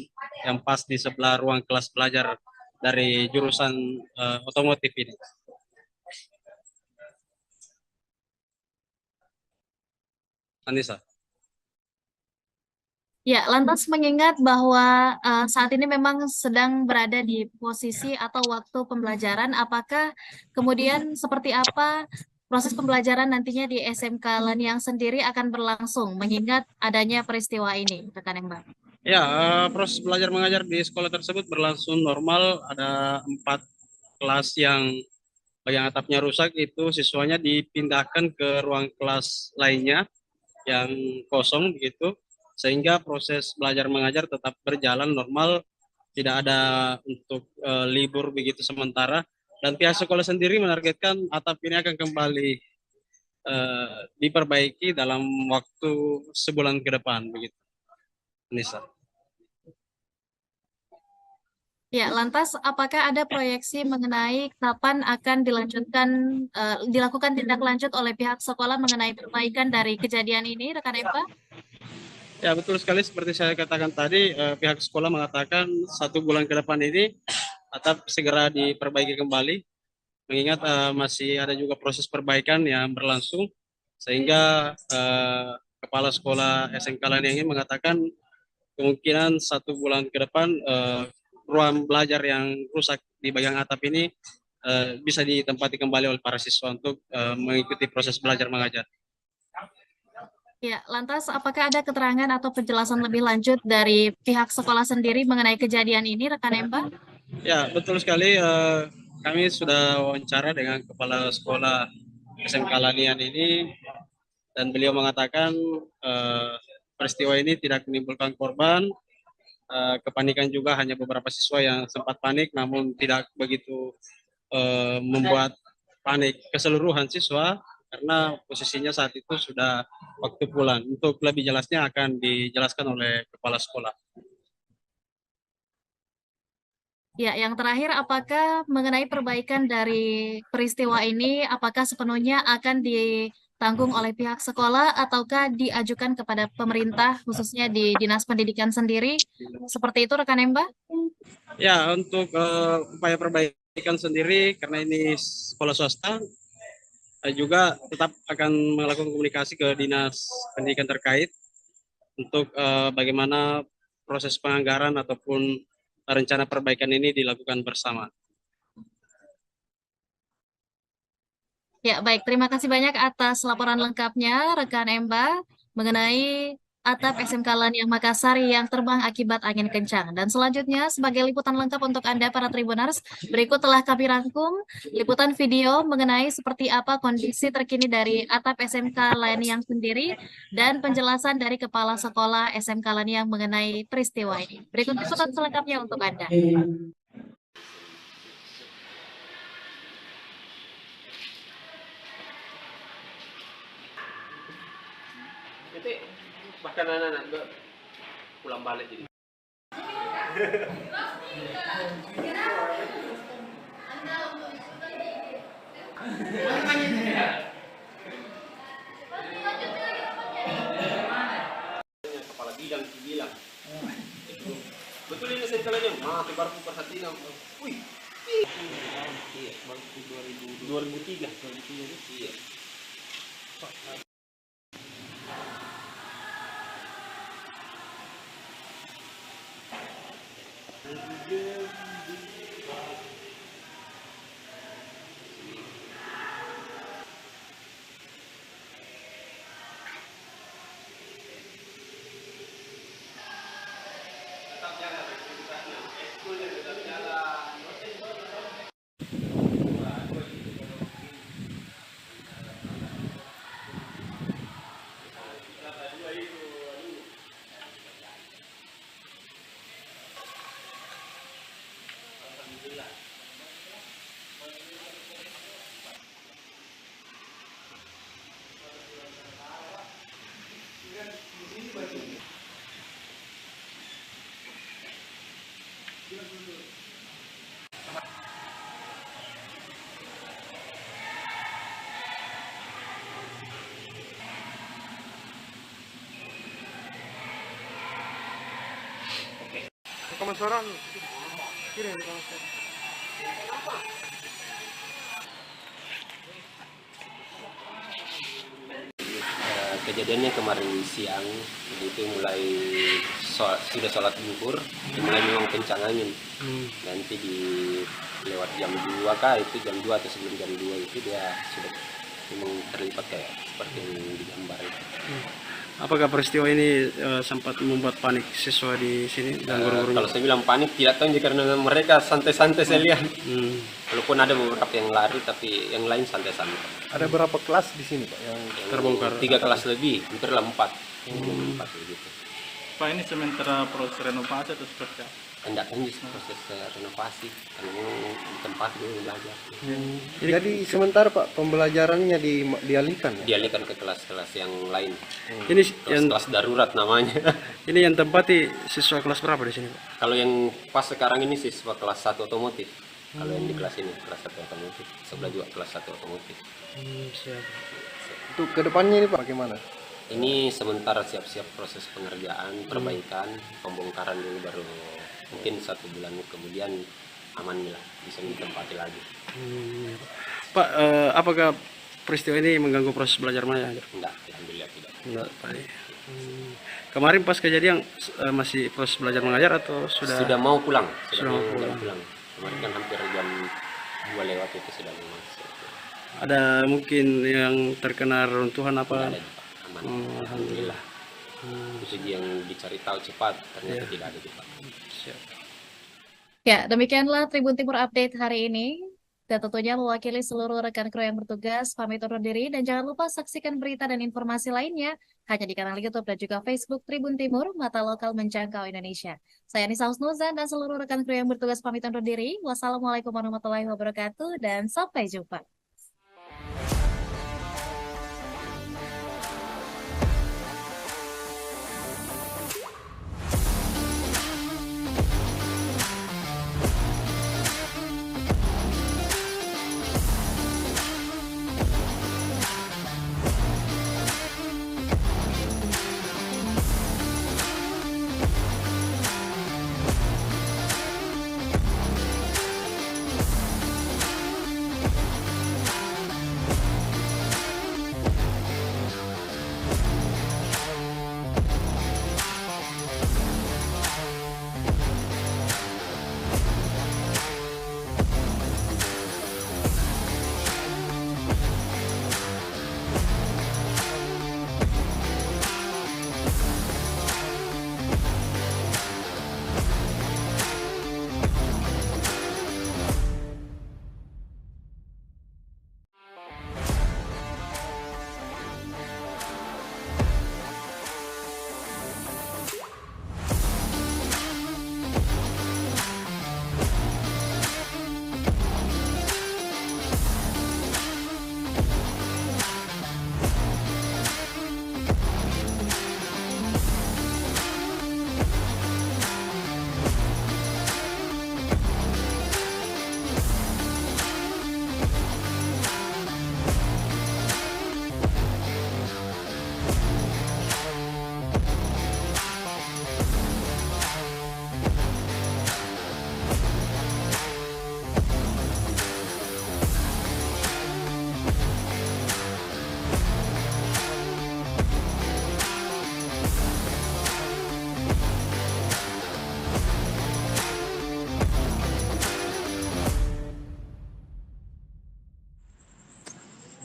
yang pas di sebelah ruang kelas belajar dari jurusan otomotif ini. Anissa. Ya, lantas mengingat bahwa saat ini memang sedang berada di posisi atau waktu pembelajaran, apakah kemudian seperti apa proses pembelajaran nantinya di SMK Laniang sendiri akan berlangsung, mengingat adanya peristiwa ini, rekan Emba? Ya, proses belajar mengajar di sekolah tersebut berlangsung normal. Ada 4 kelas yang bagian atapnya rusak, itu siswanya dipindahkan ke ruang kelas lainnya yang kosong begitu, sehingga proses belajar mengajar tetap berjalan normal, tidak ada untuk libur begitu sementara, dan pihak sekolah sendiri menargetkan atap ini akan kembali diperbaiki dalam waktu sebulan ke depan begitu. Nisa. Ya, lantas apakah ada proyeksi mengenai kapan akan dilakukan tindak lanjut oleh pihak sekolah mengenai perbaikan dari kejadian ini, rekan Eva? Ya, betul sekali seperti saya katakan tadi, pihak sekolah mengatakan 1 bulan ke depan ini atap segera diperbaiki kembali, mengingat masih ada juga proses perbaikan yang berlangsung, sehingga kepala sekolah SMK Laniang ini mengatakan kemungkinan 1 bulan ke depan ruang belajar yang rusak di bagian atap ini bisa ditempati kembali oleh para siswa untuk mengikuti proses belajar mengajar. Ya, lantas apakah ada keterangan atau penjelasan lebih lanjut dari pihak sekolah sendiri mengenai kejadian ini, rekan Emba? Ya, betul sekali. Kami sudah wawancara dengan kepala sekolah SMK Lanian ini, dan beliau mengatakan peristiwa ini tidak menimbulkan korban. Kepanikan juga hanya beberapa siswa yang sempat panik, namun tidak begitu membuat panik keseluruhan siswa karena posisinya saat itu sudah waktu pulang. Untuk lebih jelasnya akan dijelaskan oleh kepala sekolah. Ya, yang terakhir, apakah mengenai perbaikan dari peristiwa ini, apakah sepenuhnya akan ditanggung oleh pihak sekolah ataukah diajukan kepada pemerintah, khususnya di Dinas Pendidikan sendiri? Seperti itu, rekan Emba? Ya, untuk upaya perbaikan sendiri, karena ini sekolah swasta, juga tetap akan melakukan komunikasi ke Dinas Pendidikan terkait untuk bagaimana proses penganggaran ataupun rencana perbaikan ini dilakukan bersama. Ya, baik. Terima kasih banyak atas laporan lengkapnya, rekan Emba, mengenai atap SMK Laniang Makassar yang terbang akibat angin kencang. Dan selanjutnya, sebagai liputan lengkap untuk Anda, para Tribuners, berikut telah kami rangkum liputan video mengenai seperti apa kondisi terkini dari atap SMK Laniang sendiri dan penjelasan dari Kepala Sekolah SMK Laniang mengenai peristiwa ini. Berikut liputan selengkapnya untuk Anda. Nanti bahkan anak-anak pulang balik jadi. Kepala bidang bilang. Betul ini saya kalanya, mah baru perhatiin. Wih. Iya, baru 2003. Iya. Kemasaran. Kira di kemasaran. Kejadiannya kemarin siang, jadi itu mulai sudah sholat zuhur, mulai memang kencang angin. Nanti di lewat jam 2 kah, itu jam 2 atau sebelum jam 2 itu dia sudah memang terlibat kayak seperti yang digambar itu. Apakah peristiwa ini sempat membuat panik siswa di sini dan guru-gurunya? Kalau saya bilang panik tidak tahu karena mereka santai-santai saya lihat. Walaupun ada beberapa yang lari tapi yang lain santai-santai. Ada berapa kelas di sini Pak yang Terbongkar. 3 kelas lebih, hampir 4. 4 begitu. Pak, ini sementara proses renovasi atau seperti apa? Hendak lanjut proses renovasi karena memang di tempat dulu belajar. Jadi sementara Pak pembelajarannya dialihkan ya? Dialihkan ke kelas-kelas yang lain. Ini yang Kelas darurat namanya. ini yang tempati siswa kelas berapa di sini, Pak? Kalau yang pas sekarang ini siswa kelas 1 otomotif. Kalau yang di kelas ini kelas 1 otomotif, sebelah juga kelas 1 otomotif. Siap. Untuk kedepannya ini Pak gimana? Ini sementara siap-siap proses pengerjaan, perbaikan, pembongkaran dulu baru mungkin 1 bulan kemudian aman lah, bisa ditempati lagi. Pak, apakah peristiwa ini mengganggu proses belajar mengajar? Enggak, alhamdulillah tidak. Enggak, Pak. Kemarin pas kejadian masih proses belajar mengajar atau Sudah mau pulang, Sudah mau pulang. Kemarin kan hampir jam 2 lewat itu sudah mau masuk. ada mungkin yang terkena runtuhan apa? Tidak ada, Pak. Aman. Alhamdulillah. Itu yang dicari tahu cepat, ternyata tidak ada, Pak. Siap. Ya, demikianlah Tribun Timur Update hari ini. Dan tentunya mewakili seluruh rekan kru yang bertugas, pamit undur diri. Dan jangan lupa saksikan berita dan informasi lainnya hanya di kanal YouTube dan juga Facebook Tribun Timur, mata lokal menjangkau Indonesia. Saya Nisa Husnuzan dan seluruh rekan kru yang bertugas pamit undur diri. Wassalamualaikum warahmatullahi wabarakatuh dan sampai jumpa.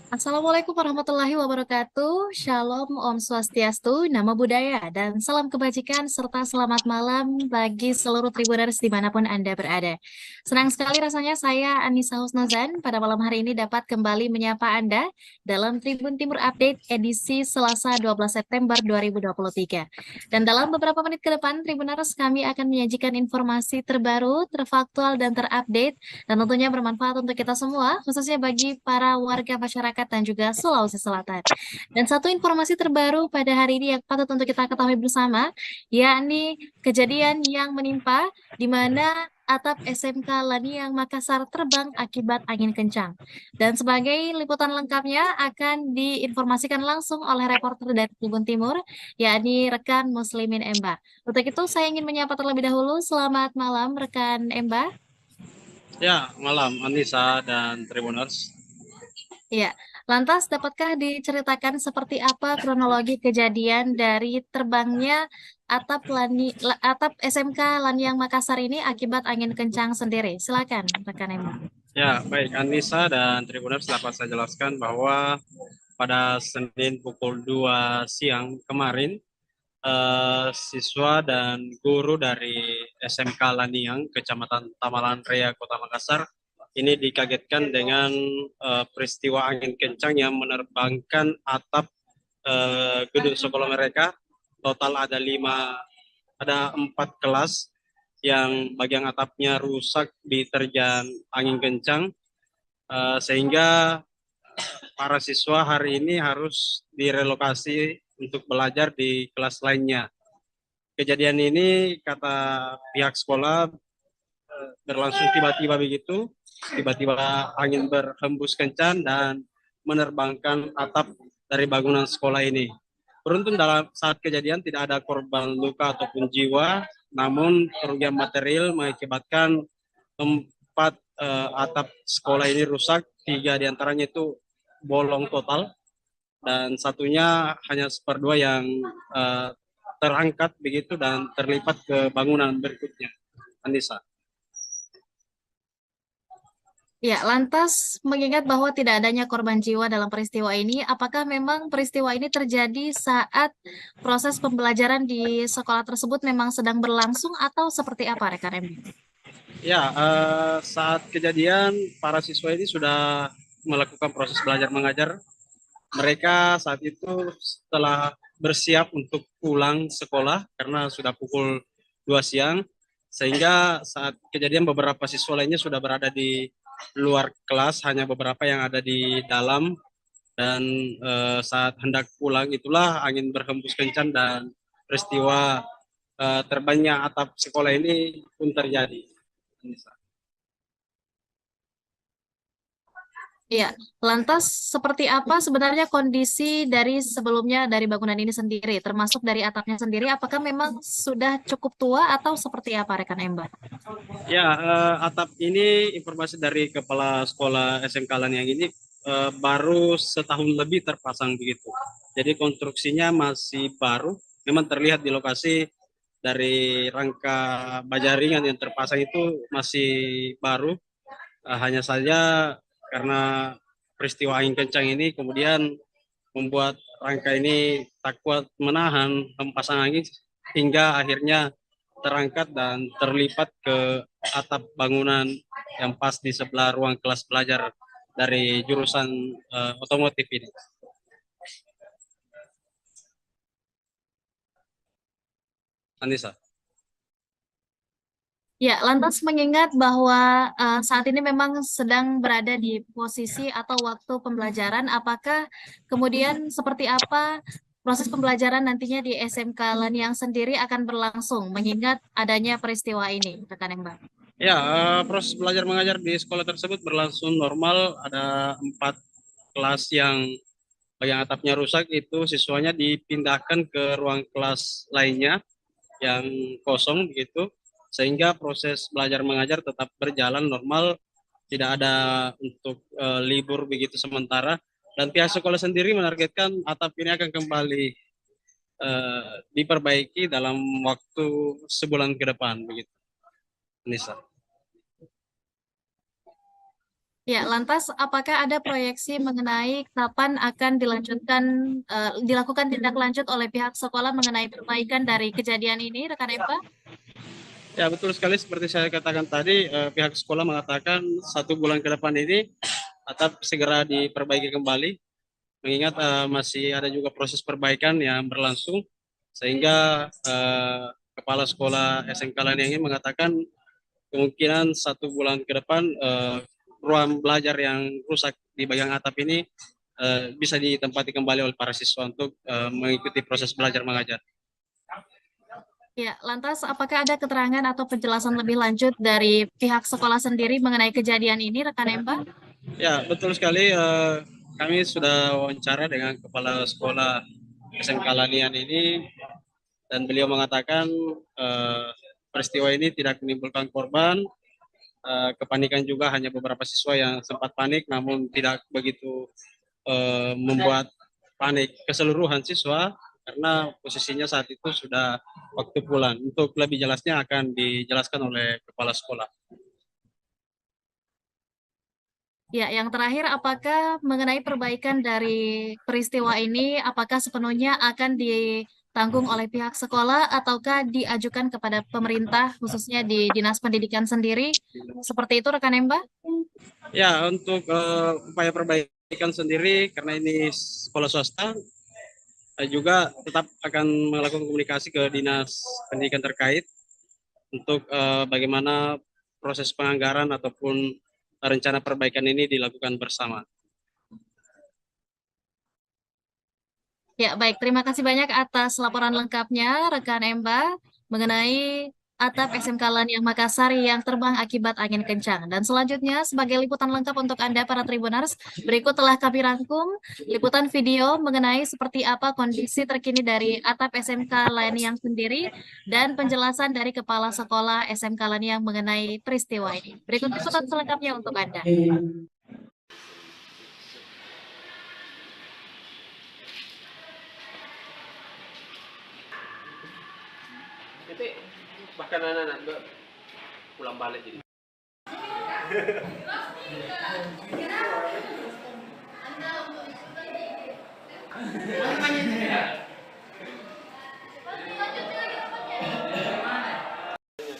Assalamualaikum warahmatullahi wabarakatuh. Shalom, Om Swastiastu, Namo Buddhaya, dan salam kebajikan serta selamat malam bagi seluruh Tribuners dimanapun Anda berada. Senang sekali rasanya saya Anissa Husnuzan pada malam hari ini dapat kembali menyapa Anda dalam Tribun Timur Update edisi Selasa 12 September 2023. Dan dalam beberapa menit ke depan, Tribuners kami akan menyajikan informasi terbaru, terfaktual, dan terupdate dan tentunya bermanfaat untuk kita semua, khususnya bagi para warga masyarakat dan juga Sulawesi Selatan. Dan satu informasi terbaru pada hari ini yang patut untuk kita ketahui bersama, yakni kejadian yang menimpa di mana atap SMK Laniang Makassar terbang akibat angin kencang. Dan sebagai liputan lengkapnya akan diinformasikan langsung oleh reporter dari Tribun Timur, yakni rekan Muslimin Emba. Untuk itu saya ingin menyapa terlebih dahulu. Selamat malam rekan Emba. Ya, malam Anissa dan Tribuners. Ya, lantas dapatkah diceritakan seperti apa kronologi kejadian dari terbangnya atap SMK Laniang Makassar ini akibat angin kencang sendiri? Silakan, rekan Emma. Ya, baik Anissa dan Tribuners, dapat saya jelaskan bahwa pada Senin pukul 2 siang kemarin, siswa dan guru dari SMK Laniang, Kecamatan Tamalan Raya, Kota Makassar, ini dikagetkan dengan peristiwa angin kencang yang menerbangkan atap gedung sekolah mereka. Total ada 4 kelas yang bagian atapnya rusak diterjang angin kencang, sehingga para siswa hari ini harus direlokasi untuk belajar di kelas lainnya. Kejadian ini kata pihak sekolah berlangsung tiba-tiba begitu, tiba-tiba angin berhembus kencang dan menerbangkan atap dari bangunan sekolah ini. Beruntung dalam saat kejadian tidak ada korban luka ataupun jiwa, namun kerugian material mengakibatkan 4 atap sekolah ini rusak, 3 diantaranya itu bolong total, dan satunya hanya 1/2 yang terangkat begitu dan terlipat ke bangunan berikutnya. Anissa. Ya, lantas mengingat bahwa tidak adanya korban jiwa dalam peristiwa ini, apakah memang peristiwa ini terjadi saat proses pembelajaran di sekolah tersebut memang sedang berlangsung atau seperti apa, rekan Emma? Ya, saat kejadian para siswa ini sudah melakukan proses belajar mengajar. Mereka saat itu setelah bersiap untuk pulang sekolah karena sudah pukul 2 siang, sehingga saat kejadian beberapa siswa lainnya sudah berada di luar kelas, hanya beberapa yang ada di dalam, dan saat hendak pulang itulah angin berhembus kencang dan peristiwa terbangnya atap sekolah ini pun terjadi. Iya, lantas seperti apa sebenarnya kondisi dari sebelumnya dari bangunan ini sendiri, termasuk dari atapnya sendiri, apakah memang sudah cukup tua atau seperti apa, rekan Emba? Ya, atap ini informasi dari kepala sekolah SMK yang ini baru setahun lebih terpasang begitu. Jadi konstruksinya masih baru. Memang terlihat di lokasi dari rangka baja ringan yang terpasang itu masih baru. Hanya saja karena peristiwa angin kencang ini kemudian membuat rangka ini tak kuat menahan hempasan angin hingga akhirnya terangkat dan terlipat ke atap bangunan yang pas di sebelah ruang kelas belajar dari jurusan otomotif ini. Anissa. Ya, lantas mengingat bahwa saat ini memang sedang berada di posisi atau waktu pembelajaran, apakah kemudian seperti apa proses pembelajaran nantinya di SMK Laniang sendiri akan berlangsung, mengingat adanya peristiwa ini, rekan Emba? Ya, proses belajar mengajar di sekolah tersebut berlangsung normal. Ada 4 kelas yang bagian atapnya rusak, itu siswanya dipindahkan ke ruang kelas lainnya yang kosong begitu, sehingga proses belajar mengajar tetap berjalan normal, tidak ada untuk libur begitu sementara, dan pihak sekolah sendiri menargetkan atap ini akan kembali diperbaiki dalam waktu sebulan ke depan begitu. Nisa. Ya, lantas apakah ada proyeksi mengenai kapan akan dilakukan tindak lanjut oleh pihak sekolah mengenai perbaikan dari kejadian ini, rekan Empa? Ya, betul sekali seperti saya katakan tadi, pihak sekolah mengatakan 1 bulan ke depan ini atap segera diperbaiki kembali, mengingat masih ada juga proses perbaikan yang berlangsung, sehingga kepala sekolah SMK Laniang ini mengatakan kemungkinan 1 bulan ke depan ruang belajar yang rusak di bagian atap ini bisa ditempati kembali oleh para siswa untuk mengikuti proses belajar mengajar. Ya, lantas apakah ada keterangan atau penjelasan lebih lanjut dari pihak sekolah sendiri mengenai kejadian ini, rekan Empa? Ya, betul sekali. Kami sudah wawancara dengan kepala sekolah SMK Lanian ini, dan beliau mengatakan peristiwa ini tidak menimbulkan korban. Kepanikan juga hanya beberapa siswa yang sempat panik, namun tidak begitu membuat panik keseluruhan siswa, karena posisinya saat itu sudah waktu pulang. Untuk lebih jelasnya akan dijelaskan oleh kepala sekolah. Ya, yang terakhir, apakah mengenai perbaikan dari peristiwa ini, apakah sepenuhnya akan ditanggung oleh pihak sekolah ataukah diajukan kepada pemerintah, khususnya di Dinas Pendidikan sendiri? Seperti itu, rekan Emba? Ya, untuk upaya perbaikan sendiri, karena ini sekolah swasta, juga tetap akan melakukan komunikasi ke Dinas Pendidikan terkait untuk bagaimana proses penganggaran ataupun rencana perbaikan ini dilakukan bersama. Ya, baik. Terima kasih banyak atas laporan lengkapnya, rekan Emba, mengenai atap SMK Laniang Makassar yang terbang akibat angin kencang. Dan selanjutnya, sebagai liputan lengkap untuk Anda, para Tribuners, berikut telah kami rangkum liputan video mengenai seperti apa kondisi terkini dari atap SMK Laniang sendiri dan penjelasan dari Kepala Sekolah SMK Laniang mengenai peristiwa ini. Berikut liputan selengkapnya untuk Anda. Nanti bahkan anak-anak juga pulang balik jadi.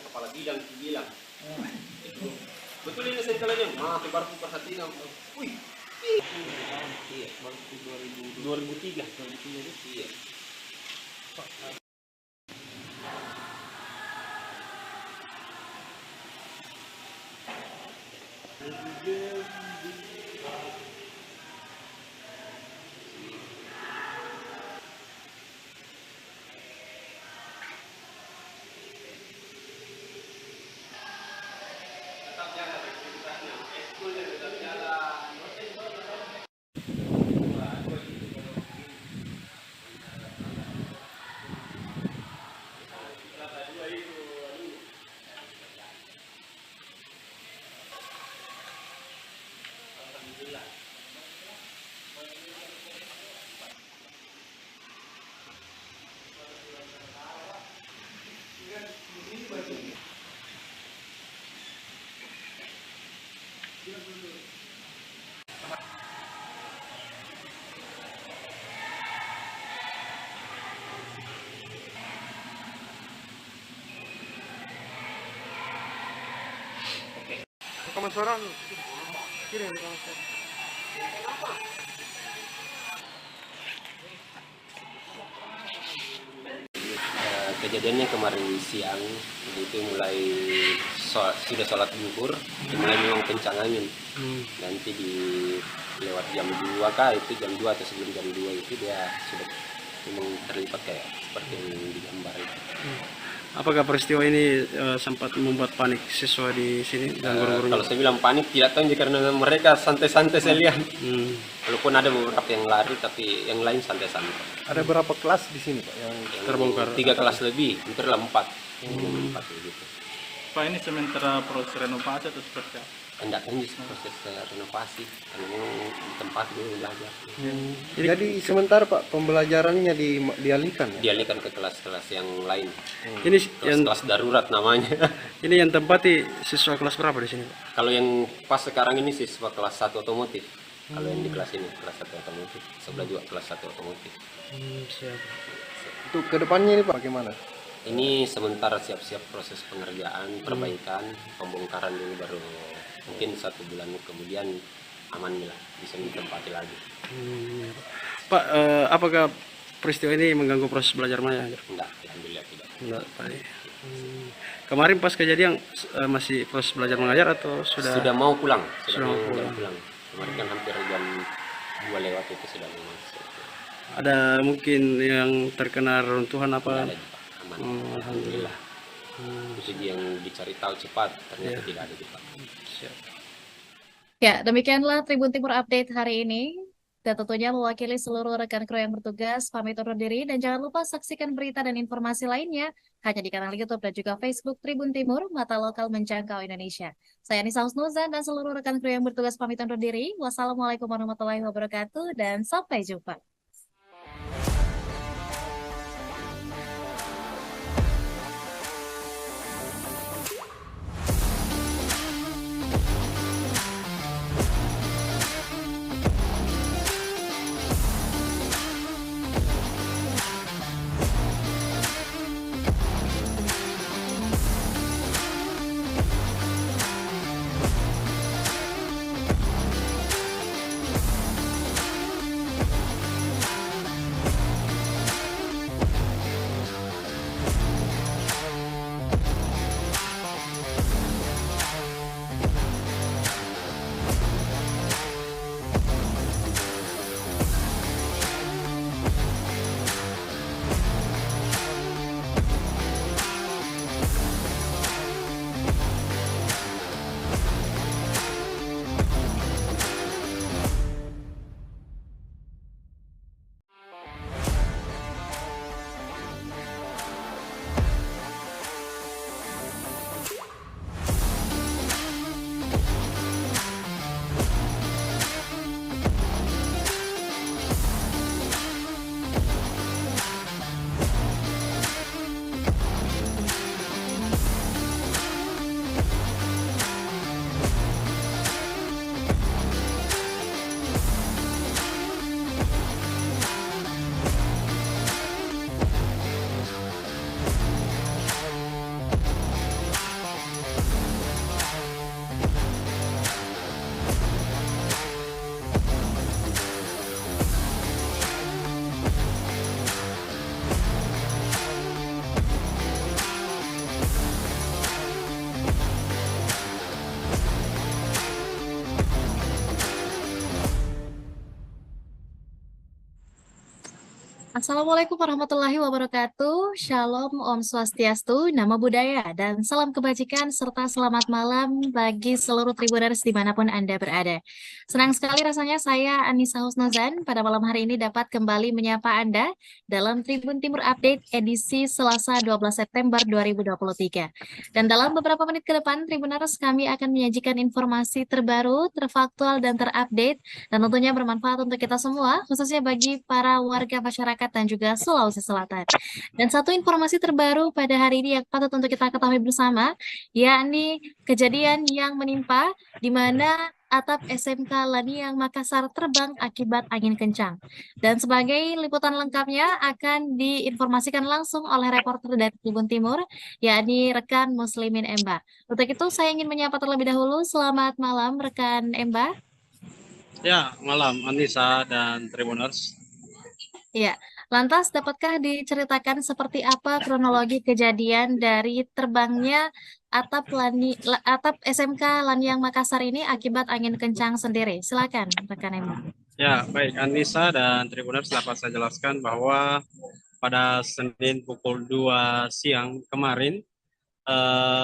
Kepala bilang, betul ini sentralnya, mah baru perhatiin, wih, iya, baru 2003, iya. Rekaman suara lu. Kirim rekaman suara. Kejadiannya kemarin siang, itu mulai sudah sholat zuhur, mulai memang kencang angin. Nanti di lewat jam 2 kah, itu jam 2 atau sebelum jam 2 itu dia sudah memang terlibat kayak seperti yang digambar itu. Apakah peristiwa ini sempat membuat panik siswa di sini dan guru-guru? Kalau saya bilang panik tidak tahu karena mereka santai-santai saya lihat. Walaupun ada beberapa yang lari tapi yang lain santai-santai. Ada berapa kelas di sini Pak yang Terbongkar. 3 kelas lebih, hampir 4. 4 gitu. Pak, ini sementara proses renovasi atau seperti apa? hendak lanjut proses renovasi karena memang tempat dulu belajar. Jadi sementara Pak pembelajarannya dialihkan ya? Dialihkan ke kelas-kelas yang lain, Ini yang kelas darurat namanya. ini yang tempati siswa kelas berapa di sini, Pak? Kalau yang pas sekarang ini siswa kelas 1 otomotif. Kalau yang di kelas ini kelas 1 otomotif, sebelah juga kelas 1 otomotif. Siap. Untuk kedepannya ini Pak gimana? Ini sementara siap-siap proses pengerjaan, perbaikan, pembongkaran dulu baru mungkin 1 bulan kemudian aman lah, bisa ditempati lagi. Pak, apakah peristiwa ini mengganggu proses belajar mengajar? Enggak, alhamdulillah tidak. Enggak, Pak. Kemarin pas kejadian masih proses belajar mengajar atau Sudah mau pulang, Sudah mau pulang. Kemarin kan hampir jam 2 lewat itu sudah mau masuk. ada mungkin yang terkena runtuhan Tidak apa? ada Pak, aman. Alhamdulillah. Itu yang dicari tahu cepat, ternyata tidak ada Pak. Siap. Ya, demikianlah Tribun Timur Update hari ini. Dan tentunya mewakili seluruh rekan kru yang bertugas, pamit undur diri. Dan jangan lupa saksikan berita dan informasi lainnya hanya di kanal YouTube dan juga Facebook Tribun Timur, mata lokal menjangkau Indonesia. Saya Nisa Husnuzan dan seluruh rekan kru yang bertugas pamit undur diri. Wassalamualaikum warahmatullahi wabarakatuh dan sampai jumpa. Assalamualaikum warahmatullahi wabarakatuh. Shalom, Om Swastiastu, Namo Buddhaya, dan salam kebajikan serta selamat malam bagi seluruh Tribuners dimanapun Anda berada. Senang sekali rasanya saya Anissa Husnuzan pada malam hari ini dapat kembali menyapa Anda dalam Tribun Timur Update edisi Selasa 12 September 2023. Dan dalam beberapa menit ke depan, Tribuners kami akan menyajikan informasi terbaru, terfaktual, dan terupdate, dan tentunya bermanfaat untuk kita semua, khususnya bagi para warga masyarakat dan juga Sulawesi Selatan. Dan satu informasi terbaru pada hari ini yang patut untuk kita ketahui bersama, yakni kejadian yang menimpa di mana atap SMK Laniang Makassar terbang akibat angin kencang. Dan sebagai liputan lengkapnya akan diinformasikan langsung oleh reporter dari Tribun Timur, yakni rekan Muslimin Emba. Untuk itu saya ingin menyapa terlebih dahulu. Selamat malam rekan Emba. Ya, malam Anissa dan Tribuners. Ya, lantas dapatkah diceritakan seperti apa kronologi kejadian dari terbangnya atap SMK Laniang Makassar ini akibat angin kencang sendiri? Silakan rekan Emma. Ya, baik Anissa dan Tribuners, dapat saya jelaskan bahwa pada Senin pukul 2 siang kemarin,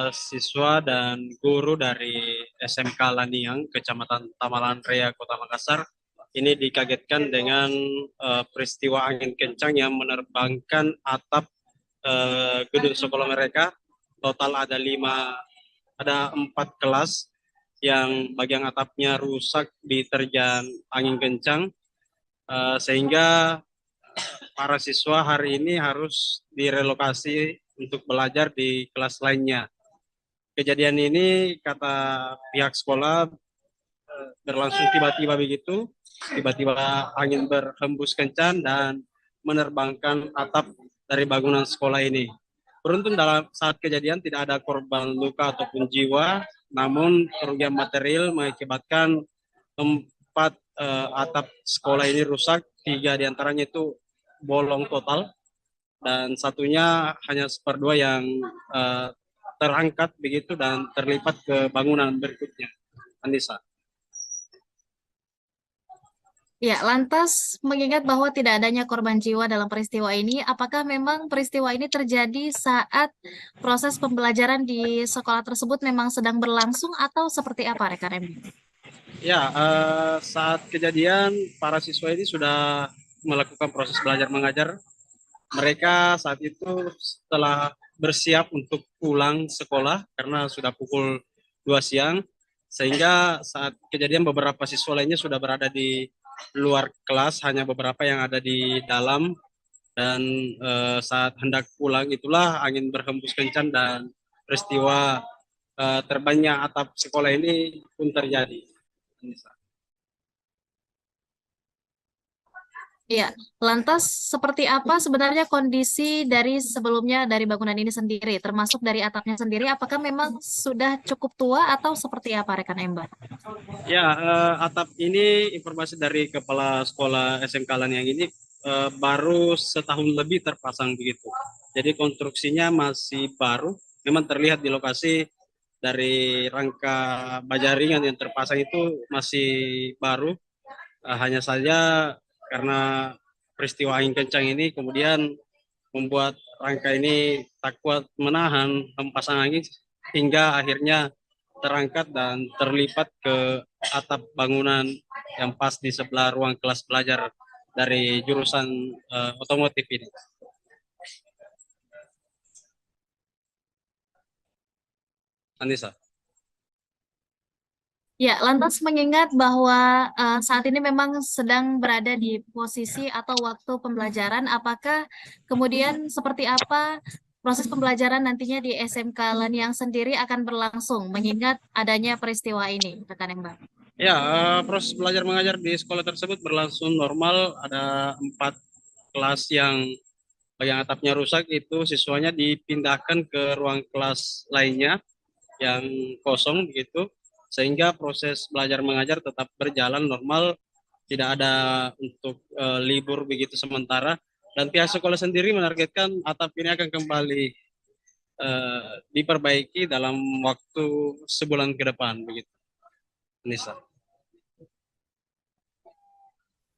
siswa dan guru dari SMK Laniang, Kecamatan Tamalan Raya, Kota Makassar, ini dikagetkan dengan peristiwa angin kencang yang menerbangkan atap gedung sekolah mereka. Total ada 4 kelas yang bagian atapnya rusak diterjang angin kencang, sehingga para siswa hari ini harus direlokasi untuk belajar di kelas lainnya. Kejadian ini kata pihak sekolah berlangsung tiba-tiba begitu, tiba-tiba angin berhembus kencang dan menerbangkan atap dari bangunan sekolah ini. Beruntung dalam saat kejadian tidak ada korban luka ataupun jiwa, namun kerugian material mengakibatkan 4 atap sekolah ini rusak, 3 diantaranya itu bolong total, dan satunya hanya seperdua yang terangkat begitu dan terlipat ke bangunan berikutnya. Anissa. Ya, lantas mengingat bahwa tidak adanya korban jiwa dalam peristiwa ini, apakah memang peristiwa ini terjadi saat proses pembelajaran di sekolah tersebut memang sedang berlangsung atau seperti apa, rekan MB? Ya, saat kejadian para siswa ini sudah melakukan proses belajar mengajar. Mereka saat itu setelah bersiap untuk pulang sekolah karena sudah pukul 2 siang, sehingga saat kejadian beberapa siswa lainnya sudah berada di luar kelas, hanya beberapa yang ada di dalam, dan saat hendak pulang itulah angin berhembus kencang dan peristiwa terbangnya atap sekolah ini pun terjadi. Ya, lantas seperti apa sebenarnya kondisi dari sebelumnya dari bangunan ini sendiri, termasuk dari atapnya sendiri, apakah memang sudah cukup tua atau seperti apa, rekan Ember? Ya, atap ini informasi dari kepala sekolah SMK Laniang ini baru setahun lebih terpasang begitu. Jadi konstruksinya masih baru, memang terlihat di lokasi dari rangka baja ringan yang terpasang itu masih baru. Hanya saja karena peristiwa angin kencang ini kemudian membuat rangka ini tak kuat menahan hempasan angin hingga akhirnya terangkat dan terlipat ke atap bangunan yang pas di sebelah ruang kelas belajar dari jurusan otomotif ini. Anissa. Ya, lantas mengingat bahwa saat ini memang sedang berada di posisi atau waktu pembelajaran, apakah kemudian seperti apa proses pembelajaran nantinya di SMK Laniang sendiri akan berlangsung, mengingat adanya peristiwa ini, rekan Mbak? Ya, proses belajar mengajar di sekolah tersebut berlangsung normal. Ada 4 kelas yang atapnya rusak, itu siswanya dipindahkan ke ruang kelas lainnya yang kosong begitu, sehingga proses belajar mengajar tetap berjalan normal, tidak ada untuk libur begitu sementara, dan pihak sekolah sendiri menargetkan atap ini akan kembali diperbaiki dalam waktu sebulan ke depan begitu. Nisa.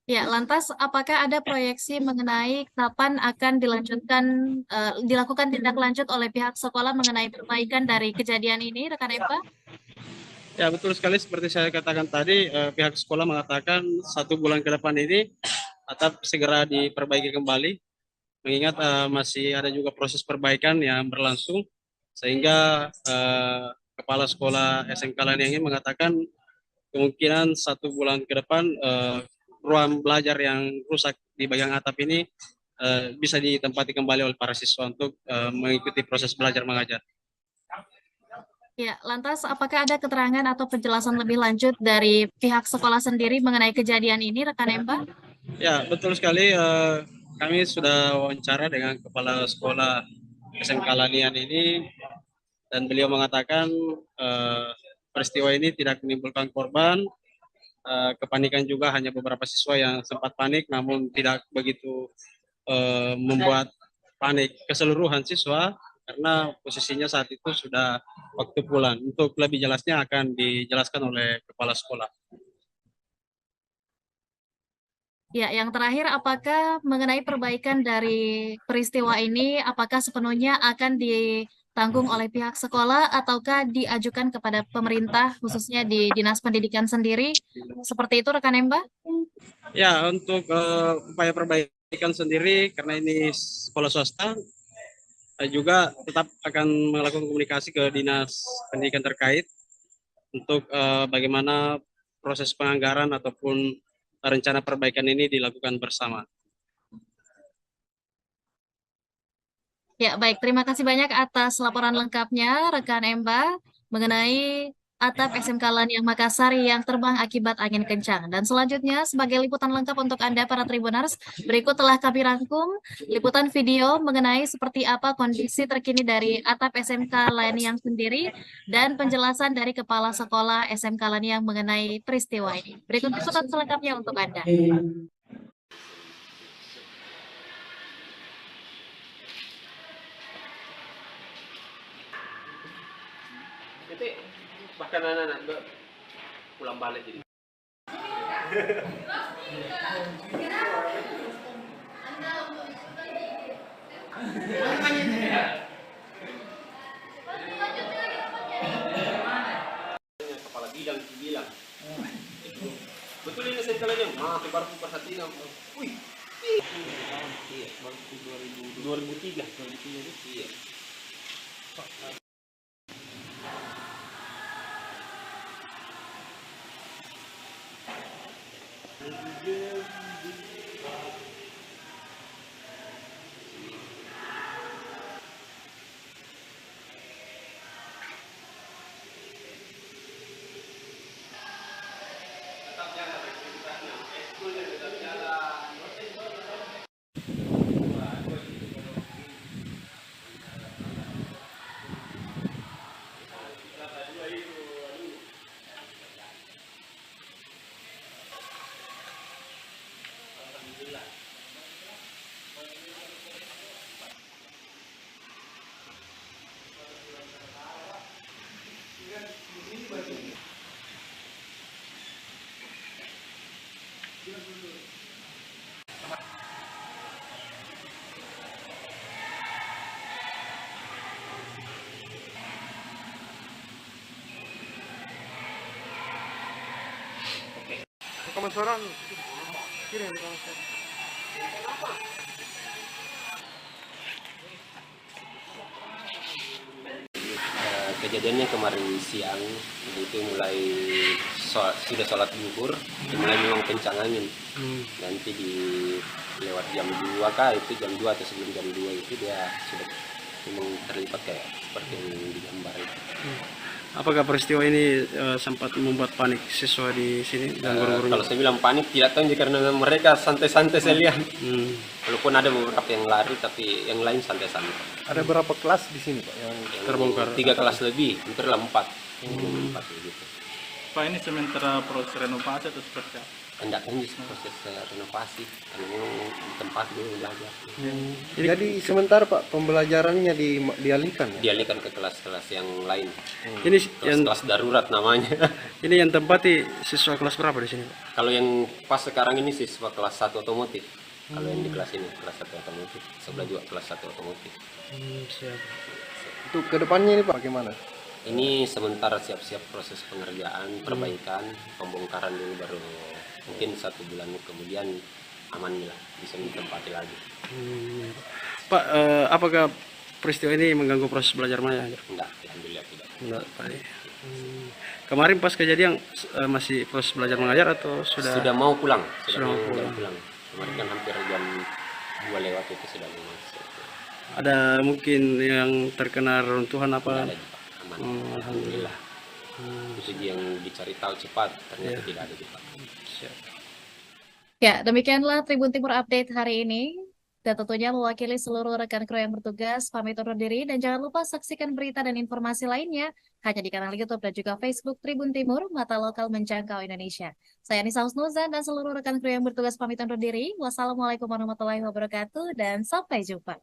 Ya, lantas apakah ada proyeksi mengenai kapan akan dilakukan tindak lanjut oleh pihak sekolah mengenai perbaikan dari kejadian ini, rekan Eva? Ya, betul sekali seperti saya katakan tadi, pihak sekolah mengatakan 1 bulan ke depan ini atap segera diperbaiki kembali, mengingat masih ada juga proses perbaikan yang berlangsung, sehingga kepala sekolah SMK Laniang ini mengatakan kemungkinan 1 bulan ke depan ruang belajar yang rusak di bagian atap ini bisa ditempati kembali oleh para siswa untuk mengikuti proses belajar mengajar. Ya, lantas apakah ada keterangan atau penjelasan lebih lanjut dari pihak sekolah sendiri mengenai kejadian ini, rekan Emba? Ya, betul sekali. Kami sudah wawancara dengan kepala sekolah SMK Lanian ini, dan beliau mengatakan peristiwa ini tidak menimbulkan korban. Kepanikan juga hanya beberapa siswa yang sempat panik, namun tidak begitu membuat panik keseluruhan siswa, karena posisinya saat itu sudah waktu pulang. Untuk lebih jelasnya akan dijelaskan oleh kepala sekolah. Ya, yang terakhir, apakah mengenai perbaikan dari peristiwa ini, apakah sepenuhnya akan ditanggung oleh pihak sekolah ataukah diajukan kepada pemerintah, khususnya di Dinas Pendidikan sendiri? Seperti itu, rekan Emba? Ya, untuk upaya perbaikan sendiri, karena ini sekolah swasta, juga tetap akan melakukan komunikasi ke Dinas Pendidikan terkait untuk bagaimana proses penganggaran ataupun rencana perbaikan ini dilakukan bersama. Ya, baik. Terima kasih banyak atas laporan lengkapnya, rekan Emba, mengenai atap SMK Laniang Makassar yang terbang akibat angin kencang. Dan selanjutnya, sebagai liputan lengkap untuk Anda, para Tribuners, berikut telah kami rangkum liputan video mengenai seperti apa kondisi terkini dari atap SMK Laniang sendiri dan penjelasan dari Kepala Sekolah SMK Laniang mengenai peristiwa ini. Berikut liputan selengkapnya untuk Anda. Nanti bahkan anak-anak pulang balik jadi. Kepala bidang bilang. Betul ini saya kalian mah baru perhatiin. Wih. Iya, baru 2003. Iya. Kemasaran kira di kawasan. Kejadiannya kemarin siang, itu mulai sudah sholat zuhur, mulai memang kencang angin. Nanti di lewat jam 2 kah, itu jam 2 atau sebelum jam 2 itu dia sudah memang terlibat kayak seperti yang digambar itu. Apakah peristiwa ini sempat membuat panik siswa di sini dan guru-gurunya? Kalau saya bilang panik tidak tahu karena mereka santai-santai saya lihat. Walaupun ada beberapa yang lari tapi yang lain santai-santai. Ada berapa kelas di sini Pak yang terbongkar? 3 kelas lebih, hampir 4. 4 gitu. Pak, ini sementara proses renovasi atau seperti apa? Hendaknya proses renovasi karena memang di tempat dulu belajar. Jadi sementara Pak pembelajarannya dialihkan ya? Dialihkan ke kelas-kelas yang lain. Ini yang Kelas darurat namanya. ini yang tempati siswa kelas berapa di sini, Pak? Kalau yang pas sekarang ini siswa kelas 1 otomotif. Kalau yang di kelas ini kelas 1 otomotif, sebelah juga kelas 1 otomotif. Siap. Untuk kedepannya ini Pak bagaimana? Ini sementara siap-siap proses pengerjaan, perbaikan, pembongkaran dulu baru mungkin 1 bulan kemudian aman lah, bisa ditempati lagi. Pak, apakah peristiwa ini mengganggu proses belajar mengajar? Enggak, alhamdulillah tidak. Enggak, Pak. Kemarin pas kejadian masih proses belajar mengajar atau Sudah mau pulang, Sudah mau pulang. Kemarin kan hampir jam 2 lewat itu sudah mau masuk. ada mungkin yang terkena runtuhan apa? Tidak ada Pak, aman. Alhamdulillah. Itu yang dicari tahu cepat, ternyata tidak ada cepat. Siap. Ya, demikianlah Tribun Timur Update hari ini. Dan tentunya mewakili seluruh rekan kru yang bertugas, pamit undur diri. Dan jangan lupa saksikan berita dan informasi lainnya hanya di kanal YouTube dan juga Facebook Tribun Timur, mata lokal menjangkau Indonesia. Saya Nisa Husnuzan dan seluruh rekan kru yang bertugas pamit undur diri. Wassalamualaikum warahmatullahi wabarakatuh dan sampai jumpa.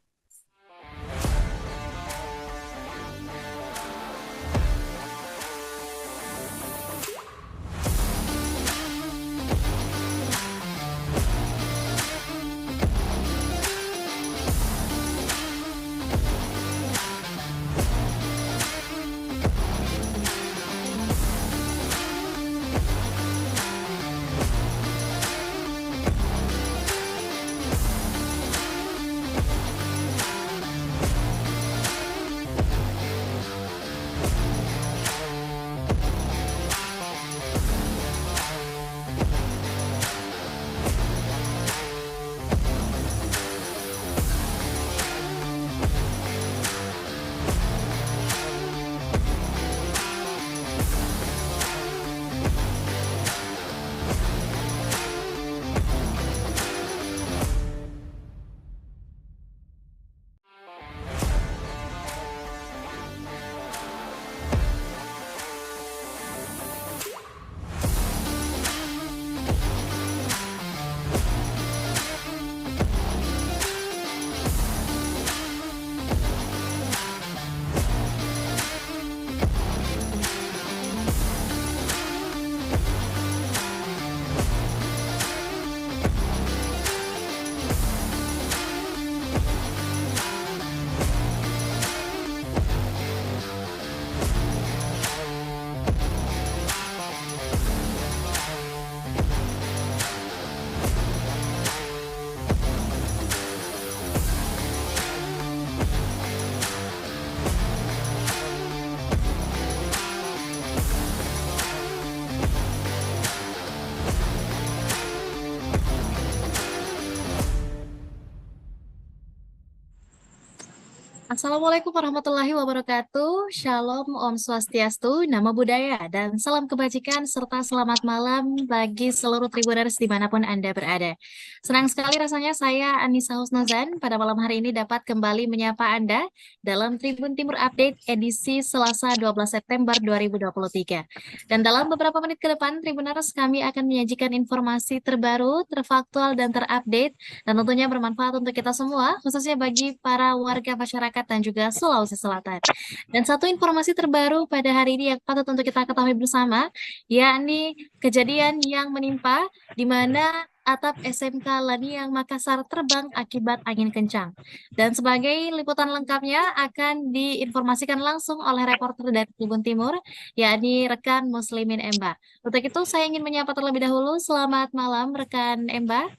Assalamualaikum warahmatullahi wabarakatuh. Shalom, Om Swastiastu, Namo Buddhaya, dan salam kebajikan serta selamat malam bagi seluruh Tribuners dimanapun Anda berada. Senang sekali rasanya saya Anissa Husnuzan pada malam hari ini dapat kembali menyapa Anda dalam Tribun Timur Update edisi Selasa 12 September 2023. Dan dalam beberapa menit ke depan, Tribuners kami akan menyajikan informasi terbaru, terfaktual, dan terupdate dan tentunya bermanfaat untuk kita semua, khususnya bagi para warga masyarakat dan juga Sulawesi Selatan. Dan satu informasi terbaru pada hari ini yang patut untuk kita ketahui bersama, yakni kejadian yang menimpa di mana atap SMK Laniang Makassar terbang akibat angin kencang. Dan sebagai liputan lengkapnya akan diinformasikan langsung oleh reporter dari Tribun Timur, yakni rekan Muslimin Emba. Untuk itu saya ingin menyapa terlebih dahulu. Selamat malam rekan Emba.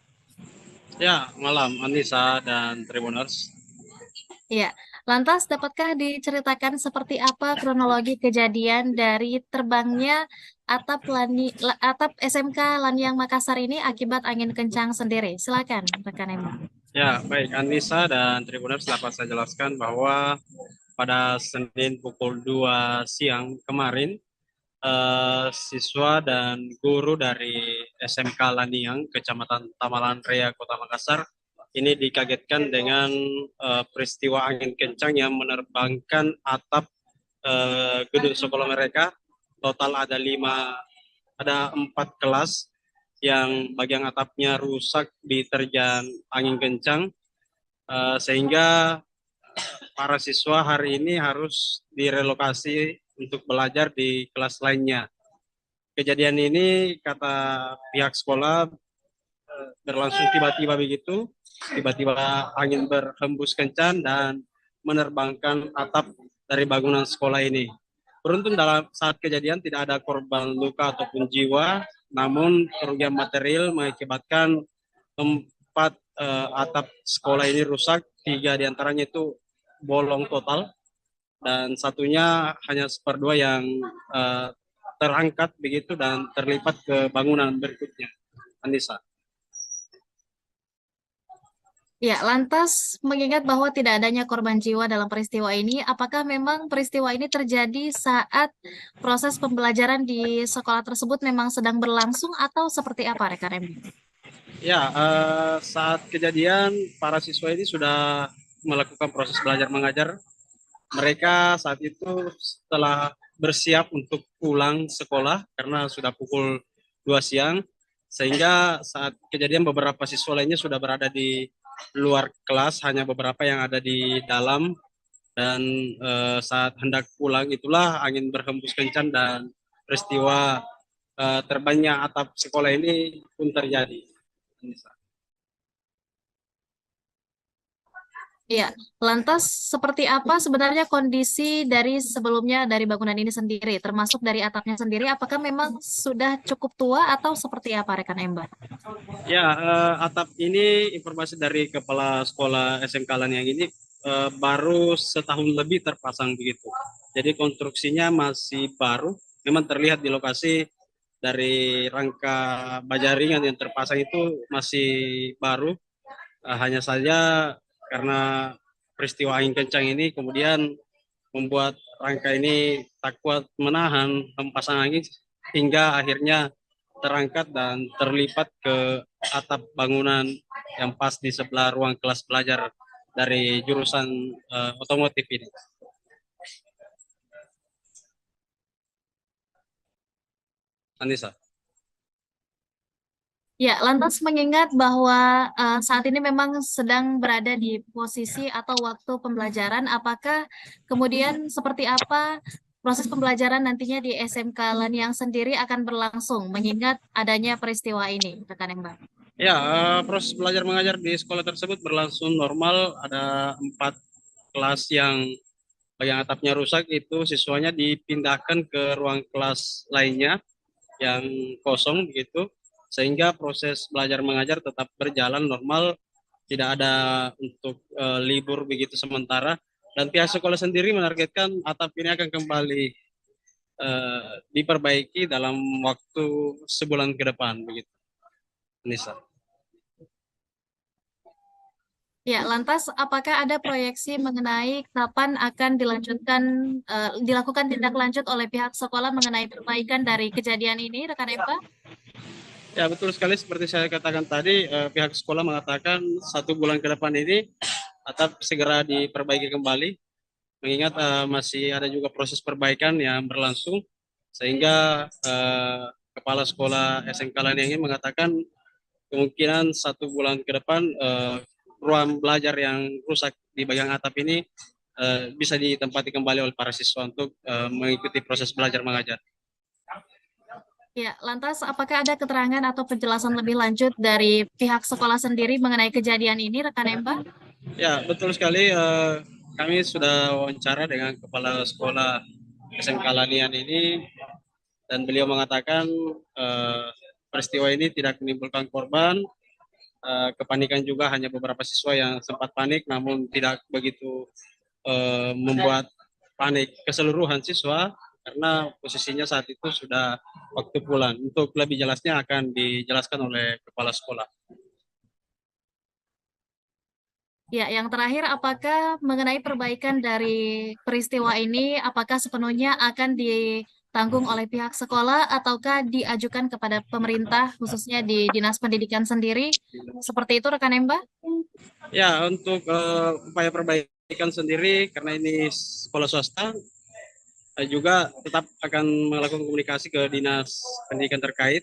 Ya, malam Anissa dan Tribuners. Ya, lantas dapatkah diceritakan seperti apa kronologi kejadian dari terbangnya atap SMK Laniang Makassar ini akibat angin kencang sendiri? Silakan, rekan Emma. Ya, baik Anissa dan Tribuners, dapat saya jelaskan bahwa pada Senin pukul 2 siang kemarin, siswa dan guru dari SMK Laniang, Kecamatan Tamalan Raya, Kota Makassar, ini dikagetkan dengan peristiwa angin kencang yang menerbangkan atap gedung sekolah mereka. Total ada 4 kelas yang bagian atapnya rusak diterjang angin kencang, sehingga para siswa hari ini harus direlokasi untuk belajar di kelas lainnya. Kejadian ini kata pihak sekolah berlangsung tiba-tiba begitu, tiba-tiba angin berhembus kencang dan menerbangkan atap dari bangunan sekolah ini. Beruntung dalam saat kejadian tidak ada korban luka ataupun jiwa, namun kerugian material mengakibatkan 4 atap sekolah ini rusak, 3 diantaranya itu bolong total, dan satunya hanya seperdua yang terangkat begitu dan terlipat ke bangunan berikutnya. Anissa. Ya, lantas mengingat bahwa tidak adanya korban jiwa dalam peristiwa ini, apakah memang peristiwa ini terjadi saat proses pembelajaran di sekolah tersebut memang sedang berlangsung atau seperti apa, rekan Emma? Ya, saat kejadian para siswa ini sudah melakukan proses belajar mengajar. Mereka saat itu setelah bersiap untuk pulang sekolah karena sudah pukul 2 siang, sehingga saat kejadian beberapa siswa lainnya sudah berada di luar kelas, hanya beberapa yang ada di dalam, dan saat hendak pulang itulah angin berhembus kencang dan peristiwa terbangnya atap sekolah ini pun terjadi. Iya, lantas seperti apa sebenarnya kondisi dari sebelumnya dari bangunan ini sendiri, termasuk dari atapnya sendiri, apakah memang sudah cukup tua atau seperti apa, rekan Emba? Ya, atap ini informasi dari kepala sekolah SMK Laniang ini baru setahun lebih terpasang begitu. Jadi konstruksinya masih baru, memang terlihat di lokasi dari rangka baja ringan yang terpasang itu masih baru. Hanya saja karena peristiwa angin kencang ini kemudian membuat rangka ini tak kuat menahan hempasan angin hingga akhirnya terangkat dan terlipat ke atap bangunan yang pas di sebelah ruang kelas belajar dari jurusan otomotif ini. Anissa. Ya, lantas mengingat bahwa saat ini memang sedang berada di posisi atau waktu pembelajaran, apakah kemudian seperti apa proses pembelajaran nantinya di SMK Laniang sendiri akan berlangsung, mengingat adanya peristiwa ini, rekan Emba? Ya, proses belajar mengajar di sekolah tersebut berlangsung normal. Ada 4 kelas yang atapnya rusak, itu siswanya dipindahkan ke ruang kelas lainnya yang kosong begitu, sehingga proses belajar mengajar tetap berjalan normal, tidak ada untuk libur begitu sementara, dan pihak sekolah sendiri menargetkan atap ini akan kembali diperbaiki dalam waktu sebulan ke depan begitu. Nisa. Ya, lantas apakah ada proyeksi mengenai kapan akan dilakukan tindak lanjut oleh pihak sekolah mengenai perbaikan dari kejadian ini, rekan Empa? Ya, betul sekali seperti saya katakan tadi, pihak sekolah mengatakan 1 bulan ke depan ini atap segera diperbaiki kembali, mengingat masih ada juga proses perbaikan yang berlangsung, sehingga Kepala Sekolah SMK Laniang ini mengatakan kemungkinan 1 bulan ke depan ruang belajar yang rusak di bagian atap ini bisa ditempati kembali oleh para siswa untuk mengikuti proses belajar mengajar. Ya, lantas apakah ada keterangan atau penjelasan lebih lanjut dari pihak sekolah sendiri mengenai kejadian ini, rekan Empa? Ya, betul sekali. Kami sudah wawancara dengan Kepala Sekolah SMK Lanian ini, dan beliau mengatakan peristiwa ini tidak menimbulkan korban. Kepanikan juga hanya beberapa siswa yang sempat panik, namun tidak begitu membuat panik keseluruhan siswa, karena posisinya saat itu sudah waktu pulang. Untuk lebih jelasnya akan dijelaskan oleh Kepala Sekolah. Ya, yang terakhir, apakah mengenai perbaikan dari peristiwa ini, apakah sepenuhnya akan ditanggung oleh pihak sekolah ataukah diajukan kepada pemerintah, khususnya di Dinas Pendidikan sendiri? Seperti itu, rekan Emba? Ya, untuk upaya perbaikan sendiri, karena ini sekolah swasta, juga tetap akan melakukan komunikasi ke Dinas Pendidikan terkait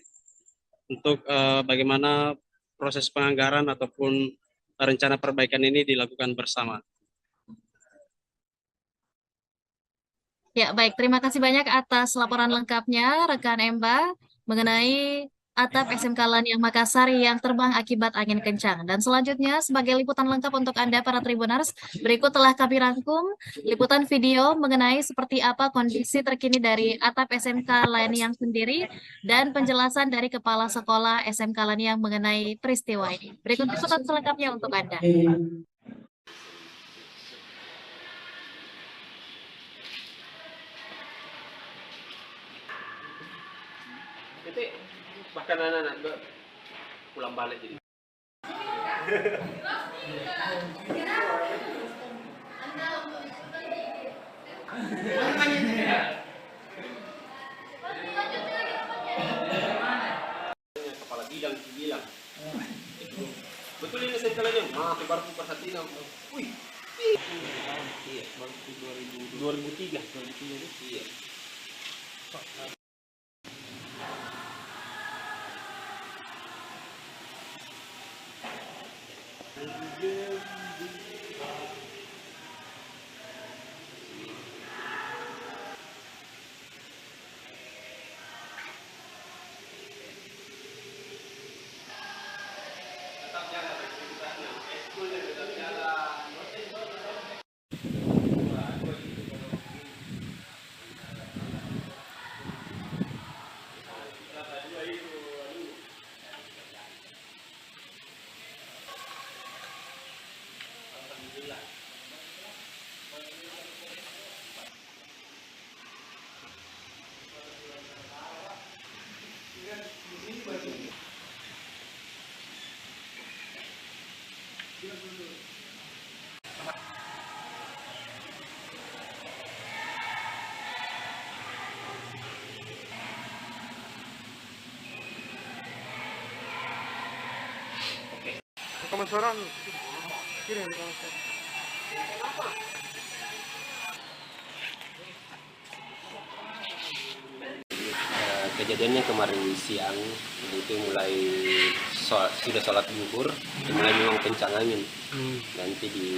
untuk bagaimana proses penganggaran ataupun rencana perbaikan ini dilakukan bersama. Ya, baik. Terima kasih banyak atas laporan lengkapnya, rekan Emba, mengenai atap SMK Laniang Makassar yang terbang akibat angin kencang. Dan selanjutnya, sebagai liputan lengkap untuk Anda, para Tribuners, berikut telah kami rangkum liputan video mengenai seperti apa kondisi terkini dari atap SMK Laniang sendiri dan penjelasan dari Kepala Sekolah SMK Laniang mengenai peristiwa ini. Berikut liputan selengkapnya untuk Anda. Nanti bahkan anak-anak pulang balik jadi. Kepala bidang bilang itu betul ini saya kalian baru perhatiin. Wih, iya, baru 2003 iya. Rekaman suara kirim rekaman suara. Kejadiannya kemarin siang itu mulai sudah sholat zuhur, mulai memang kencang angin. Nanti di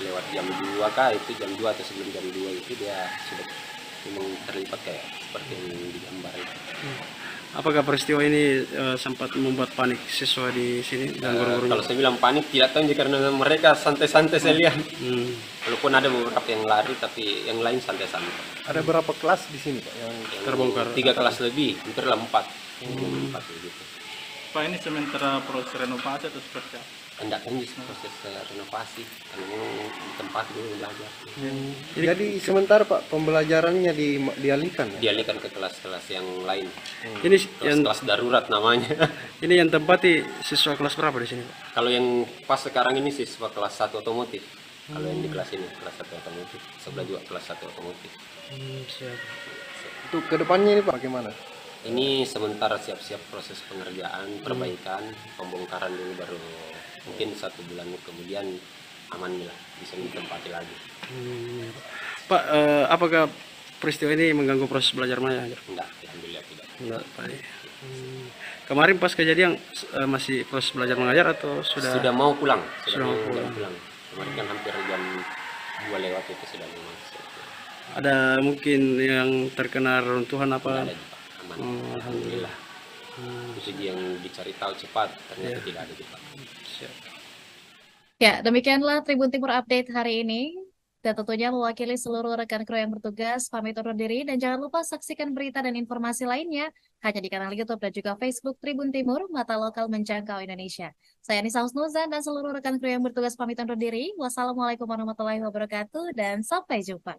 lewat jam 2 kah, itu jam 2 atau sebelum jam 2 itu dia sudah memang terlibat kayak seperti yang digambar itu. Apakah peristiwa ini sempat membuat panik siswa di sini dan guru-gurunya? Kalau saya bilang panik tidak tahu karena mereka santai-santai saya lihat. Walaupun ada beberapa yang lari tapi yang lain santai-santai. Ada berapa kelas di sini Pak yang Terbongkar. 3 kelas lebih, hampir 4. 4 gitu. Pak, ini sementara proses renovasi atau seperti apa? hendak lanjut proses renovasi karena memang di tempat dulu belajar. Jadi sementara Pak pembelajarannya dialihkan ya? Dialihkan ke kelas-kelas yang lain, Ini yang kelas-kelas darurat namanya. ini yang tempati siswa kelas berapa di sini, Pak? Kalau yang pas sekarang ini siswa kelas 1 otomotif. Kalau yang di kelas ini kelas 1 otomotif, sebelah juga kelas 1 otomotif. Siap. Untuk kedepannya ini Pak bagaimana? Ini sementara siap-siap proses pengerjaan, perbaikan, pembongkaran dulu, baru mungkin 1 bulan kemudian aman lah, bisa ditempati lagi. Pak, apakah peristiwa ini mengganggu proses belajar mengajar? Enggak, alhamdulillah tidak. Enggak, Pak. Kemarin pas kejadian masih proses belajar mengajar atau Sudah mau pulang, Sudah mau pulang. Kemarin kan hampir jam 2 lewat itu sudah mau masuk. ada mungkin yang terkena runtuhan Tidak apa? ada juga, aman. Alhamdulillah. Itu yang dicari tahu cepat, ternyata tidak ada cepat. Siap. Ya, demikianlah Tribun Timur Update hari ini. Dan tentunya mewakili seluruh rekan kru yang bertugas, pamit undur diri. Dan jangan lupa saksikan berita dan informasi lainnya hanya di kanal YouTube dan juga Facebook Tribun Timur, mata lokal menjangkau Indonesia. Saya Nisa Husnuzan dan seluruh rekan kru yang bertugas pamit undur diri. Wassalamualaikum warahmatullahi wabarakatuh dan sampai jumpa.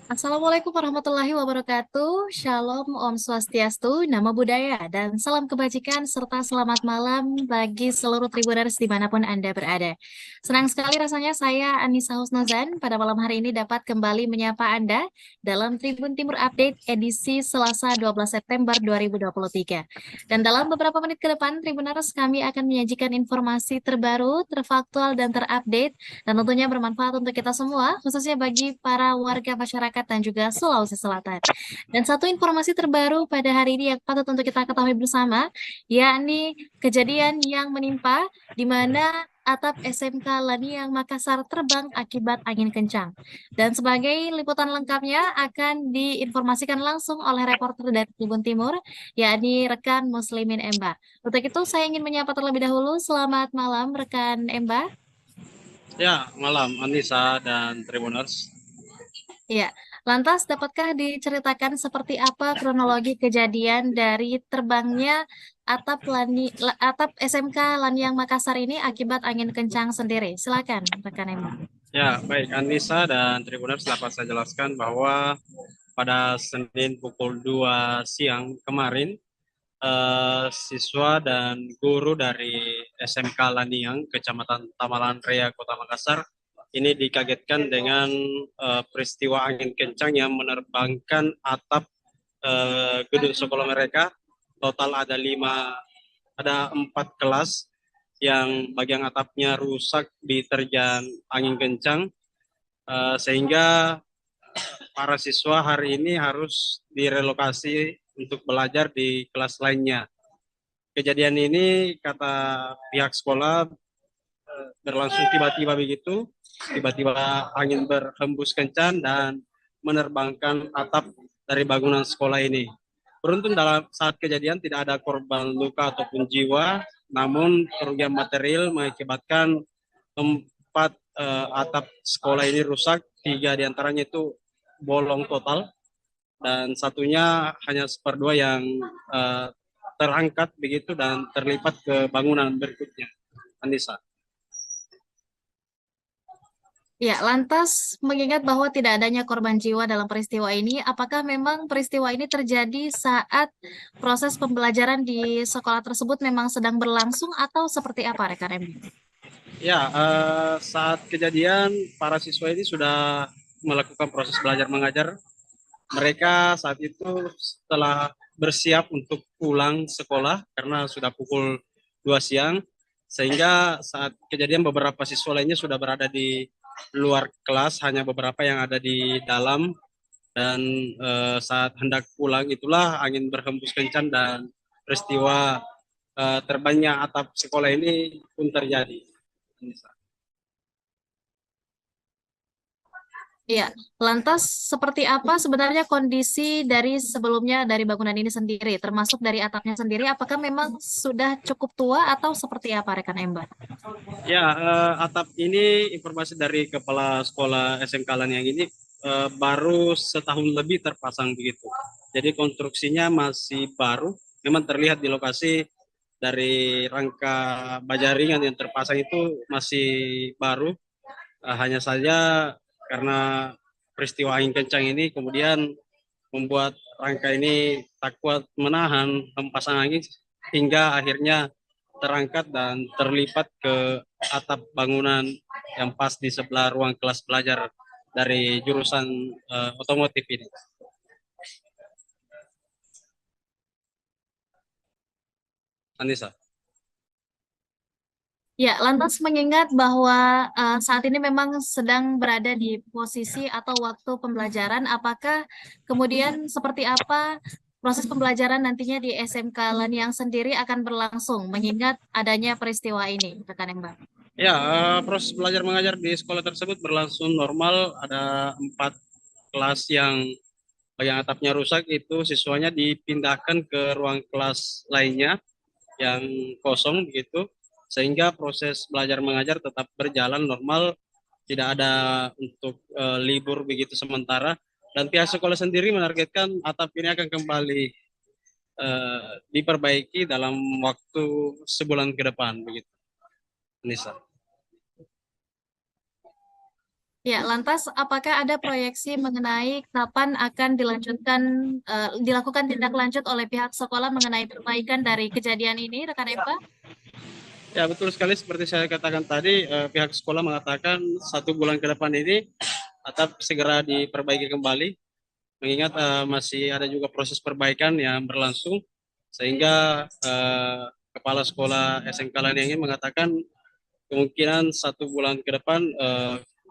Assalamualaikum warahmatullahi wabarakatuh. Shalom, Om Swastiastu, Namo Buddhaya, dan salam kebajikan serta selamat malam bagi seluruh Tribuners dimanapun Anda berada. Senang sekali rasanya saya Anissa Husnuzan pada malam hari ini dapat kembali menyapa Anda dalam Tribun Timur Update edisi Selasa 12 September 2023. Dan dalam beberapa menit ke depan, Tribuners kami akan menyajikan informasi terbaru, terfaktual, dan terupdate, dan tentunya bermanfaat untuk kita semua, khususnya bagi para warga masyarakat dan juga Sulawesi Selatan. Dan satu informasi terbaru pada hari ini yang patut untuk kita ketahui bersama, yakni kejadian yang menimpa di mana atap SMK Laniang Makassar terbang akibat angin kencang. Dan sebagai liputan lengkapnya akan diinformasikan langsung oleh reporter dari Tribun Timur, yakni rekan Muslimin Emba. Untuk itu saya ingin menyapa terlebih dahulu. Selamat malam rekan Emba. Ya, malam Anissa dan Tribuners. Ya, lantas dapatkah diceritakan seperti apa kronologi kejadian dari terbangnya atap SMK Laniang Makassar ini akibat angin kencang sendiri? Silakan rekan Emma. Ya, baik Anissa dan Tribuners, dapat saya jelaskan bahwa pada Senin pukul 2 siang kemarin, siswa dan guru dari SMK Laniang, Kecamatan Tamalan Raya, Kota Makassar, ini dikagetkan dengan peristiwa angin kencang yang menerbangkan atap gedung sekolah mereka. Total ada 4 kelas yang bagian atapnya rusak diterjang angin kencang, sehingga para siswa hari ini harus direlokasi untuk belajar di kelas lainnya. Kejadian ini kata pihak sekolah berlangsung tiba-tiba begitu, tiba-tiba angin berhembus kencang dan menerbangkan atap dari bangunan sekolah ini. Beruntung dalam saat kejadian tidak ada korban luka ataupun jiwa, namun kerugian material mengakibatkan 4 atap sekolah ini rusak, 3 diantaranya itu bolong total, dan satunya hanya seperdua yang terangkat begitu dan terlipat ke bangunan berikutnya. Anissa. Ya, lantas mengingat bahwa tidak adanya korban jiwa dalam peristiwa ini, apakah memang peristiwa ini terjadi saat proses pembelajaran di sekolah tersebut memang sedang berlangsung atau seperti apa rekan MB? Ya, saat kejadian para siswa ini sudah melakukan proses belajar mengajar. Mereka saat itu setelah bersiap untuk pulang sekolah karena sudah pukul 2 siang, sehingga saat kejadian beberapa siswa lainnya sudah berada di luar kelas, hanya beberapa yang ada di dalam, dan saat hendak pulang itulah angin berhembus kencang dan peristiwa terbangnya atap sekolah ini pun terjadi. Iya, lantas seperti apa sebenarnya kondisi dari sebelumnya dari bangunan ini sendiri, termasuk dari atapnya sendiri, apakah memang sudah cukup tua atau seperti apa rekan Ember? Ya, atap ini informasi dari kepala sekolah SMK Laniang ini baru setahun lebih terpasang begitu. Jadi konstruksinya masih baru, memang terlihat di lokasi dari rangka baja ringan yang terpasang itu masih baru. Hanya saja karena peristiwa angin kencang ini kemudian membuat rangka ini tak kuat menahan hempasan angin hingga akhirnya terangkat dan terlipat ke atap bangunan yang pas di sebelah ruang kelas belajar dari jurusan otomotif ini. Anissa. Ya, lantas mengingat bahwa saat ini memang sedang berada di posisi atau waktu pembelajaran, apakah kemudian seperti apa proses pembelajaran nantinya di SMK Laniang sendiri akan berlangsung, mengingat adanya peristiwa ini, rekan Mbak? Ya, proses belajar mengajar di sekolah tersebut berlangsung normal. Ada 4 kelas yang atapnya rusak, itu siswanya dipindahkan ke ruang kelas lainnya yang kosong begitu, sehingga proses belajar mengajar tetap berjalan normal, tidak ada untuk libur begitu sementara, dan pihak sekolah sendiri menargetkan atap ini akan kembali diperbaiki dalam waktu sebulan ke depan begitu. Nisa. Ya, lantas apakah ada proyeksi mengenai kapan akan dilakukan tindak lanjut oleh pihak sekolah mengenai perbaikan dari kejadian ini, rekan Eva? Ya, betul sekali seperti saya katakan tadi, pihak sekolah mengatakan 1 bulan ke depan ini atap segera diperbaiki kembali, mengingat masih ada juga proses perbaikan yang berlangsung, sehingga kepala sekolah SMK Laniang ini mengatakan kemungkinan 1 bulan ke depan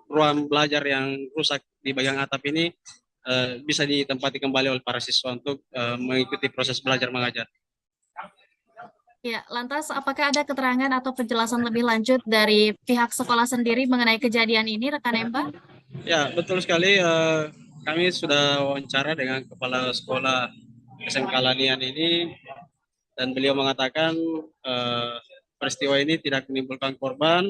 ruang belajar yang rusak di bagian atap ini bisa ditempati kembali oleh para siswa untuk mengikuti proses belajar mengajar. Ya, lantas apakah ada keterangan atau penjelasan lebih lanjut dari pihak sekolah sendiri mengenai kejadian ini, rekan Emba? Ya, betul sekali. Kami sudah wawancara dengan kepala sekolah SMK Lanian ini, dan beliau mengatakan peristiwa ini tidak menimbulkan korban.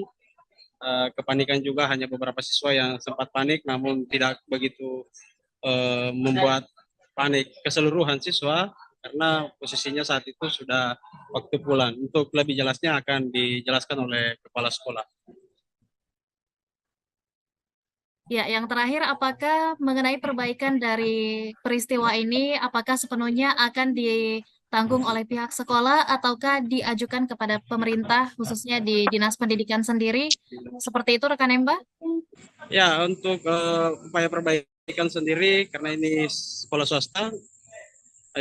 Kepanikan juga hanya beberapa siswa yang sempat panik, namun tidak begitu membuat panik keseluruhan siswa, karena posisinya saat itu sudah waktu pulang. Untuk lebih jelasnya akan dijelaskan oleh kepala sekolah. Ya, yang terakhir, apakah mengenai perbaikan dari peristiwa ini, apakah sepenuhnya akan ditanggung oleh pihak sekolah ataukah diajukan kepada pemerintah, khususnya di Dinas Pendidikan sendiri? Seperti itu, rekan Emba? Ya, untuk upaya perbaikan sendiri, karena ini sekolah swasta,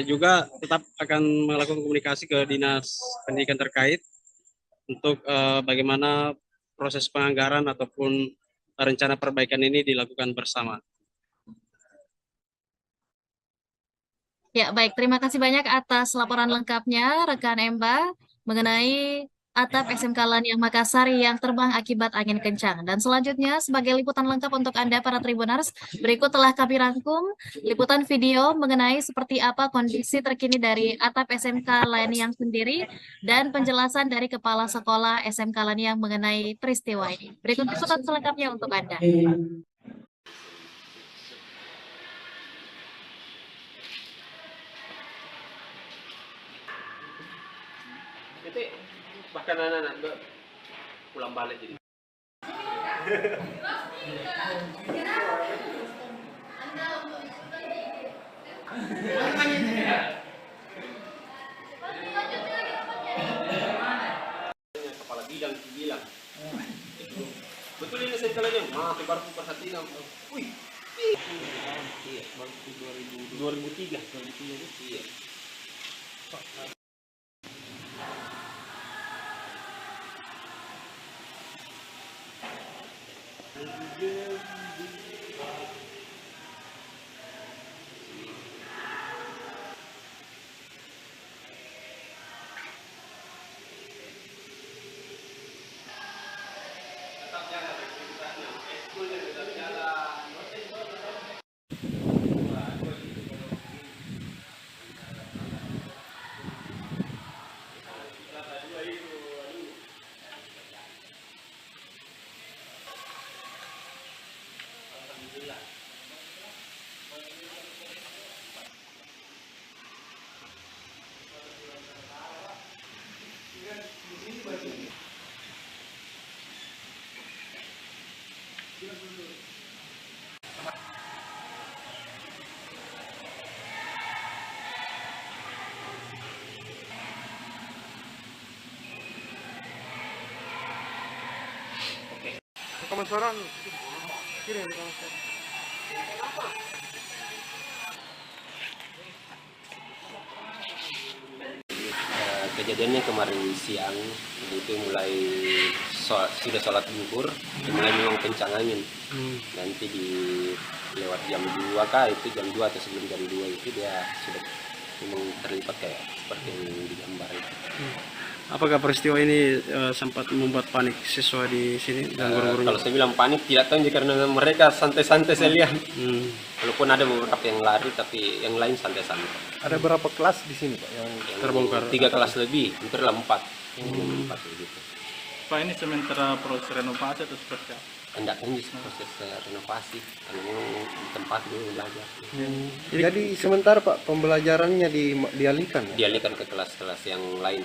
juga tetap akan melakukan komunikasi ke Dinas Pendidikan terkait untuk bagaimana proses penganggaran ataupun rencana perbaikan ini dilakukan bersama. Ya, baik. Terima kasih banyak atas laporan lengkapnya, rekan Emba, mengenai atap SMK Laniang Makassar yang terbang akibat angin kencang. Dan selanjutnya, sebagai liputan lengkap untuk Anda, para Tribuners, berikut telah kami rangkum liputan video mengenai seperti apa kondisi terkini dari atap SMK Laniang sendiri dan penjelasan dari Kepala Sekolah SMK Laniang mengenai peristiwa ini. Berikut liputan selengkapnya untuk Anda. Nanti bahkan anak-anak pulang balik jadi. Kepala bidang bilang. Betul ini saya kalian maaf baru perhatiin. Wih. Iya, baru 2003. Iya. Kemasaran kiri di kemasaran. Kejadiannya kemarin siang itu mulai sudah sholat zuhur, mulai memang kencang angin. Nanti di lewat jam 2 kah, itu jam 2 atau sebelum jam 2 itu dia sudah memang terlibat kayak seperti yang digambar itu. Apakah peristiwa ini sempat membuat panik siswa di sini dan guru-gurunya? Kalau saya bilang panik tidak tahu karena mereka santai-santai saya lihat. Walaupun ada beberapa yang lari tapi yang lain santai-santai. Ada berapa kelas di sini Pak yang Terbongkar? 3 kelas lebih, hampir 4. 4 begitu. Pak, ini sementara proses renovasi atau seperti apa? Hendak lanjut proses renovasi karena memang di tempat dulu belajar. Jadi sementara Pak pembelajarannya dialihkan ya? Dialihkan ke kelas-kelas yang lain.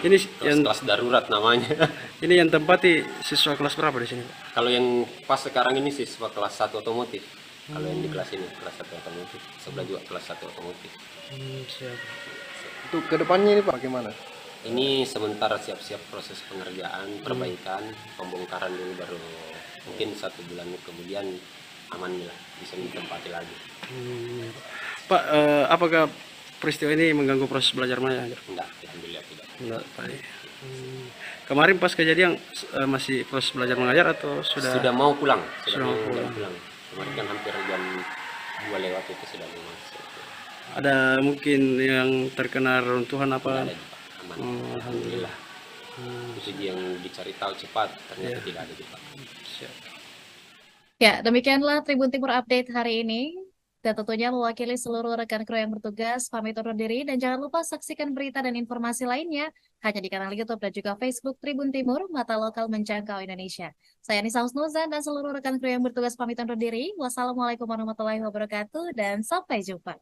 Ini yang Kelas darurat namanya. ini yang tempati siswa kelas berapa di sini, Pak? Kalau yang pas sekarang ini siswa kelas 1 otomotif. Kalau yang di kelas ini kelas 1 otomotif, sebelah juga kelas 1 otomotif. Siap. Untuk kedepannya ini Pak bagaimana? Ini sementara siap-siap proses pengerjaan, perbaikan, pembongkaran dulu baru mungkin 1 bulan kemudian aman lah, bisa ditempati lagi. Pak, apakah peristiwa ini mengganggu proses belajar mengajar? Enggak, alhamdulillah tidak. Enggak, Pak. Kemarin pas kejadian masih proses belajar mengajar atau Sudah mau pulang, Sudah mau pulang. Kemarin kan hampir jam 2 lewat itu sudah mau masuk. ada mungkin yang terkena runtuhan apa? Tidak ada, Pak. Aman. Alhamdulillah. Itu yang dicari tahu cepat, ternyata tidak ada cepat. Siap. Ya, demikianlah Tribun Timur Update hari ini. Dan tentunya mewakili seluruh rekan kru yang bertugas, pamit undur diri. Dan jangan lupa saksikan berita dan informasi lainnya hanya di kanal YouTube dan juga Facebook Tribun Timur, mata lokal menjangkau Indonesia. Saya Nisa Husnuzan dan seluruh rekan kru yang bertugas pamit undur diri. Wassalamualaikum warahmatullahi wabarakatuh dan sampai jumpa.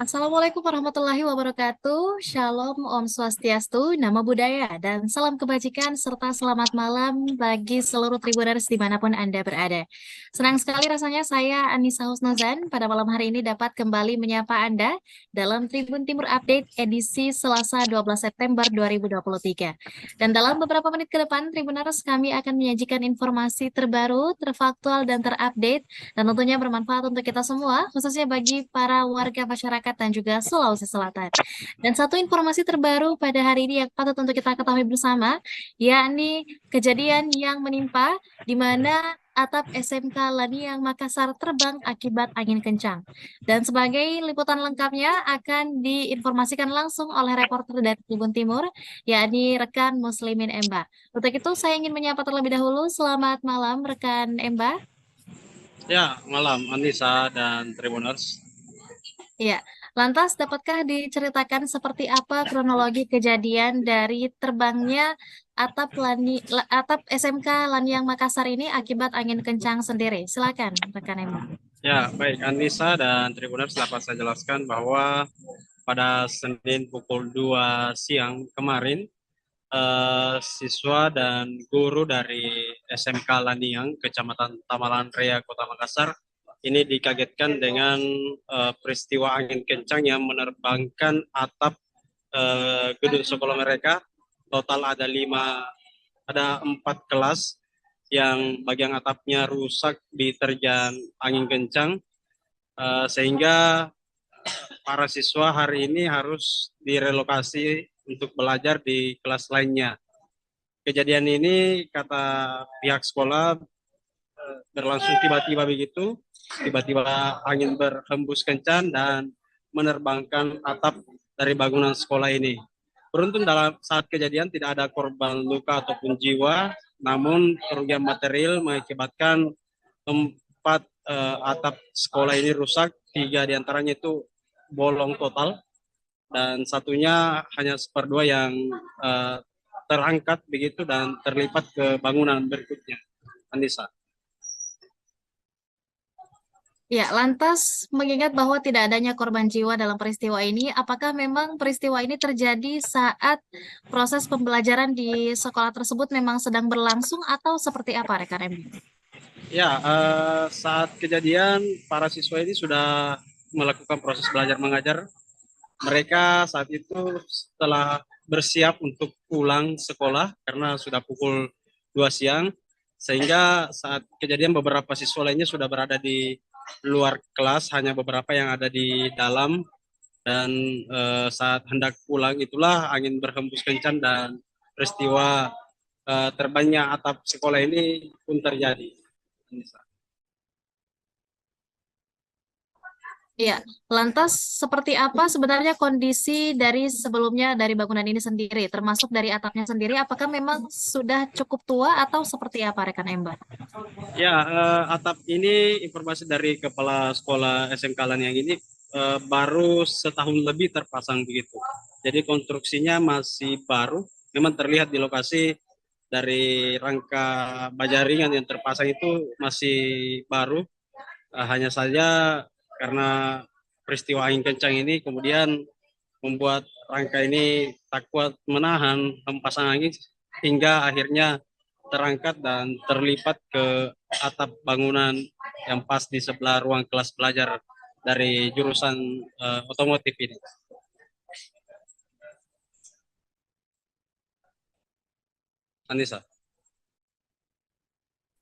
Assalamualaikum warahmatullahi wabarakatuh. Shalom, Om Swastiastu, Namo Buddhaya, dan salam kebajikan serta selamat malam bagi seluruh Tribuners dimanapun Anda berada. Senang sekali rasanya saya Anissa Husnuzan pada malam hari ini dapat kembali menyapa Anda dalam Tribun Timur Update edisi Selasa 12 September 2023. Dan dalam beberapa menit ke depan, Tribuners kami akan menyajikan informasi terbaru, terfaktual, dan terupdate dan tentunya bermanfaat untuk kita semua, khususnya bagi para warga masyarakat dan juga Sulawesi Selatan. Dan satu informasi terbaru pada hari ini yang patut untuk kita ketahui bersama, yakni kejadian yang menimpa di mana atap SMK Laniang Makassar terbang akibat angin kencang. Dan sebagai liputan lengkapnya akan diinformasikan langsung oleh reporter dari Tribun Timur, yakni rekan Muslimin Emba. Untuk itu saya ingin menyapa terlebih dahulu. Selamat malam rekan Emba. Ya, malam Anissa dan Tribuners. Iya, lantas dapatkah diceritakan seperti apa kronologi kejadian dari terbangnya atap SMK Laniang Makassar ini akibat angin kencang sendiri? Silakan, rekan Emma. Ya, baik Anissa dan Tribuners, dapat saya jelaskan bahwa pada Senin pukul 2 siang kemarin, siswa dan guru dari SMK Laniang, Kecamatan Tamalan Raya, Kota Makassar, ini dikagetkan dengan peristiwa angin kencang yang menerbangkan atap gedung sekolah mereka. Total ada 4 kelas yang bagian atapnya rusak diterjang angin kencang, sehingga para siswa hari ini harus direlokasi untuk belajar di kelas lainnya. Kejadian ini kata pihak sekolah berlangsung tiba-tiba begitu, tiba-tiba angin berhembus kencang dan menerbangkan atap dari bangunan sekolah ini. Beruntung dalam saat kejadian tidak ada korban luka ataupun jiwa, namun kerugian material mengakibatkan 4 atap sekolah ini rusak, 3 diantaranya itu bolong total, dan satunya hanya 1/2 yang terangkat begitu dan terlipat ke bangunan berikutnya. Anissa. Ya, lantas mengingat bahwa tidak adanya korban jiwa dalam peristiwa ini, apakah memang peristiwa ini terjadi saat proses pembelajaran di sekolah tersebut memang sedang berlangsung atau seperti apa, rekan Emma? Ya, saat kejadian para siswa ini sudah melakukan proses belajar mengajar. Mereka saat itu setelah bersiap untuk pulang sekolah karena sudah pukul 2 siang, sehingga saat kejadian beberapa siswa lainnya sudah berada di luar kelas, hanya beberapa yang ada di dalam, dan saat hendak pulang itulah angin berhembus kencang dan peristiwa terbangnya atap sekolah ini pun terjadi. Iya, lantas seperti apa sebenarnya kondisi dari sebelumnya dari bangunan ini sendiri, termasuk dari atapnya sendiri, apakah memang sudah cukup tua atau seperti apa, rekan Emba? Ya, atap ini informasi dari kepala sekolah SMK Laniang ini baru setahun lebih terpasang begitu. Jadi konstruksinya masih baru, memang terlihat di lokasi dari rangka baja ringan yang terpasang itu masih baru. Hanya saja karena peristiwa angin kencang ini kemudian membuat rangka ini tak kuat menahan hempasan angin hingga akhirnya terangkat dan terlipat ke atap bangunan yang pas di sebelah ruang kelas belajar dari jurusan otomotif ini. Anissa.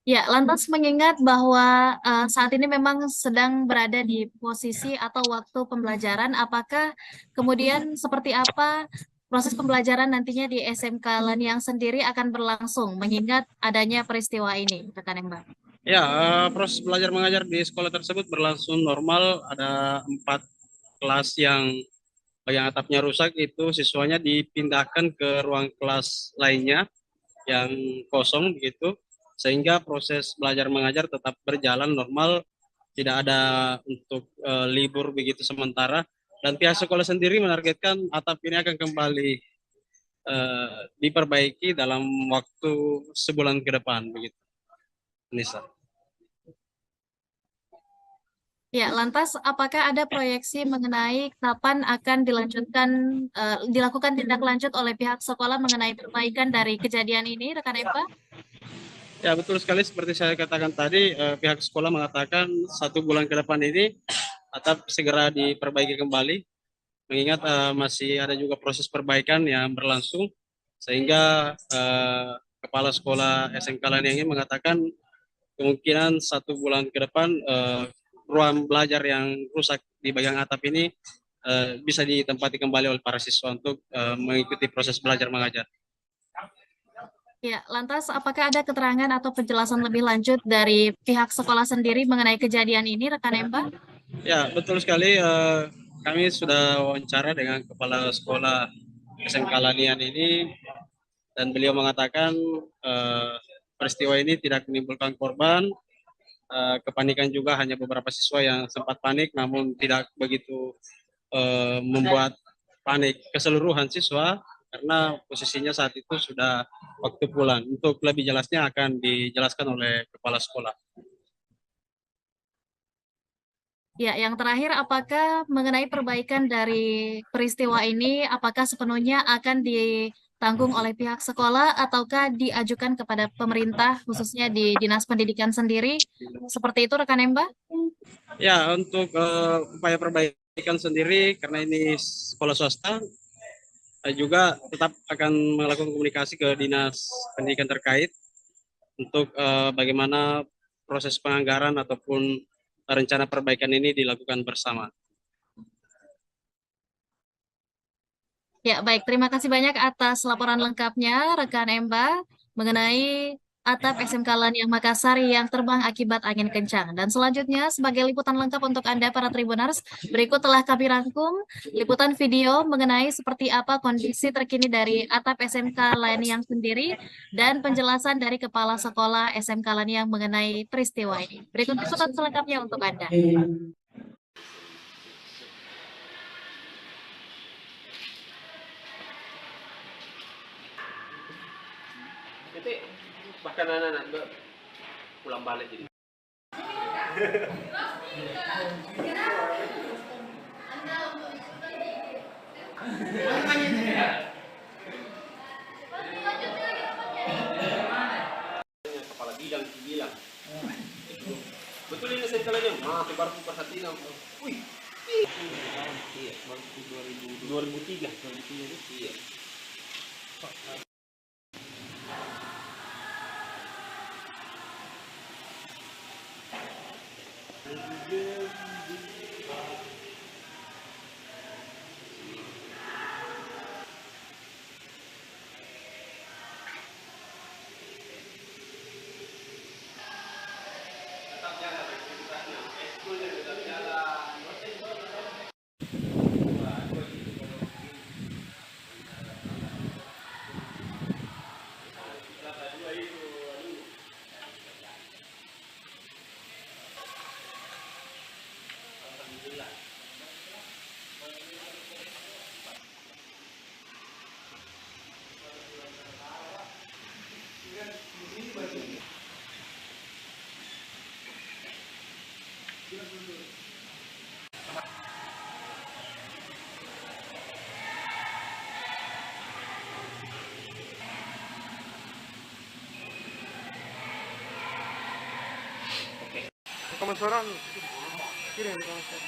Ya, lantas mengingat bahwa saat ini memang sedang berada di posisi atau waktu pembelajaran, apakah kemudian seperti apa proses pembelajaran nantinya di SMK Laniang sendiri akan berlangsung, mengingat adanya peristiwa ini, rekan Mbak? Ya, proses belajar mengajar di sekolah tersebut berlangsung normal. Ada 4 kelas yang atapnya rusak, itu siswanya dipindahkan ke ruang kelas lainnya yang kosong begitu, sehingga proses belajar mengajar tetap berjalan normal, tidak ada untuk libur begitu sementara, dan pihak sekolah sendiri menargetkan atap ini akan kembali diperbaiki dalam waktu sebulan ke depan begitu. Nisa. Ya, lantas apakah ada proyeksi mengenai kapan akan dilakukan tindak lanjut oleh pihak sekolah mengenai perbaikan dari kejadian ini, rekan Empa? Ya, betul sekali seperti saya katakan tadi, pihak sekolah mengatakan 1 bulan ke depan ini atap segera diperbaiki kembali, mengingat masih ada juga proses perbaikan yang berlangsung, sehingga Kepala Sekolah SMK Laniang ini mengatakan kemungkinan 1 bulan ke depan ruang belajar yang rusak di bagian atap ini bisa ditempati kembali oleh para siswa untuk mengikuti proses belajar mengajar. Ya, lantas apakah ada keterangan atau penjelasan lebih lanjut dari pihak sekolah sendiri mengenai kejadian ini, rekan Empa? Ya, betul sekali. Kami sudah wawancara dengan Kepala Sekolah SMK Lanian ini, dan beliau mengatakan peristiwa ini tidak menimbulkan korban. Kepanikan juga hanya beberapa siswa yang sempat panik, namun tidak begitu membuat panik keseluruhan siswa, karena posisinya saat itu sudah waktu pulang. Untuk lebih jelasnya akan dijelaskan oleh Kepala Sekolah. Ya, yang terakhir, apakah mengenai perbaikan dari peristiwa ini, apakah sepenuhnya akan ditanggung oleh pihak sekolah ataukah diajukan kepada pemerintah, khususnya di Dinas Pendidikan sendiri? Seperti itu, rekan Emba? Ya, untuk upaya perbaikan sendiri, karena ini sekolah swasta, juga tetap akan melakukan komunikasi ke Dinas Pendidikan terkait untuk bagaimana proses penganggaran ataupun rencana perbaikan ini dilakukan bersama. Ya, baik. Terima kasih banyak atas laporan lengkapnya, rekan Emba, mengenai atap SMK Laniang Makassar yang terbang akibat angin kencang. Dan selanjutnya, sebagai liputan lengkap untuk Anda, para Tribuners, berikut telah kami rangkum liputan video mengenai seperti apa kondisi terkini dari atap SMK Laniang sendiri dan penjelasan dari Kepala Sekolah SMK Laniang mengenai peristiwa ini. Berikut liputan selengkapnya untuk Anda. Nanti bahkan anak-anak pulang balik jadi. Kepala bidang bilang. Betul ini saya kalian mah baru perhatiin. Wih. Iya, baru 2003. Iya. Kemasaran kirim di kemasaran.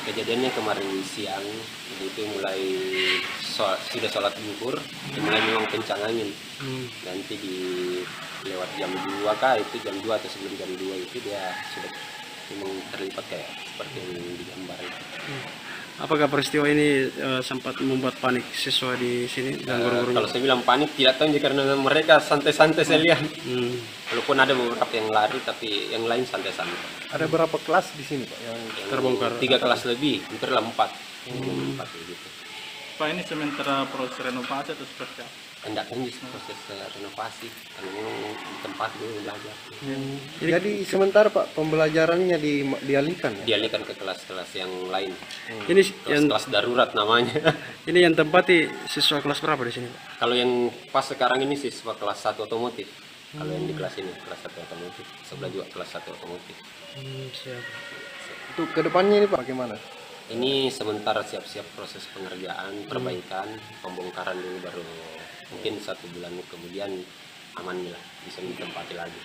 Kejadiannya kemarin siang, itu mulai sudah sholat zuhur, mulai memang kencang angin. Nanti di lewat jam 2 kah, itu jam 2 atau sebelum jam 2 itu dia sudah memang terlibat kayak seperti yang digambar itu. Apakah peristiwa ini sempat membuat panik siswa di sini dan guru-gurunya? Kalau saya bilang panik tidak tahu karena mereka santai-santai saya lihat. Walaupun ada beberapa yang lari tapi yang lain santai-santai. Ada berapa kelas di sini Pak yang terbongkar? 3 kelas lebih, hampir 4. 4 gitu. Pak, ini sementara proses renovasi atau seperti apa? hendak lanjut proses renovasi karena memang di tempat dulu belajar. Jadi sementara Pak pembelajarannya dialihkan ya? Dialihkan ke kelas-kelas yang lain, Ini yang kelas-kelas darurat namanya. ini yang tempati siswa kelas berapa di sini, Pak? Kalau yang pas sekarang ini siswa kelas 1 otomotif. Kalau yang di kelas ini kelas 1 otomotif, sebelah juga kelas 1 otomotif. Siap. Untuk kedepannya ini Pak bagaimana? Ini sementara siap-siap proses pengerjaan, perbaikan, pembongkaran dulu, baru mungkin 1 bulan kemudian aman lah, bisa ditempati lagi.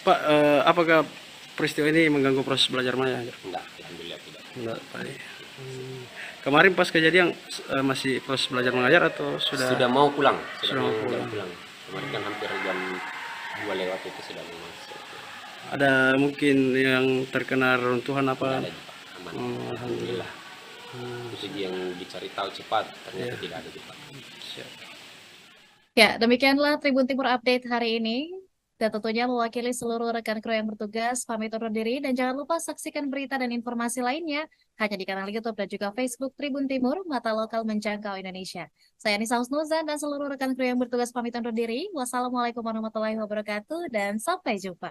Pak, apakah peristiwa ini mengganggu proses belajar Maya? Enggak, alhamdulillah tidak. Enggak, Pak. Kemarin pas kejadian masih proses belajar mengajar atau Sudah mau pulang, Sudah mau pulang. Kemarin kan hampir jam 2 lewat itu sudah mau masuk. ada mungkin yang terkena runtuhan Tidak apa? ada Pak, aman. Alhamdulillah. Itu yang dicari tahu cepat, ternyata tidak ada cepat. Siap. Ya, demikianlah Tribun Timur Update hari ini. Dan tentunya mewakili seluruh rekan kru yang bertugas, pamit undur diri. Dan jangan lupa saksikan berita dan informasi lainnya hanya di kanal YouTube dan juga Facebook Tribun Timur, mata lokal menjangkau Indonesia. Saya Nisa Husnuzan dan seluruh rekan kru yang bertugas pamit undur diri. Wassalamualaikum warahmatullahi wabarakatuh dan sampai jumpa.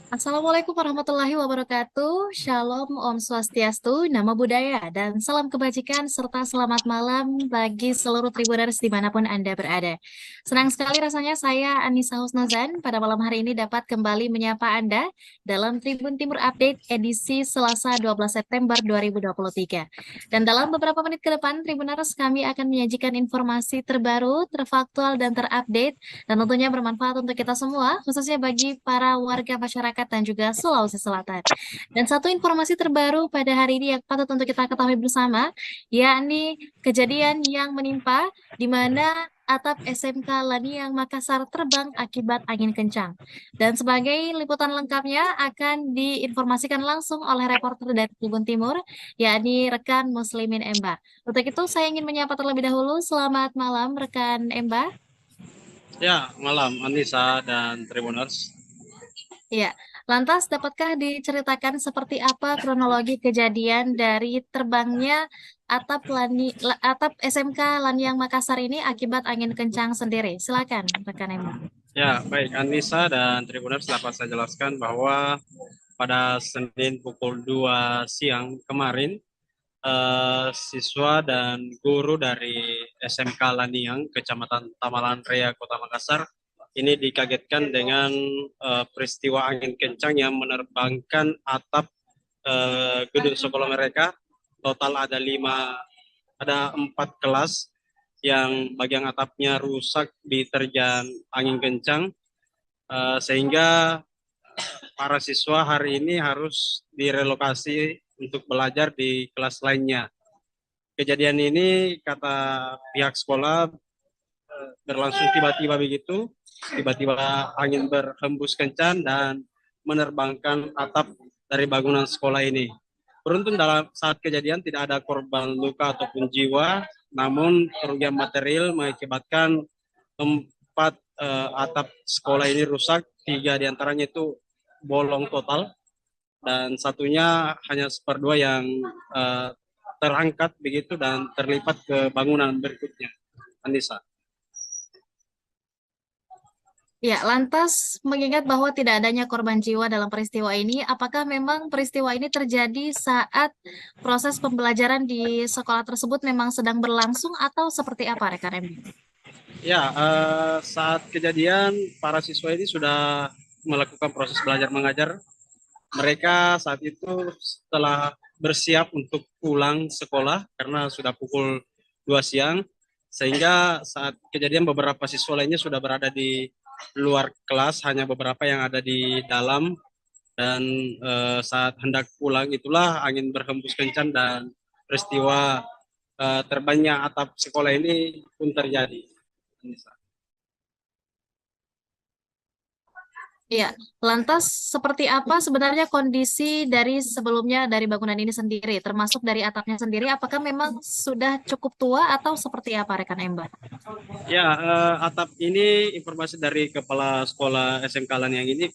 Assalamualaikum warahmatullahi wabarakatuh. Shalom, Om Swastiastu, Namo Buddhaya, dan salam kebajikan serta selamat malam bagi seluruh Tribuners dimanapun Anda berada. Senang sekali rasanya saya Anissa Husnuzan pada malam hari ini dapat kembali menyapa Anda dalam Tribun Timur Update edisi Selasa 12 September 2023. Dan dalam beberapa menit ke depan, Tribuners kami akan menyajikan informasi terbaru, terfaktual, dan terupdate, dan tentunya bermanfaat untuk kita semua, khususnya bagi para warga masyarakat dan juga Sulawesi Selatan. Dan satu informasi terbaru pada hari ini yang patut untuk kita ketahui bersama, yakni kejadian yang menimpa di mana atap SMK Laniang Makassar terbang akibat angin kencang. Dan sebagai liputan lengkapnya akan diinformasikan langsung oleh reporter dari Tribun Timur, yakni rekan Muslimin Emba. Untuk itu saya ingin menyapa terlebih dahulu. Selamat malam rekan Emba. Ya, malam Anissa dan Tribuners. Ya, lantas dapatkah diceritakan seperti apa kronologi kejadian dari terbangnya atap SMK Laniang Makassar ini akibat angin kencang sendiri? Silakan rekan Emma. Ya, baik Anissa dan Tribuners, dapat saya jelaskan bahwa pada Senin pukul 2 siang kemarin, siswa dan guru dari SMK Laniang, Kecamatan Tamalan Raya, Kota Makassar, ini dikagetkan dengan peristiwa angin kencang yang menerbangkan atap gedung sekolah mereka. Total ada 4 kelas yang bagian atapnya rusak diterjang angin kencang, sehingga para siswa hari ini harus direlokasi untuk belajar di kelas lainnya. Kejadian ini kata pihak sekolah berlangsung tiba-tiba begitu, tiba-tiba angin berhembus kencang dan menerbangkan atap dari bangunan sekolah ini. Beruntung dalam saat kejadian tidak ada korban luka ataupun jiwa, namun kerugian material mengakibatkan 4 atap sekolah ini rusak, 3 diantaranya itu bolong total, dan satunya hanya seperdua yang terangkat begitu dan terlipat ke bangunan berikutnya. Anissa. Ya, lantas mengingat bahwa tidak adanya korban jiwa dalam peristiwa ini, apakah memang peristiwa ini terjadi saat proses pembelajaran di sekolah tersebut memang sedang berlangsung atau seperti apa, rekan MB? Ya, saat kejadian para siswa ini sudah melakukan proses belajar mengajar. Mereka saat itu setelah bersiap untuk pulang sekolah karena sudah pukul 2 siang, sehingga saat kejadian beberapa siswa lainnya sudah berada di luar kelas, hanya beberapa yang ada di dalam, dan saat hendak pulang itulah angin berhembus kencang dan peristiwa terbangnya atap sekolah ini pun terjadi. Iya, lantas seperti apa sebenarnya kondisi dari sebelumnya dari bangunan ini sendiri, termasuk dari atapnya sendiri, apakah memang sudah cukup tua atau seperti apa, rekan Ember? Ya, atap ini informasi dari kepala sekolah SMK Laniang ini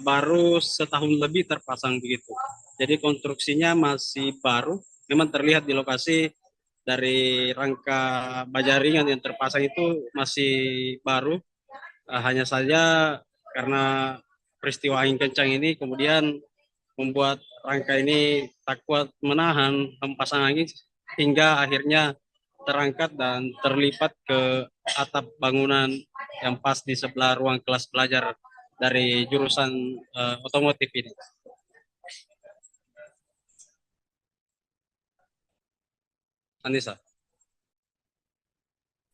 baru setahun lebih terpasang begitu. Jadi konstruksinya masih baru, memang terlihat di lokasi dari rangka baja ringan yang terpasang itu masih baru. Hanya saja karena peristiwa angin kencang ini kemudian membuat rangka ini tak kuat menahan hempasan angin hingga akhirnya terangkat dan terlipat ke atap bangunan yang pas di sebelah ruang kelas belajar dari jurusan otomotif ini. Anissa.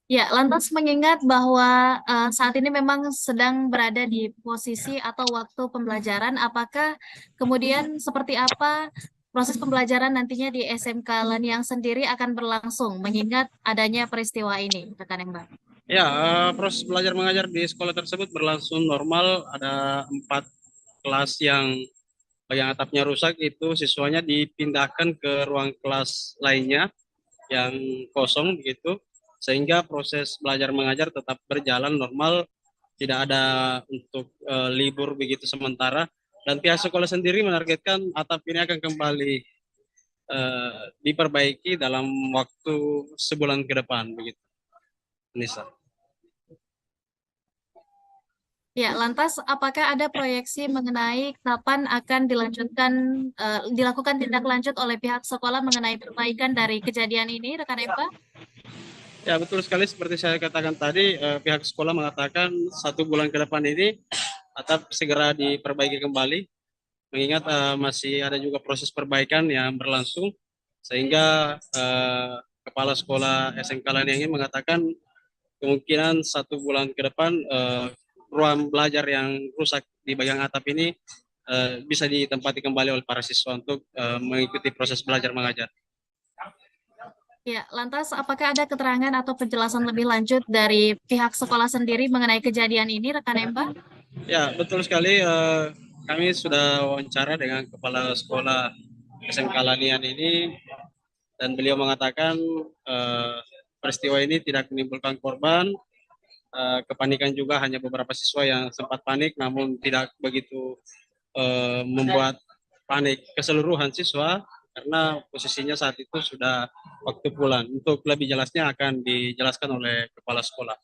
Ya, lantas mengingat bahwa saat ini memang sedang berada di posisi atau waktu pembelajaran, apakah kemudian seperti apa proses pembelajaran nantinya di SMK Laniang sendiri akan berlangsung, mengingat adanya peristiwa ini, rekan Mbak? Ya, proses belajar mengajar di sekolah tersebut berlangsung normal. Ada 4 kelas yang atapnya rusak, itu siswanya dipindahkan ke ruang kelas lainnya yang kosong begitu, sehingga proses belajar mengajar tetap berjalan normal, tidak ada untuk libur begitu sementara, dan pihak sekolah sendiri menargetkan atap ini akan kembali diperbaiki dalam waktu sebulan ke depan begitu. Nisa. Ya, lantas apakah ada proyeksi mengenai kapan akan dilakukan tindak lanjut oleh pihak sekolah mengenai perbaikan dari kejadian ini, rekan Eva? Ya, betul sekali seperti saya katakan tadi, pihak sekolah mengatakan 1 bulan ke depan ini atap segera diperbaiki kembali, mengingat masih ada juga proses perbaikan yang berlangsung, sehingga kepala sekolah SMK Laniang ini mengatakan kemungkinan 1 bulan ke depan ruang belajar yang rusak di bagian atap ini bisa ditempati kembali oleh para siswa untuk mengikuti proses belajar mengajar. Ya, lantas apakah ada keterangan atau penjelasan lebih lanjut dari pihak sekolah sendiri mengenai kejadian ini, rekan Emba? Ya, betul sekali. Kami sudah wawancara dengan kepala sekolah SMK Lanian ini, dan beliau mengatakan peristiwa ini tidak menimbulkan korban. Kepanikan juga hanya beberapa siswa yang sempat panik, namun tidak begitu membuat panik keseluruhan siswa, karena posisinya saat itu sudah waktu pulang. Untuk lebih jelasnya akan dijelaskan oleh kepala sekolah.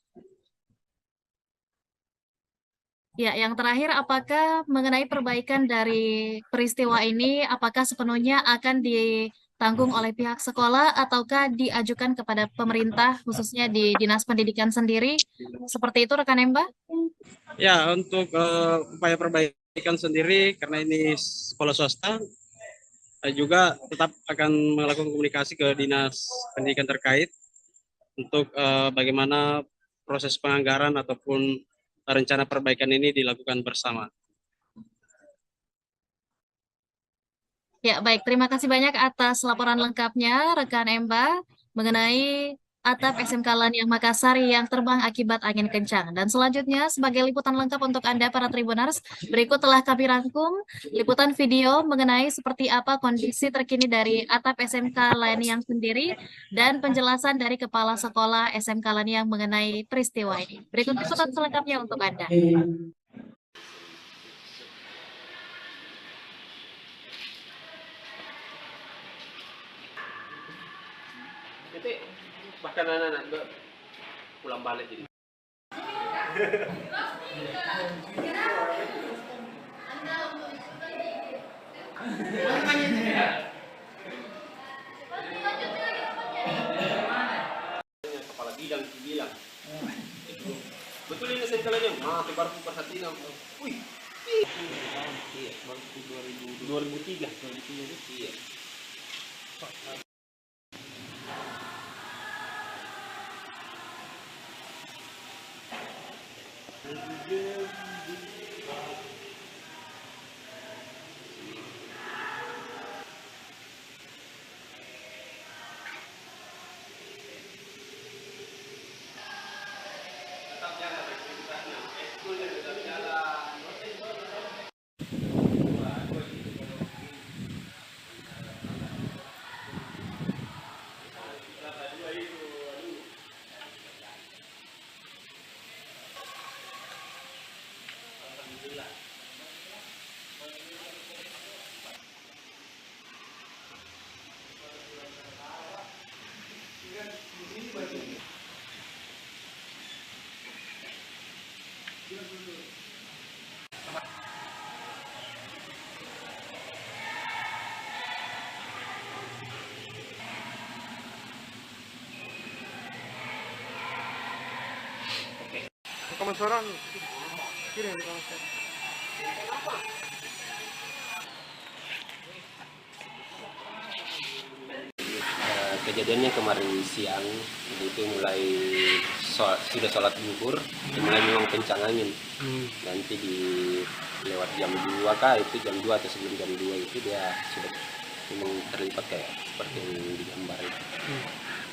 Ya, yang terakhir, apakah mengenai perbaikan dari peristiwa ini, apakah sepenuhnya akan ditanggung oleh pihak sekolah ataukah diajukan kepada pemerintah, khususnya di Dinas Pendidikan sendiri? Seperti itu, rekan Emba? Ya, untuk upaya perbaikan sendiri, karena ini sekolah swasta, juga tetap akan melakukan komunikasi ke Dinas Pendidikan terkait untuk bagaimana proses penganggaran ataupun rencana perbaikan ini dilakukan bersama. Ya, baik. Terima kasih banyak atas laporan lengkapnya, rekan Emba, mengenai atap SMK Laniang Makassar yang terbang akibat angin kencang. Dan selanjutnya, sebagai liputan lengkap untuk Anda, para Tribuners, berikut telah kami rangkum liputan video mengenai seperti apa kondisi terkini dari atap SMK Laniang sendiri dan penjelasan dari Kepala Sekolah SMK Laniang mengenai peristiwa ini. Berikut liputan selengkapnya untuk Anda. Nanti bahkan anak-anak pulang balik jadi. Kepala bidang bilang. Betul ini saya kalian yang baru perhatiin. Wih. Iya, baru 2003. Iya. Rekaman suara kirim rekaman suara. Kejadiannya kemarin siang, itu mulai sudah sholat zuhur, mulai memang kencang angin. Nanti di lewat jam 2 kah, itu jam 2 atau sebelum jam 2 itu dia sudah memang terlibat kayak seperti yang digambar itu.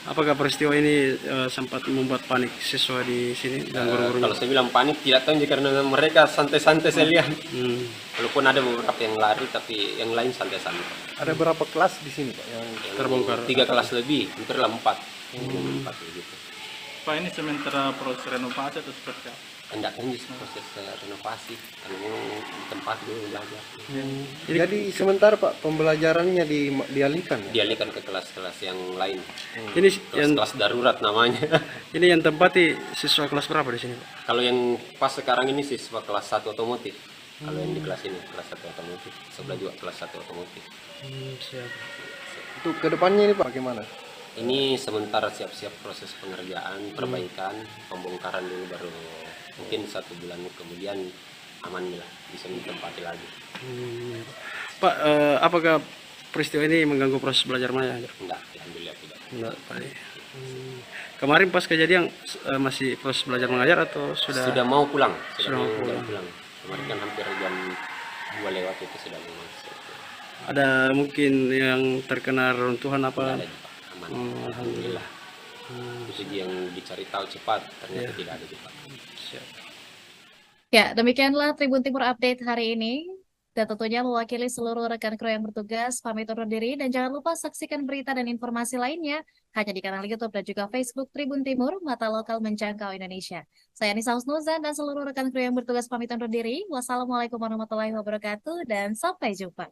Apakah peristiwa ini sempat membuat panik siswa di sini dan guru-gurunya? Kalau saya bilang panik tidak tahu karena mereka santai-santai saya lihat. Walaupun ada beberapa yang lari tapi yang lain santai-santai. Ada berapa kelas di sini Pak yang Terbongkar? 3 kelas lebih, hampir 4. 4 gitu. Pak, ini sementara proses renovasi atau seperti apa? Hendak lanjut proses renovasi karena memang di tempat dulu belajar. Jadi sementara Pak pembelajarannya dialihkan ya? Dialihkan ke kelas-kelas yang lain. Ini yang Kelas darurat namanya. ini yang tempati siswa kelas berapa di sini, Pak? Kalau yang pas sekarang ini siswa kelas 1 otomotif. Kalau yang di kelas ini kelas 1 otomotif, sebelah juga kelas 1 otomotif. Siap. Untuk kedepannya ini Pak bagaimana? Ini sementara siap-siap proses pengerjaan, perbaikan, pembongkaran dulu baru mungkin 1 bulan kemudian aman lah, bisa ditempati lagi. Pak, apakah peristiwa ini mengganggu proses belajar mengajar? Enggak, alhamdulillah tidak. Enggak, Pak. Kemarin pas kejadian masih proses belajar mengajar atau Sudah mau pulang, Sudah mau pulang. Kemarin kan hampir jam 2 lewat itu sudah mau masuk. ada mungkin yang terkena runtuhan Tidak apa? ada Pak, aman. Alhamdulillah. Itu yang dicari tahu cepat, ternyata tidak ada cepat. Siap. Ya, demikianlah Tribun Timur Update hari ini. Dan tentunya mewakili seluruh rekan kru yang bertugas, pamit undur diri. Dan jangan lupa saksikan berita dan informasi lainnya hanya di kanal YouTube dan juga Facebook Tribun Timur, mata lokal menjangkau Indonesia. Saya Nisa Husnuzan dan seluruh rekan kru yang bertugas pamit undur diri. Wassalamualaikum warahmatullahi wabarakatuh dan sampai jumpa.